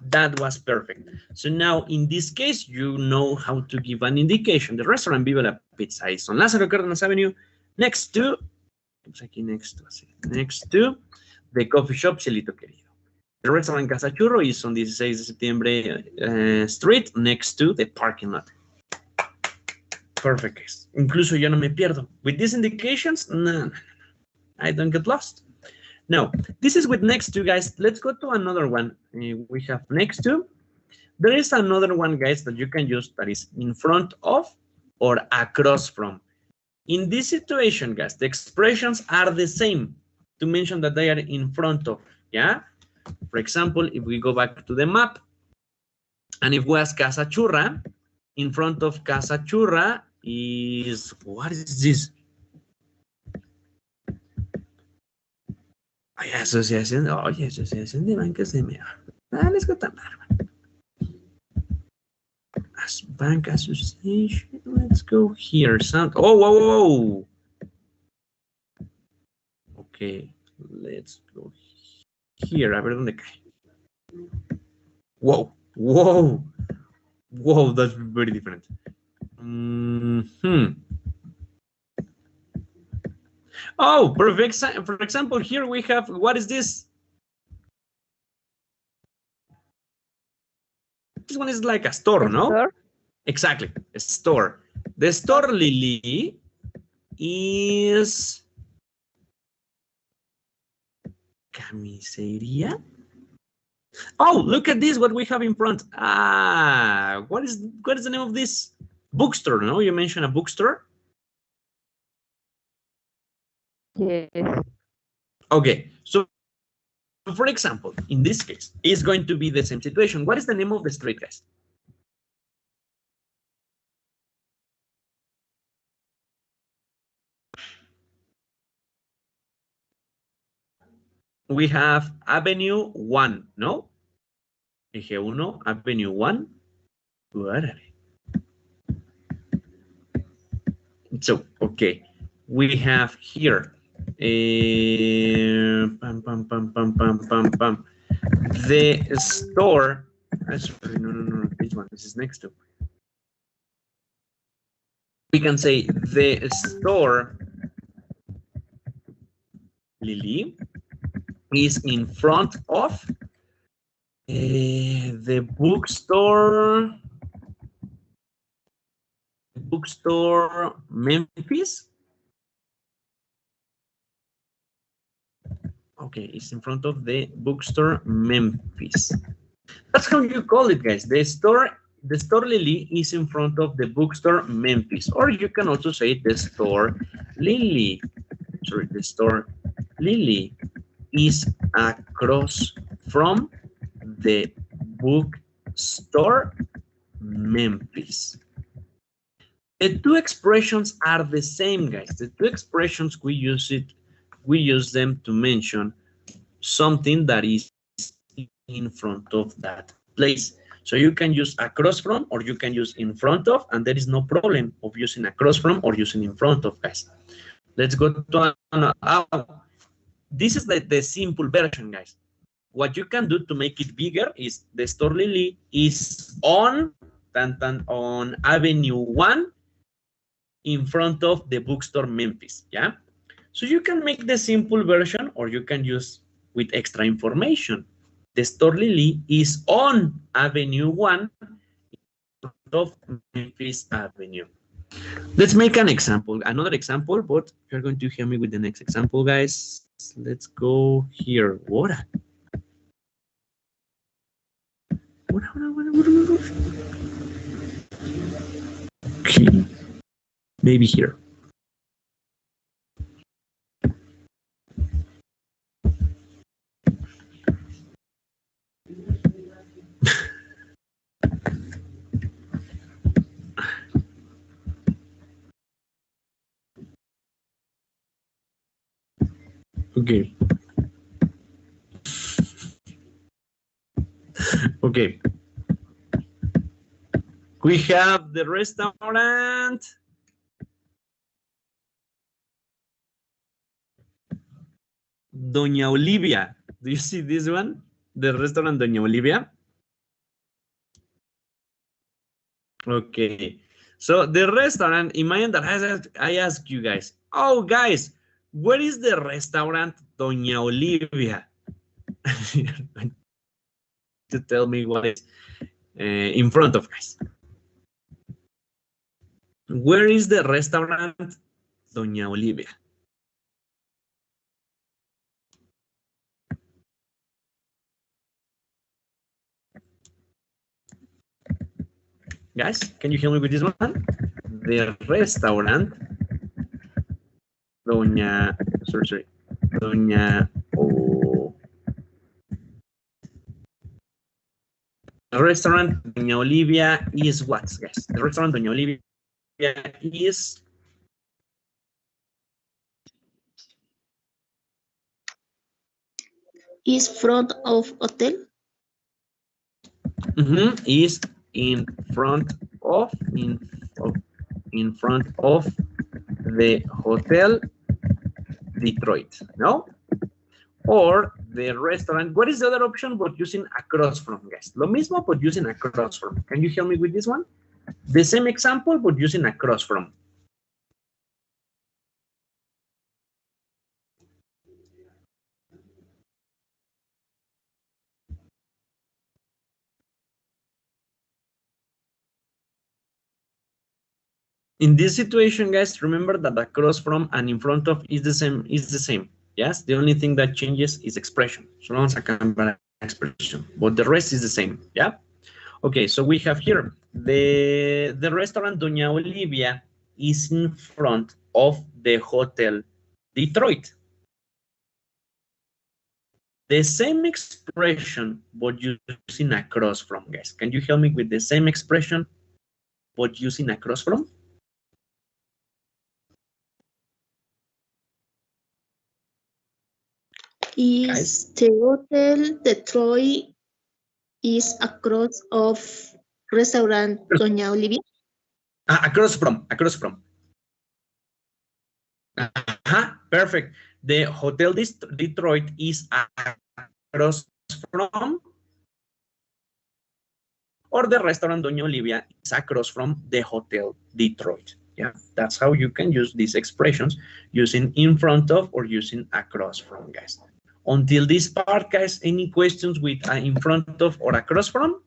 That was perfect. So now, in this case, you know how to give an indication. The restaurant Viva la Pizza is on Lázaro Cárdenas Avenue, next to the coffee shop Cielito Querido. The restaurant Casa Churro is on 16 de septiembre Street, next to the parking lot. Perfect case. Incluso yo no me pierdo. With these indications, no, I don't get lost. Now, this is with next to, guys. Let's go to another one. We have next to. There is another one, guys, that you can use that is in front of or across from. In this situation, guys, the expressions are the same to mention that they are in front of, yeah? For example, if we go back to the map, and if we ask Casa Churra, in front of Casa Churra is, what is this? Ay, asociación, oye, asociación de bancas de mea. Ah, let's go to As bank association, let's go here. Oh, whoa, whoa. Okay, let's go here. A ver dónde cae. Whoa, whoa, whoa, that's very different. Oh, perfect. For example, here we have, what is this? This one is like a store, no? Store? Exactly, a store. The store, Lily, is camiseria. Oh, look at this, what we have in front. Ah, what is the name of this? Bookstore, no? You mentioned a bookstore? Yes. Okay, so for example, in this case, it's going to be the same situation. What is the name of the street, guys? We have Avenue 1, no? Eje 1, Avenue 1. So, okay, we have here the store. Sorry, no, this one, this is next to. We can say the store, Lily, is in front of the bookstore Memphis. Okay, it's in front of the bookstore Memphis. That's how you call it, guys. The store Lily is in front of the bookstore Memphis, or you can also say the store Lily. Sorry, the store Lily is across from the bookstore Memphis. The two expressions are the same, guys. The two expressions we use them to mention something that is in front of that place. So you can use across from, or you can use in front of, and there is no problem of using across from or using in front of, guys. Let's go to this is the simple version, guys. What you can do to make it bigger is the store Lily is on Avenue 1 in front of the bookstore Memphis, yeah? So you can make the simple version, or you can use with extra information. The store Lily is on Avenue 1 in front of Memphis Avenue. Let's make an example, another example, but you're going to hear me with the next example, guys. Let's go here. What? Okay. Maybe here. Okay. Okay. We have the restaurant Doña Olivia. Do you see this one? The restaurant Doña Olivia. Okay. So the restaurant, imagine that I ask you guys, oh guys, where is the restaurant Doña Olivia? To tell me what is in front of guys. Where is the restaurant Doña Olivia? Guys, can you help me with this one? The restaurant Doña, sorry, Doña The restaurant Doña Olivia is what, guys? The restaurant Doña Olivia is front of hotel. Is in front of the hotel Detroit, no? Or the restaurant. What is the other option but using across from, guys? Lo mismo but using across from. Can you help me with this one? The same example but using across from. In this situation, guys, remember that across from and in front of is the same. Yes, the only thing that changes is expression. So vamos a cambiar expression, but the rest is the same. Yeah. Okay, so we have here the restaurant Doña Olivia is in front of the hotel Detroit. The same expression, but using across from, guys. Can you help me with the same expression, but using across from? Is the hotel Detroit is across of restaurant Doña Olivia? Across from. Perfect. The hotel Detroit is across from, or the restaurant Doña Olivia is across from the hotel Detroit. Yeah, that's how you can use these expressions using in front of or using across from, guys. Until this part, guys, any questions with in front of or across from?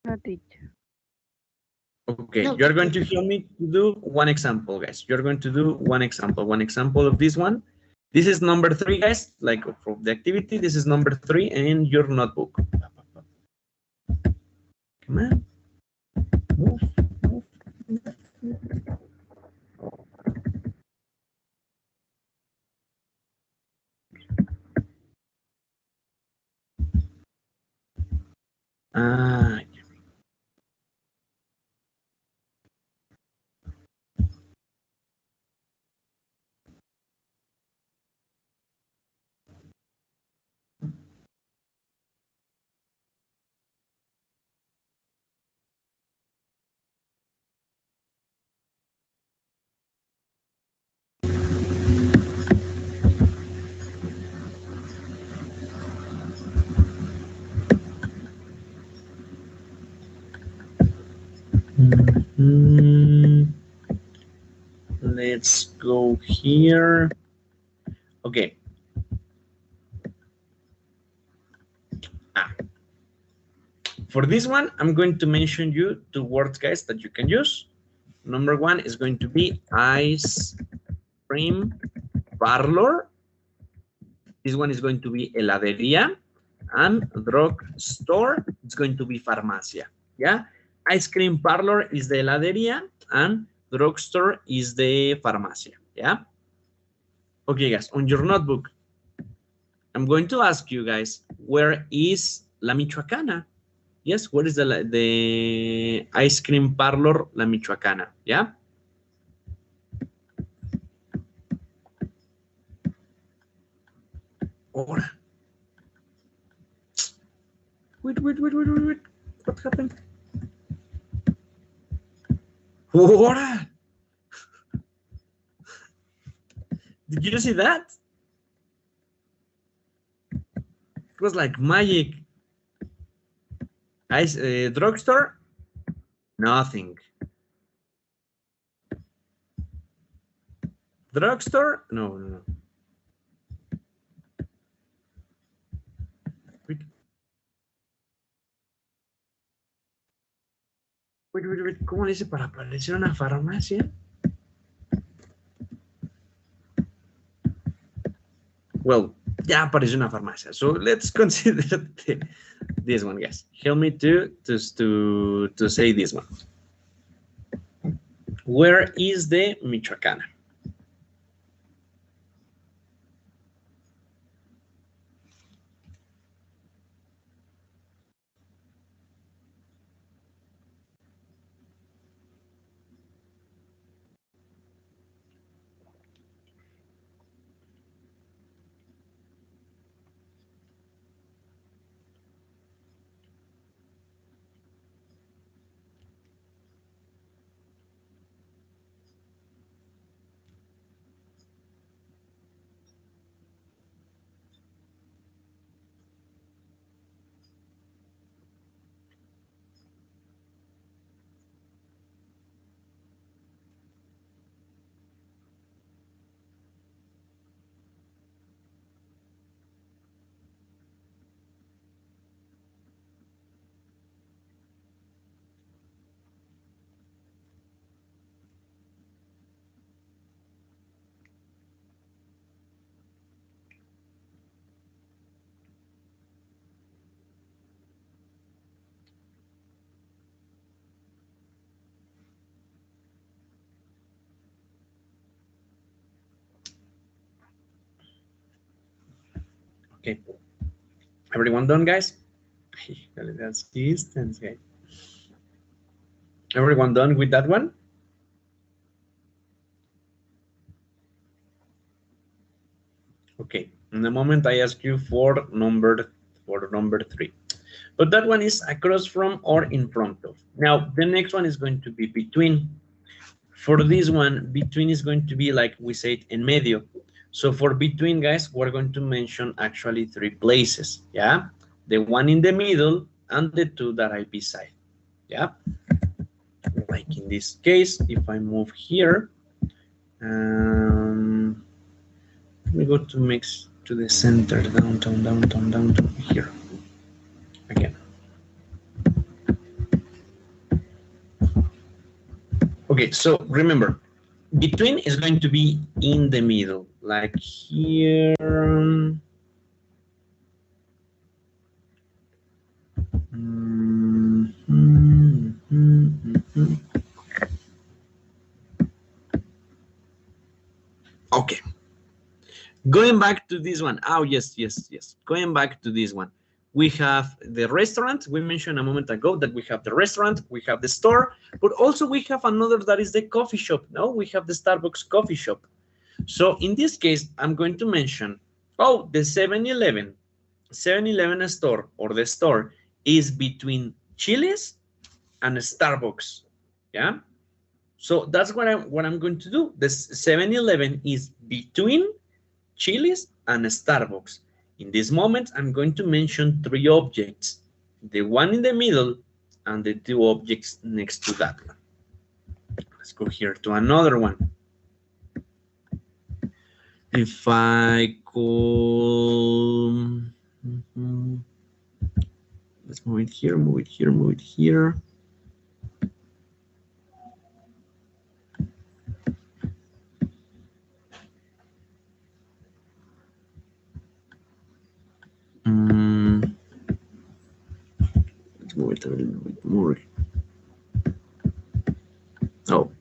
No, teacher. Okay, No, you're going to help me to do one example, guys. You're going to do one example of this one. This is number 3, guys, like for the activity. This is number 3 in your notebook. Come on. Move. Let's go here. Okay. For this one, I'm going to mention you 2 words, guys, that you can use. Number 1 is going to be ice cream parlor. This one is going to be heladería. And drug store, it's going to be farmacia. Yeah. Ice cream parlor is the heladería and drugstore is the farmacia. Yeah. Okay, guys, on your notebook, I'm going to ask you guys, where is La Michoacana? Yes, where is the ice cream parlor La Michoacana? Yeah. Ahora. Wait. What happened? Ahora. Did you see that? It was like magic. Drugstore? Nothing. Drugstore? No, no, no. Wait. ¿Cómo dice para aparecer una farmacia? Well, ya apareció una farmacia. So let's consider this one, guys. Help me to say this one. Where is the Michoacana? Okay. Everyone done, guys? That's distance, guys. Everyone done with that one? Okay. In a moment, I ask you for number 3. But that one is across from or in front of. Now, the next one is going to be between. For this one, between is going to be like we said, en medio. So for between, guys, we're going to mention actually 3 places, yeah? The one in the middle and the 2 that are beside, yeah? Like in this case, if I move here, we go to mix to the center, downtown, here, again. Okay, so remember, between is going to be in the middle, like here. Okay. Going back to this one. Oh, yes. Going back to this one. We have the restaurant. We mentioned a moment ago that we have the restaurant, we have the store, but also we have another that is the coffee shop. No, we have the Starbucks coffee shop. So in this case, I'm going to mention, oh, the 7-Eleven store or the store is between Chili's and Starbucks. Yeah. So that's what I'm going to do. The 7-Eleven is between Chili's and Starbucks. In this moment, I'm going to mention 3 objects, the one in the middle and the 2 objects next to that one. Let's go here to another one. If I call, let's move it here, move it here. Let's move it a little bit more. Oh.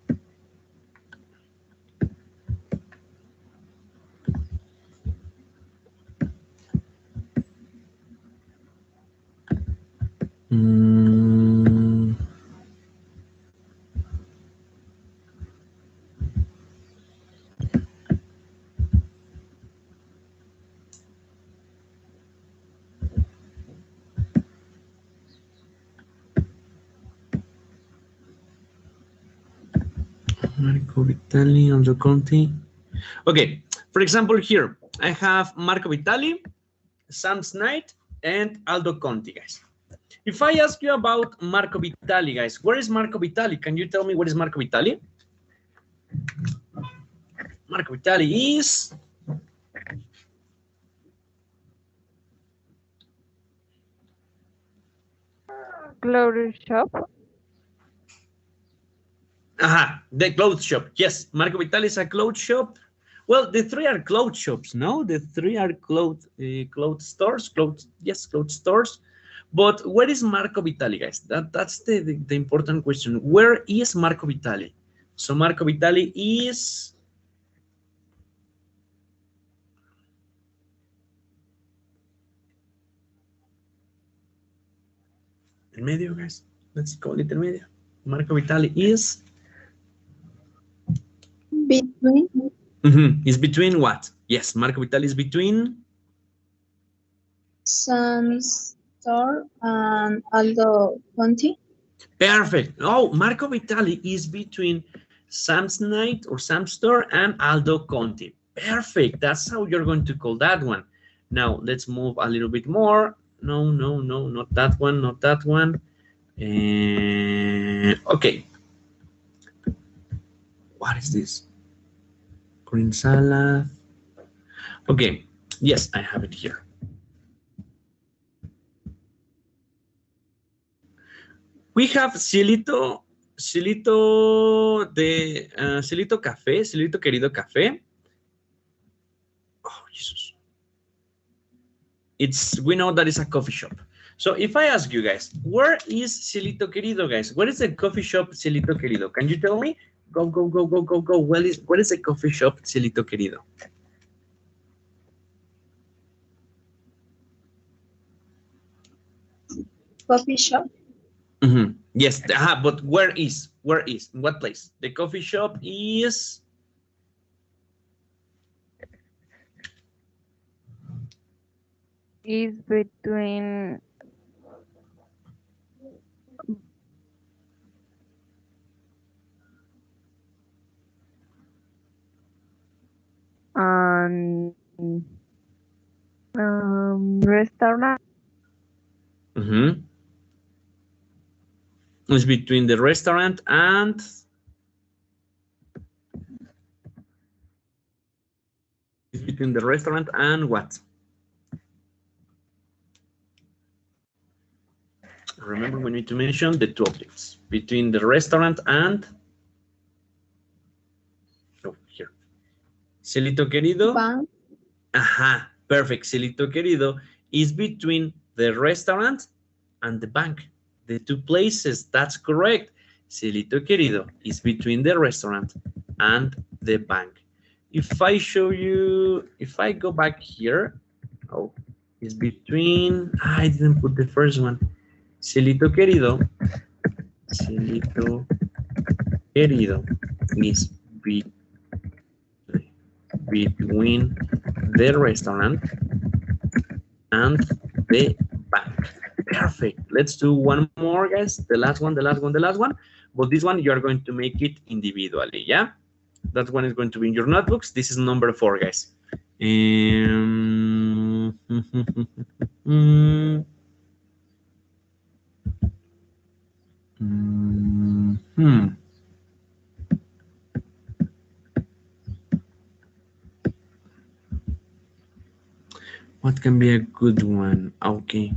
Marco Vitali, Andrew Conti. Okay, For example, here, I have Marco Vitali, Sam's Knight, and Aldo Conti, guys. If I ask you about Marco Vitali, guys, where is Marco Vitali? Can you tell me what is Marco Vitali? Marco Vitali is... Clothes shop. Aha, the clothes shop. Yes, Marco Vitali is a clothes shop. Well, the three are clothes shops, no? The three are clothes stores, clothes stores. But where is Marco Vitali, guys? That's the important question. Where is Marco Vitali? So Marco Vitali is... El medio, guys. Let's call it el medio. Marco Vitali is... Between Is between what? Yes, Marco Vitali is between... Sam's store and Aldo Conti. Perfect. Oh, Marco Vitali is between Sam's Night or Sam's Store and Aldo Conti. Perfect. That's how you're going to call that one. Now, let's move a little bit more. No, not that one, not that one. Okay. What is this? Green salad. Okay. Yes, I have it here. We have Cielito Café, Cielito Querido Café. Oh, Jesus. We know that it's a coffee shop. So if I ask you guys, where is Cielito Querido, guys? Where is the coffee shop Cielito Querido? Can you tell me? Go. Where is the coffee shop Cielito Querido? Coffee shop. Yes, but where is? In what place? The coffee shop is... Is between restaurant. It's between the restaurant and... It's between the restaurant and what? Remember, we need to mention the two objects. Between the restaurant and... Oh, here. Cielito Querido. Bank. Aha, perfect. Cielito Querido is between the restaurant and the bank. The two places, that's correct. Cielito Querido is between the restaurant and the bank. If I show you, if I go back here, oh, it's between, I didn't put the first one. Cielito Querido is between the restaurant and the bank. Perfect. Let's do one more, guys. The last one. But this one, you are going to make it individually, yeah? That one is going to be in your notebooks. This is number 4, guys. What can be a good one? Okay.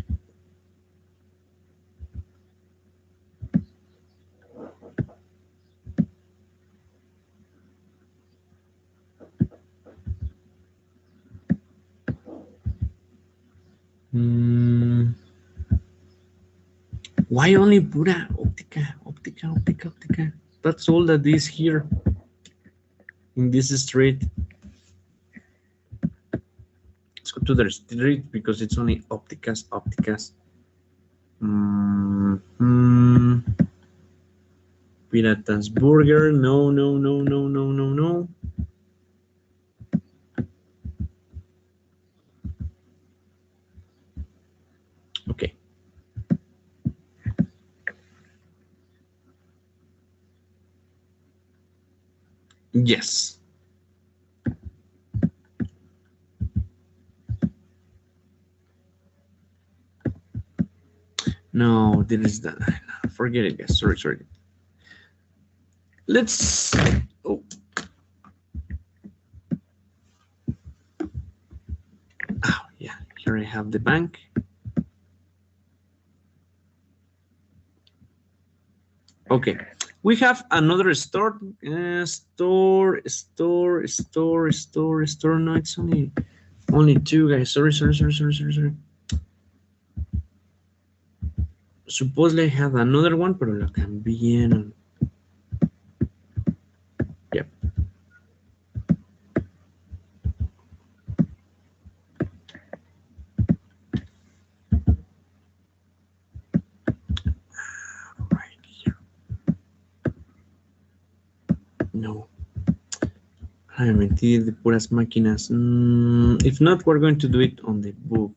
Why only pura óptica? That's all that is here in this street. Let's go to the street because it's only ópticas. Piratas Burger. No. Okay. Yes. No, there is that. Forget it, guys. Sorry. Let's. Oh. Oh, yeah. Here I have the bank. Okay. We have another store. Store. No, it's only two, guys. Sorry. Supposedly I had another one, pero lo cambié. Yep. Right here. No. Ay, me metí de puras máquinas. If not, we're going to do it on the book.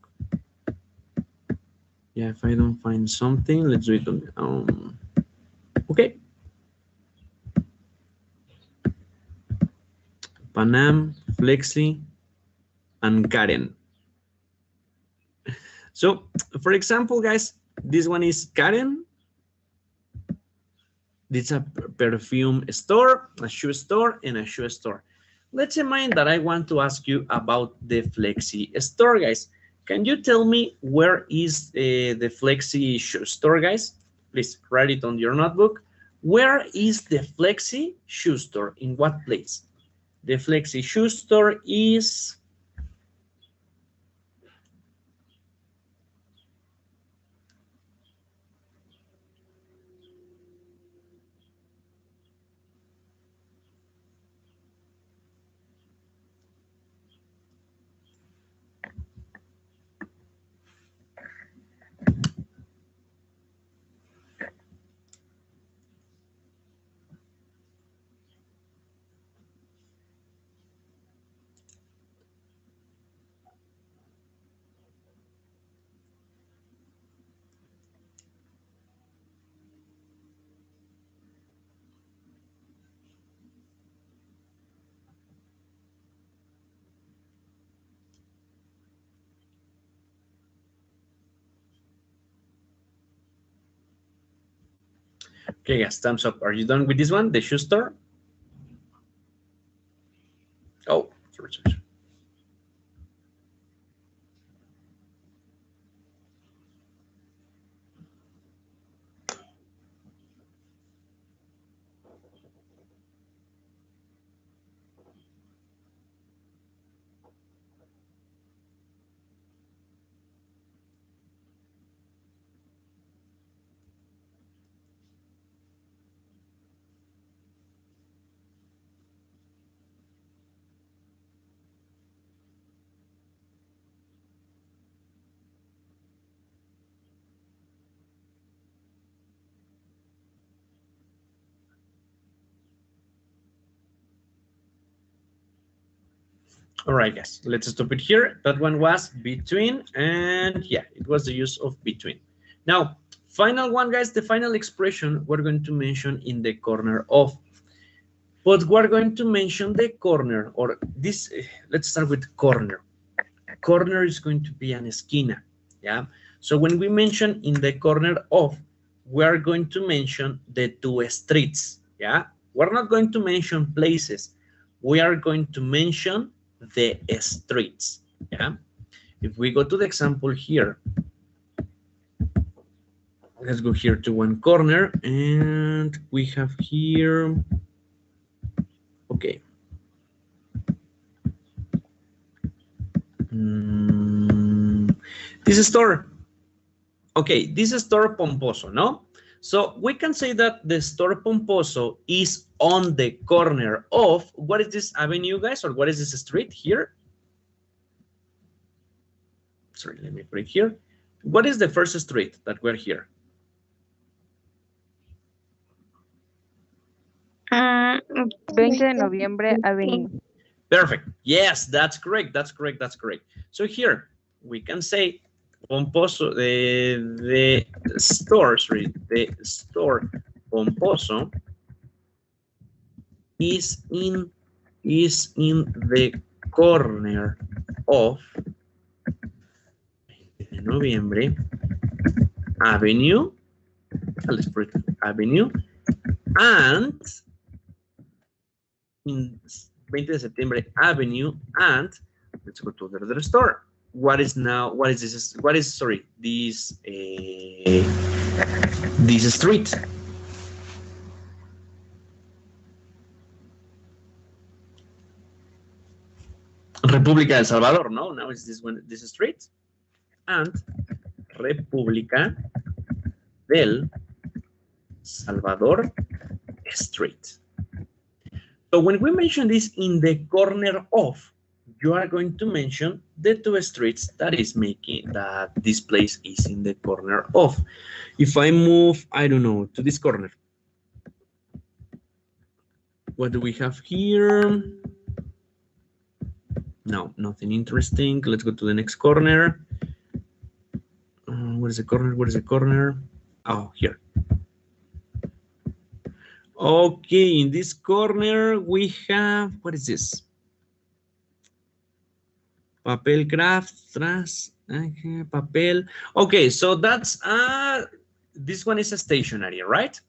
Yeah, if I don't find something, let's do it on the, okay. Panam, Flexi, and Karen. So, for example, guys, this one is Karen. This is a perfume store, a shoe store, and a shoe store. Let's imagine that I want to ask you about the Flexi store, guys. Can you tell me where is the Flexi shoe store, guys? Please write it on your notebook. Where is the Flexi shoe store? In what place? The Flexi shoe store is... Okay, guys, thumbs up. Are you done with this one, the shoe store? Oh, sorry. All right, guys, let's stop it here. That one was between, and yeah, it was the use of between. Now, final one, guys, the final expression we're going to mention in the corner of. But we're going to mention the corner, or this, let's start with corner. Corner is going to be an esquina, yeah? So when we mention in the corner of, we're going to mention the two streets, yeah? We're not going to mention places. We are going to mention the streets, yeah? If we go to the example here, let's go here to one corner, and we have here, okay. This store, okay, this is store Pomposo, no? So we can say that the store Pomposo is on the corner of, what is this avenue, guys, or what is this street here? Sorry, let me put it here. What is the first street that we're here? 20 de Noviembre Avenue. Perfect. Yes, that's correct. That's correct. That's correct. So here we can say Pomposo, the store, sorry, the store Pomposo is in the corner of Noviembre Avenue. Let's put Avenue. And in 20 de Septiembre Avenue. And let's go to the other store. What is this? What is, sorry, this street? República del Salvador, no? Now it's this one, this street. And República del Salvador Street. So when we mention this in the corner of, you are going to mention the two streets that is making that this place is in the corner of. If I move, I don't know, to this corner, what do we have here? No, nothing interesting. Let's go to the next corner. Where is the corner? Where is the corner? Oh, here. Okay, in this corner we have, what is this? Papel craft, tras, okay, papel. Okay, so that's, this one is a stationery, right?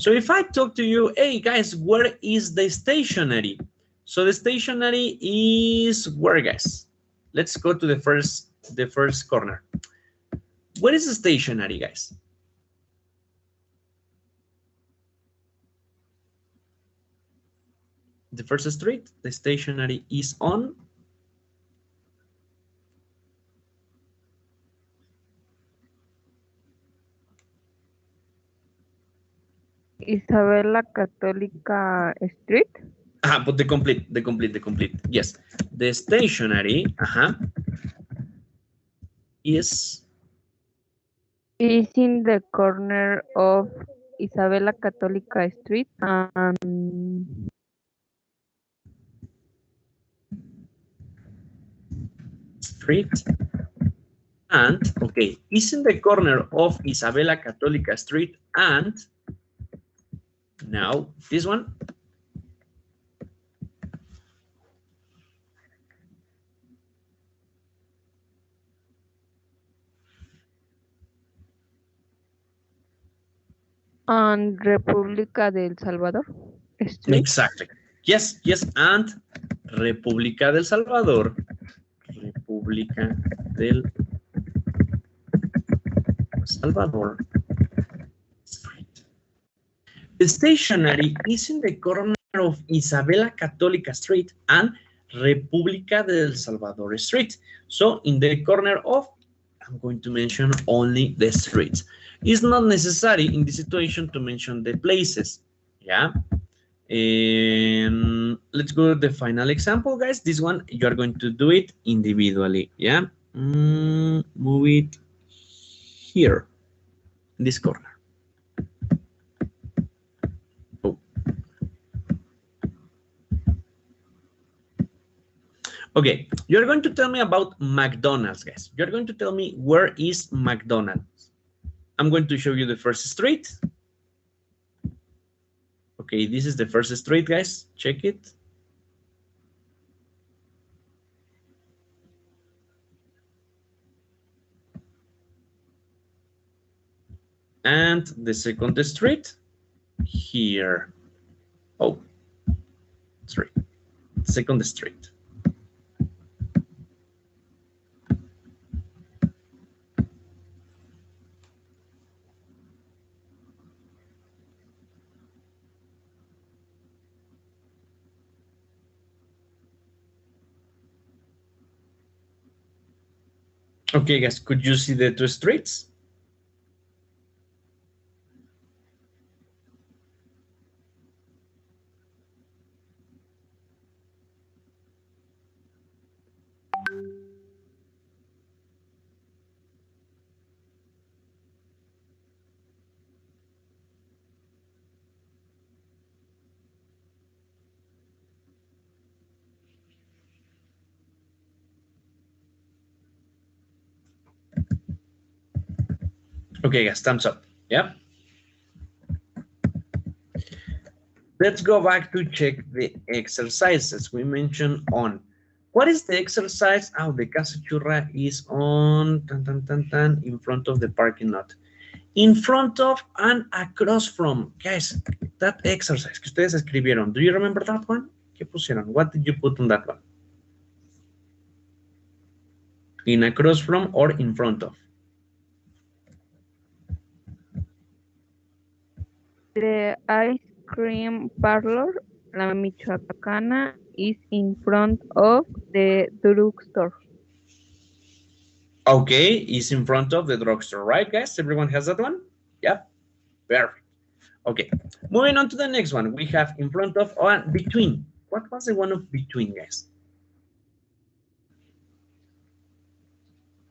So if I talk to you, hey guys, where is the stationery? So the stationery is where, guys? Let's go to the first corner. Where is the stationery, guys? The first street, the stationery is on. Isabela Católica Street. But the complete. Yes, the stationery, is in the corner of Isabela Católica Street and street. And, okay, is in the corner of Isabela Católica Street and now this one. and República del Salvador Street. Exactly. Yes, and República del Salvador. República del Salvador Street. The stationery is in the corner of Isabela Católica Street and República del Salvador Street. So in the corner of, I'm going to mention only the streets. It's not necessary in this situation to mention the places. Yeah. And let's go to the final example, guys. This one, you are going to do it individually. Yeah. Move it here, in this corner. Oh. Okay, you're going to tell me about McDonald's, guys. You're going to tell me where is McDonald's. I'm going to show you the first street. Okay, this is the first street, guys. Check it. And the second street here. Oh, sorry. Second street. Okay, guys, could you see the two streets? Okay, guys, thumbs up. Yeah. Let's go back to check the exercises we mentioned on. What is the exercise? Oh, the Casa Churra is on in front of the parking lot. In front of and across from. Guys, that exercise que ustedes escribieron, do you remember that one? ¿Qué pusieron? What did you put on that one? In across from or in front of? The ice cream parlor, La Michoacana, is in front of the drugstore. Okay, is in front of the drugstore, right, guys? Everyone has that one? Yep, perfect. Okay, moving on to the next one. We have in front of and between. What was the one of between, guys?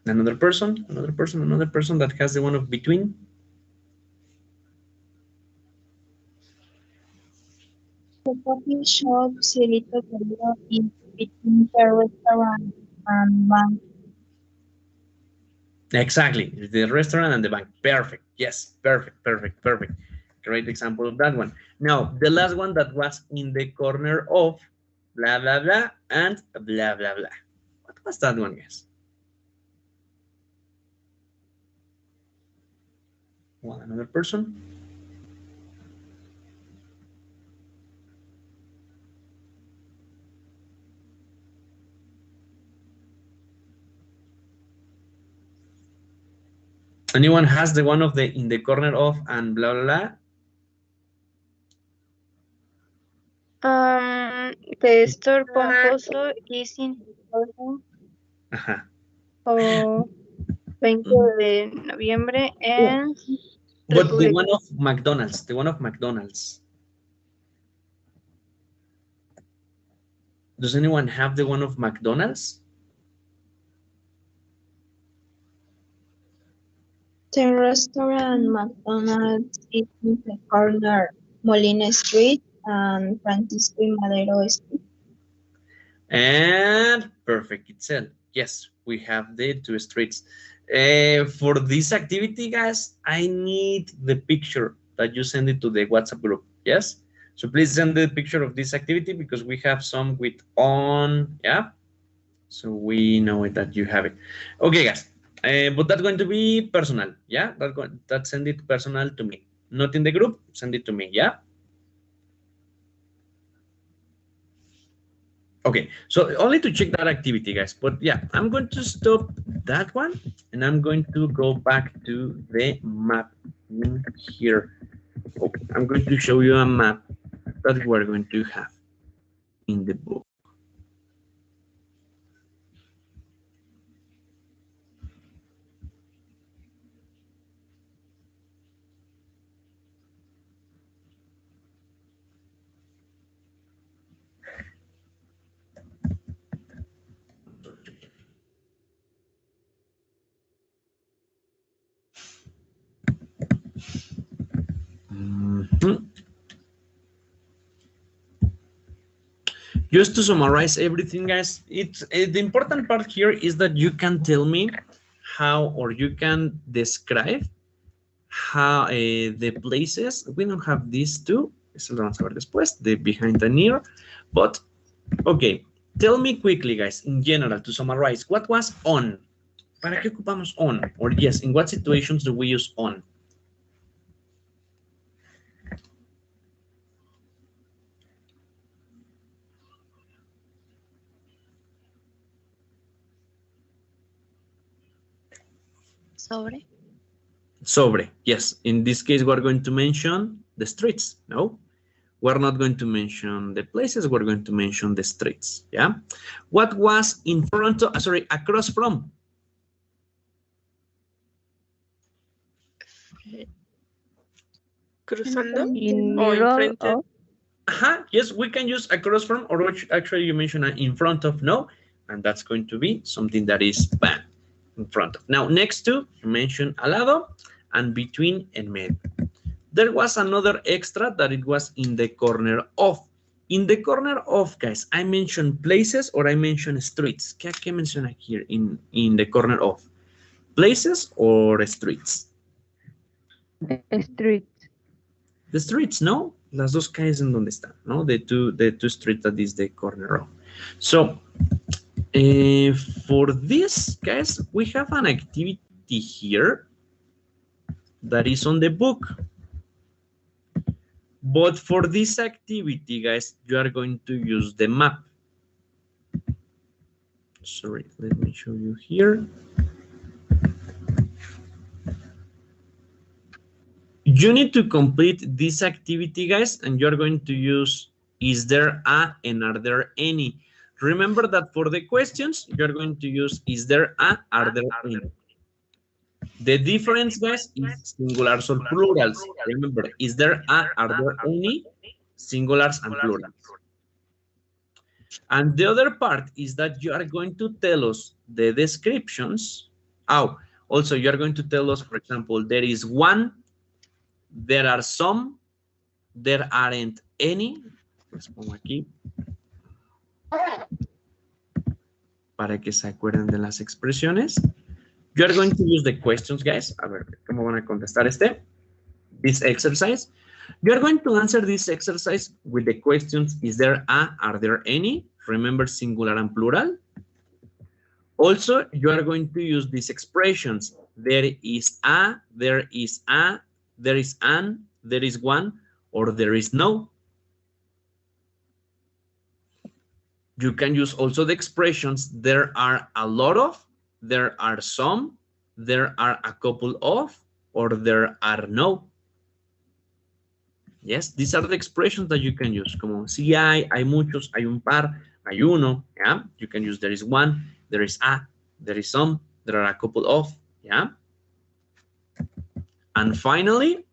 Another person that has the one of between. The coffee shop Cielito Querido is between the restaurant and bank. Exactly, the restaurant and the bank. Perfect. Yes, perfect. Great example of that one. Now, the last one that was in the corner of blah, blah, blah, and blah, blah, blah. What was that one, guys? Well, another person? Anyone has the one of the in the corner of and blah, blah, blah? The store Pomposo is in the corner Ajá. of 20 de noviembre and But the Republic. one of McDonald's, Does anyone have the one of McDonald's? The restaurant McDonald's is in the corner Molina Street and Francisco y Madero Street. And perfect itself. Yes, we have the two streets. For this activity, guys, I need the picture that you send it to the WhatsApp group. Yes, so please send the picture of this activity because we have some with on. Yeah, so we know that you have it. Okay, guys, but that's going to be personal. Yeah, that send it personal to me, not in the group. Send it to me. Yeah. Okay, so only to check that activity, guys. But yeah, I'm going to stop that one and I'm going to go back to the map in here. Okay, I'm going to show you a map that we're going to have in the book. Just to summarize everything, guys, the important part here is that you can tell me how, or you can describe how the places. We don't have these two. Eso lo vamos a ver después, the behind and near. But okay, tell me quickly, guys, in general, to summarize, what was on? ¿Para qué ocupamos on? Or yes, in what situations do we use on? Sobre, yes. In this case, we're going to mention the streets, no? We're not going to mention the places, we're going to mention the streets, yeah? What was in front of, sorry, across from? Cruzando o enfrente. Yes, we can use across from, or actually you mentioned in front of, no? And that's going to be something that is bad, in front of. Now, next to, you mentioned al lado, and between and medio. There was another extra that it was in the corner of. In the corner of, guys, I mentioned places or I mentioned streets. ¿Qué menciona here in the corner of? Places or streets? Street. The streets, no? Las dos calles en donde están, no? The two streets that is the corner of. So, for this, guys, we have an activity here that is on the book. But for this activity, guys, you are going to use the map. Sorry, let me show you here. You need to complete this activity, guys, and you're going to use is there a and are there any. Remember that for the questions, you're going to use is there a, are there any. The difference, guys, is singulars or plurals. Remember, is there a, are there any, singulars and plurals. And the other part is that you are going to tell us the descriptions. Oh, also, you are going to tell us, for example, there is one, there are some, there aren't any. Les pongo aquí para que se acuerden de las expresiones. You are going to use the questions, guys. A ver, ¿cómo van a contestar this exercise? You are going to answer this exercise with the questions, is there a, are there any? Remember singular and plural. Also, you are going to use these expressions. There is a, there is a, there is an, there is one, or there is no. You can use also the expressions, there are a lot of, there are some, there are a couple of, or there are no. Yes, these are the expressions that you can use. Como si hay muchos, hay un par, hay uno. Yeah, you can use there is one, there is a, there is some, there are a couple of. Yeah. And finally,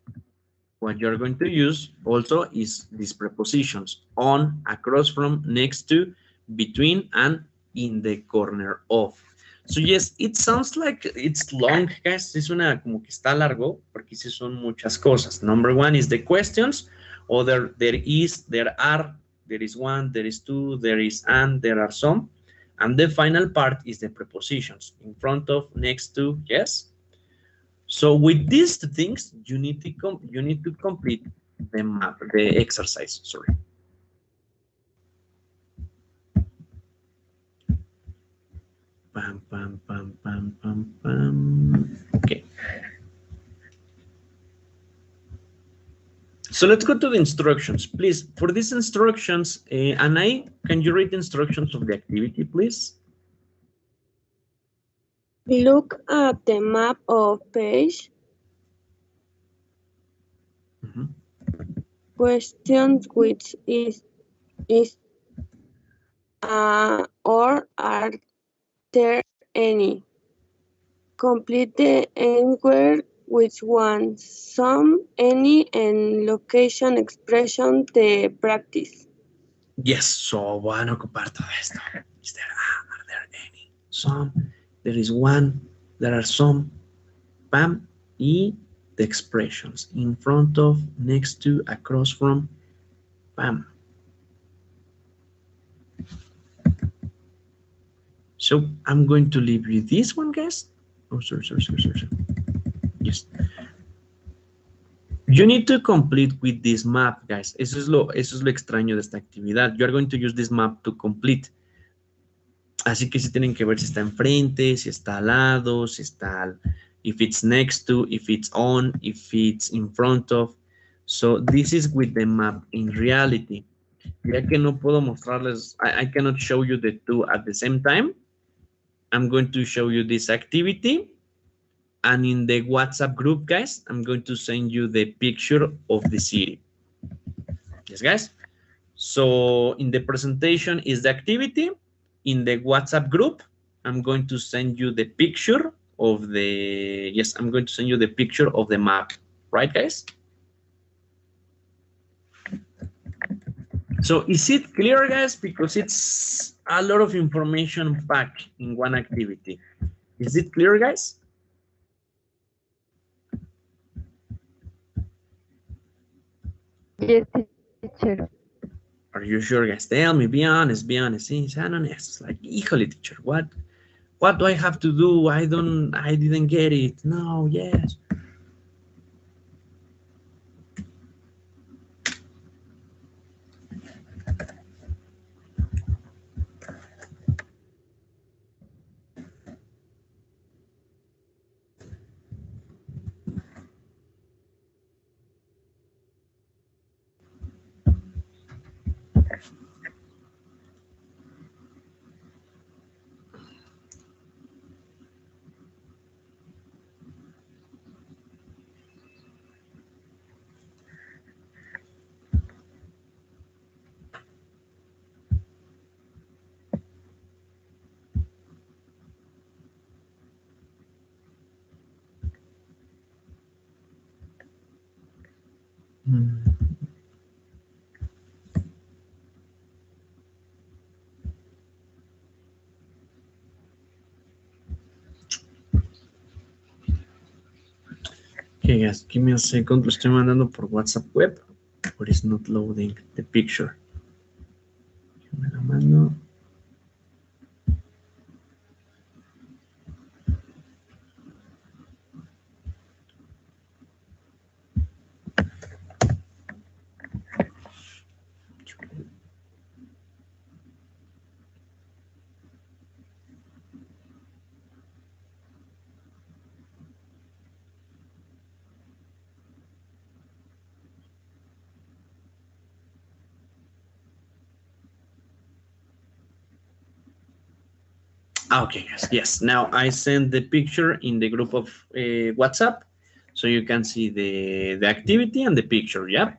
what you're going to use also is these prepositions: on, across from, next to, between, and in the corner of. So yes, it sounds like it's long, guys. Es una como que está largo porque sí son muchas cosas. Number one is the questions. Other, there is, there are, there is one, there is two, there is and, there are some. And the final part is the prepositions: in front of, next to, yes. So with these two things, you need to complete the map, the exercise. Sorry. Pam, pam, pam, pam, pam, pam. Okay. So let's go to the instructions, please. For these instructions, Anai, can you read the instructions of the activity, please? Look at the map of page. Question which is or are there any? Complete the anywhere, which one, some, any, and location expression the practice. Yes, so van a ocupar todo esto. Is there are there any? Some, there is one, there are some, pam, y the expressions: in front of, next to, across from, pam. So I'm going to leave you this one, guys. Oh, sorry. Yes. You need to complete with this map, guys. Eso es lo extraño de esta actividad. You are going to use this map to complete. Así que sí tienen que ver si está enfrente, si está al lado, si está, if it's next to, if it's on, if it's in front of. So this is with the map in reality. Ya que no puedo mostrarles, I cannot show you the two at the same time. I'm going to show you this activity. And in the WhatsApp group, guys, I'm going to send you the picture of the city. Yes, guys. So in the presentation is the activity. In the WhatsApp group, I'm going to send you the picture of the, yes, I'm going to send you the picture of the map. Right, guys? So is it clear, guys? Because it's a lot of information packed in one activity. Is it clear, guys? Yes, teacher. Are you sure, guys? Tell me, be honest, be honest. Sí, sean honestos. Like, híjole, teacher, what do I have to do? I didn't get it. No, yes. Okay, guys, give me a second. Lo estoy mandando por WhatsApp web, but it's not loading the picture. Me la mando. Okay, guys, yes. Now I send the picture in the group of WhatsApp, so you can see the activity and the picture. Yeah.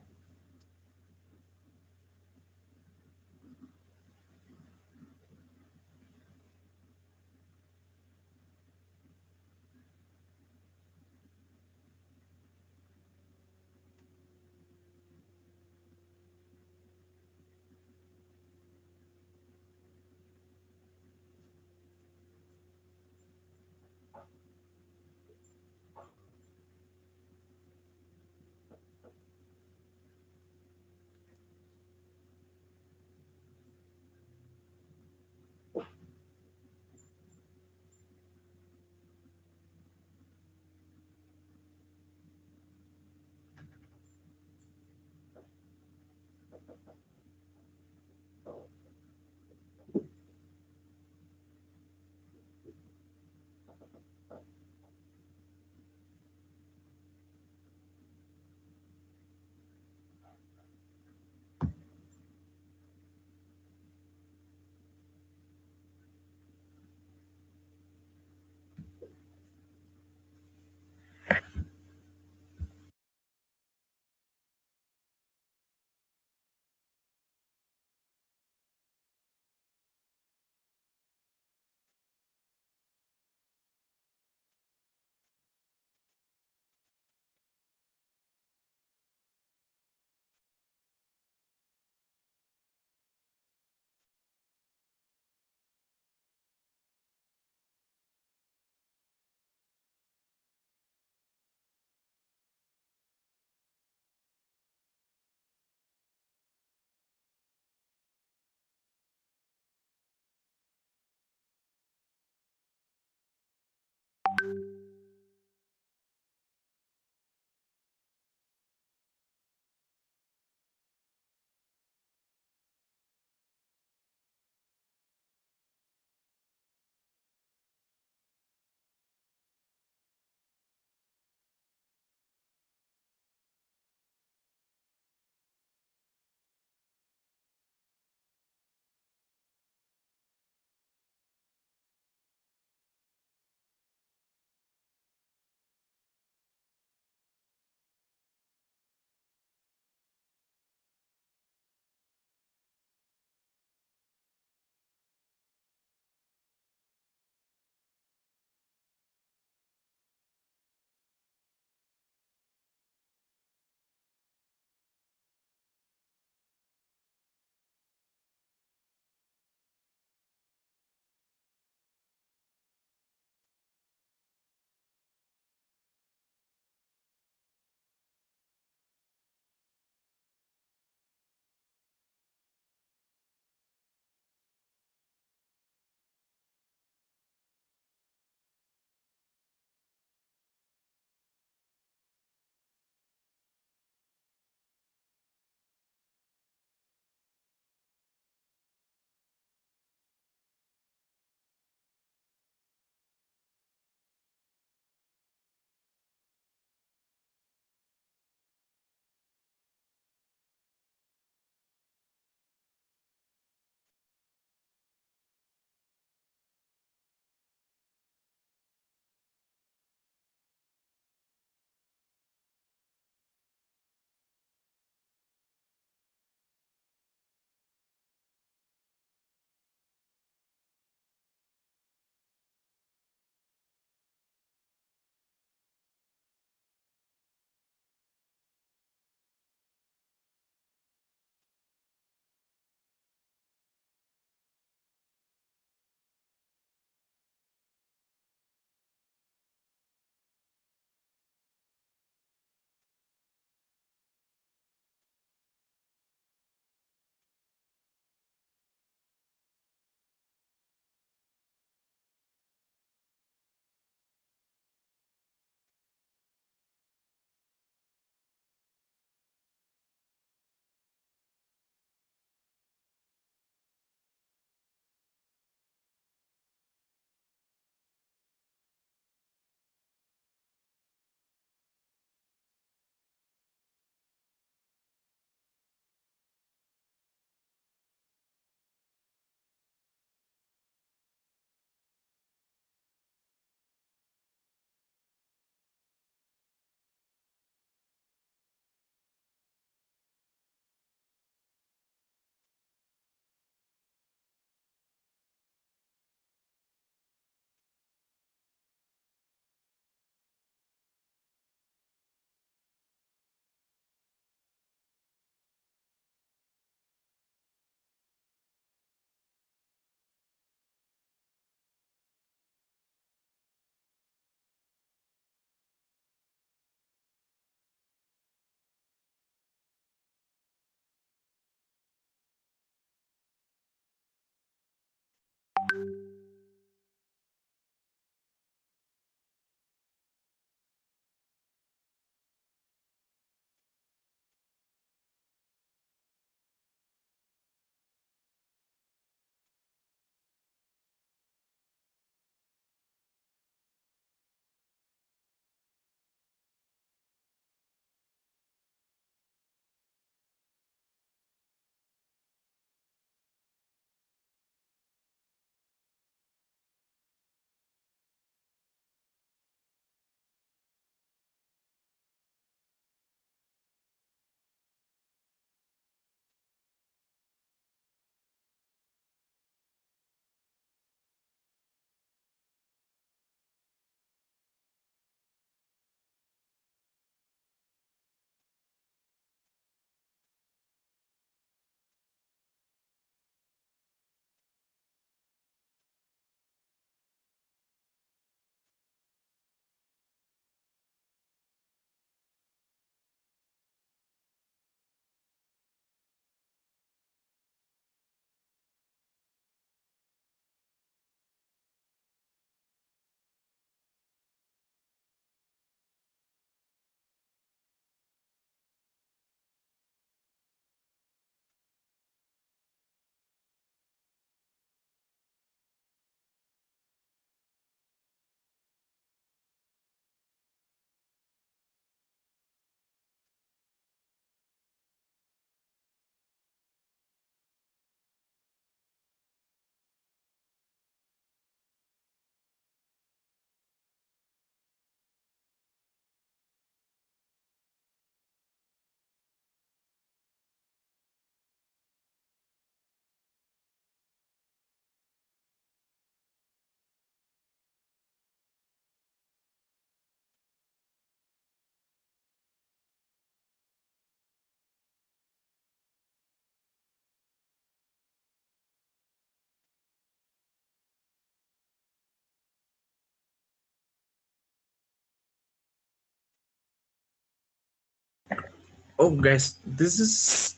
Oh, guys, this is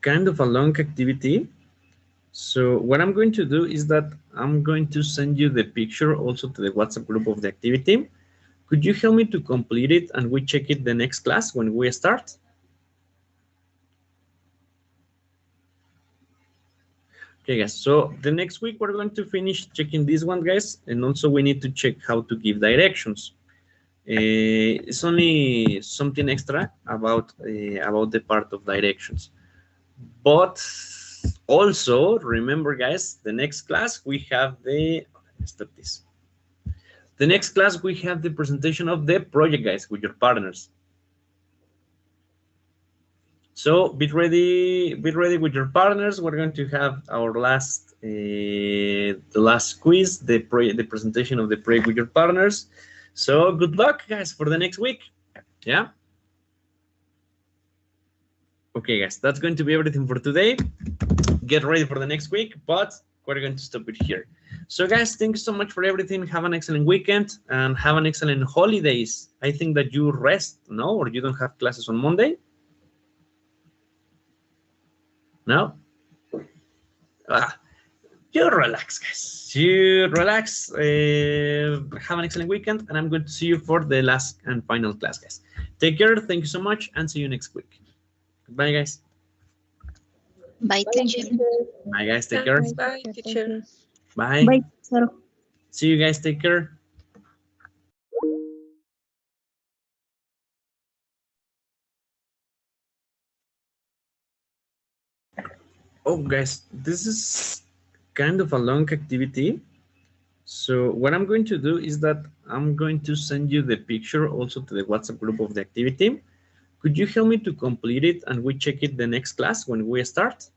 kind of a long activity. So what I'm going to do is that I'm going to send you the picture also to the WhatsApp group of the activity. Could you help me to complete it and we check it the next class when we start? Okay, guys, so the next week we're going to finish checking this one, guys, and also we need to check how to give directions. It's only something extra about the part of directions. But also, remember, guys, the next class we have the, stop this. The next class we have the presentation of the project, guys, with your partners. So be ready with your partners. We're going to have our last, the last quiz, the presentation of the project with your partners. So good luck, guys, for the next week. Yeah. Okay, guys, that's going to be everything for today. Get ready for the next week, but we're going to stop it here. So, guys, thank you so much for everything. Have an excellent weekend and have an excellent holidays. I think that you rest, no, or you don't have classes on Monday. No? You relax, guys. You relax. Have an excellent weekend, and I'm going to see you for the last and final class, guys. Take care. Thank you so much, and see you next week. Goodbye, guys. Bye, teacher. Bye, guys. Take care. Bye, teacher. Bye. Bye, teacher. See you guys. Take care. Oh, guys, this is kind of a long activity. So what I'm going to do is that I'm going to send you the picture also to the WhatsApp group of the activity. Could you help me to complete it and we check it the next class when we start?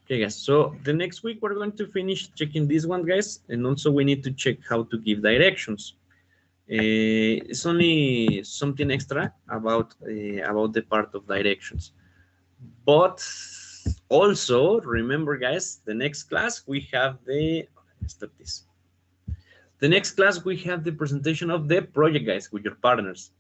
Okay, guys, so the next week we're going to finish checking this one, guys, and also we need to check how to give directions. It's only something extra about the part of directions. But also, remember, guys, the next class we have the, stop this. The next class we have the presentation of the project, guys, with your partners.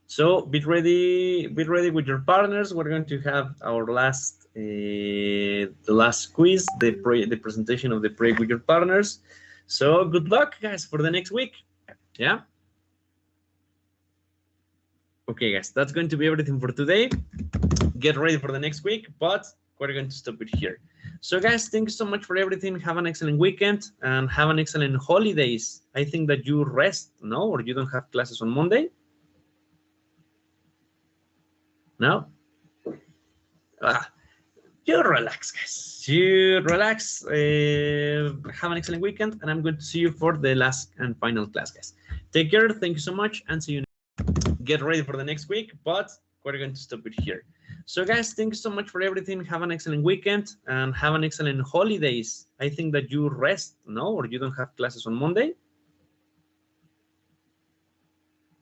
So be ready with your partners. We're going to have our last, the last quiz, the presentation of the project with your partners. So good luck, guys, for the next week. Yeah. Okay, guys, that's going to be everything for today. Get ready for the next week, but we're going to stop it here. So, guys, thank you so much for everything. Have an excellent weekend and have an excellent holidays. I think that you rest, no, or you don't have classes on Monday. No? You relax, guys. You relax. Have an excellent weekend, and I'm going to see you for the last and final class, guys. Take care. Thank you so much, and see you. Get ready for the next week, but we're going to stop it here. So, guys, thank you so much for everything. Have an excellent weekend and have an excellent holidays. I think that you rest, no, or you don't have classes on Monday.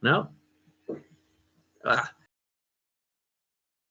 No?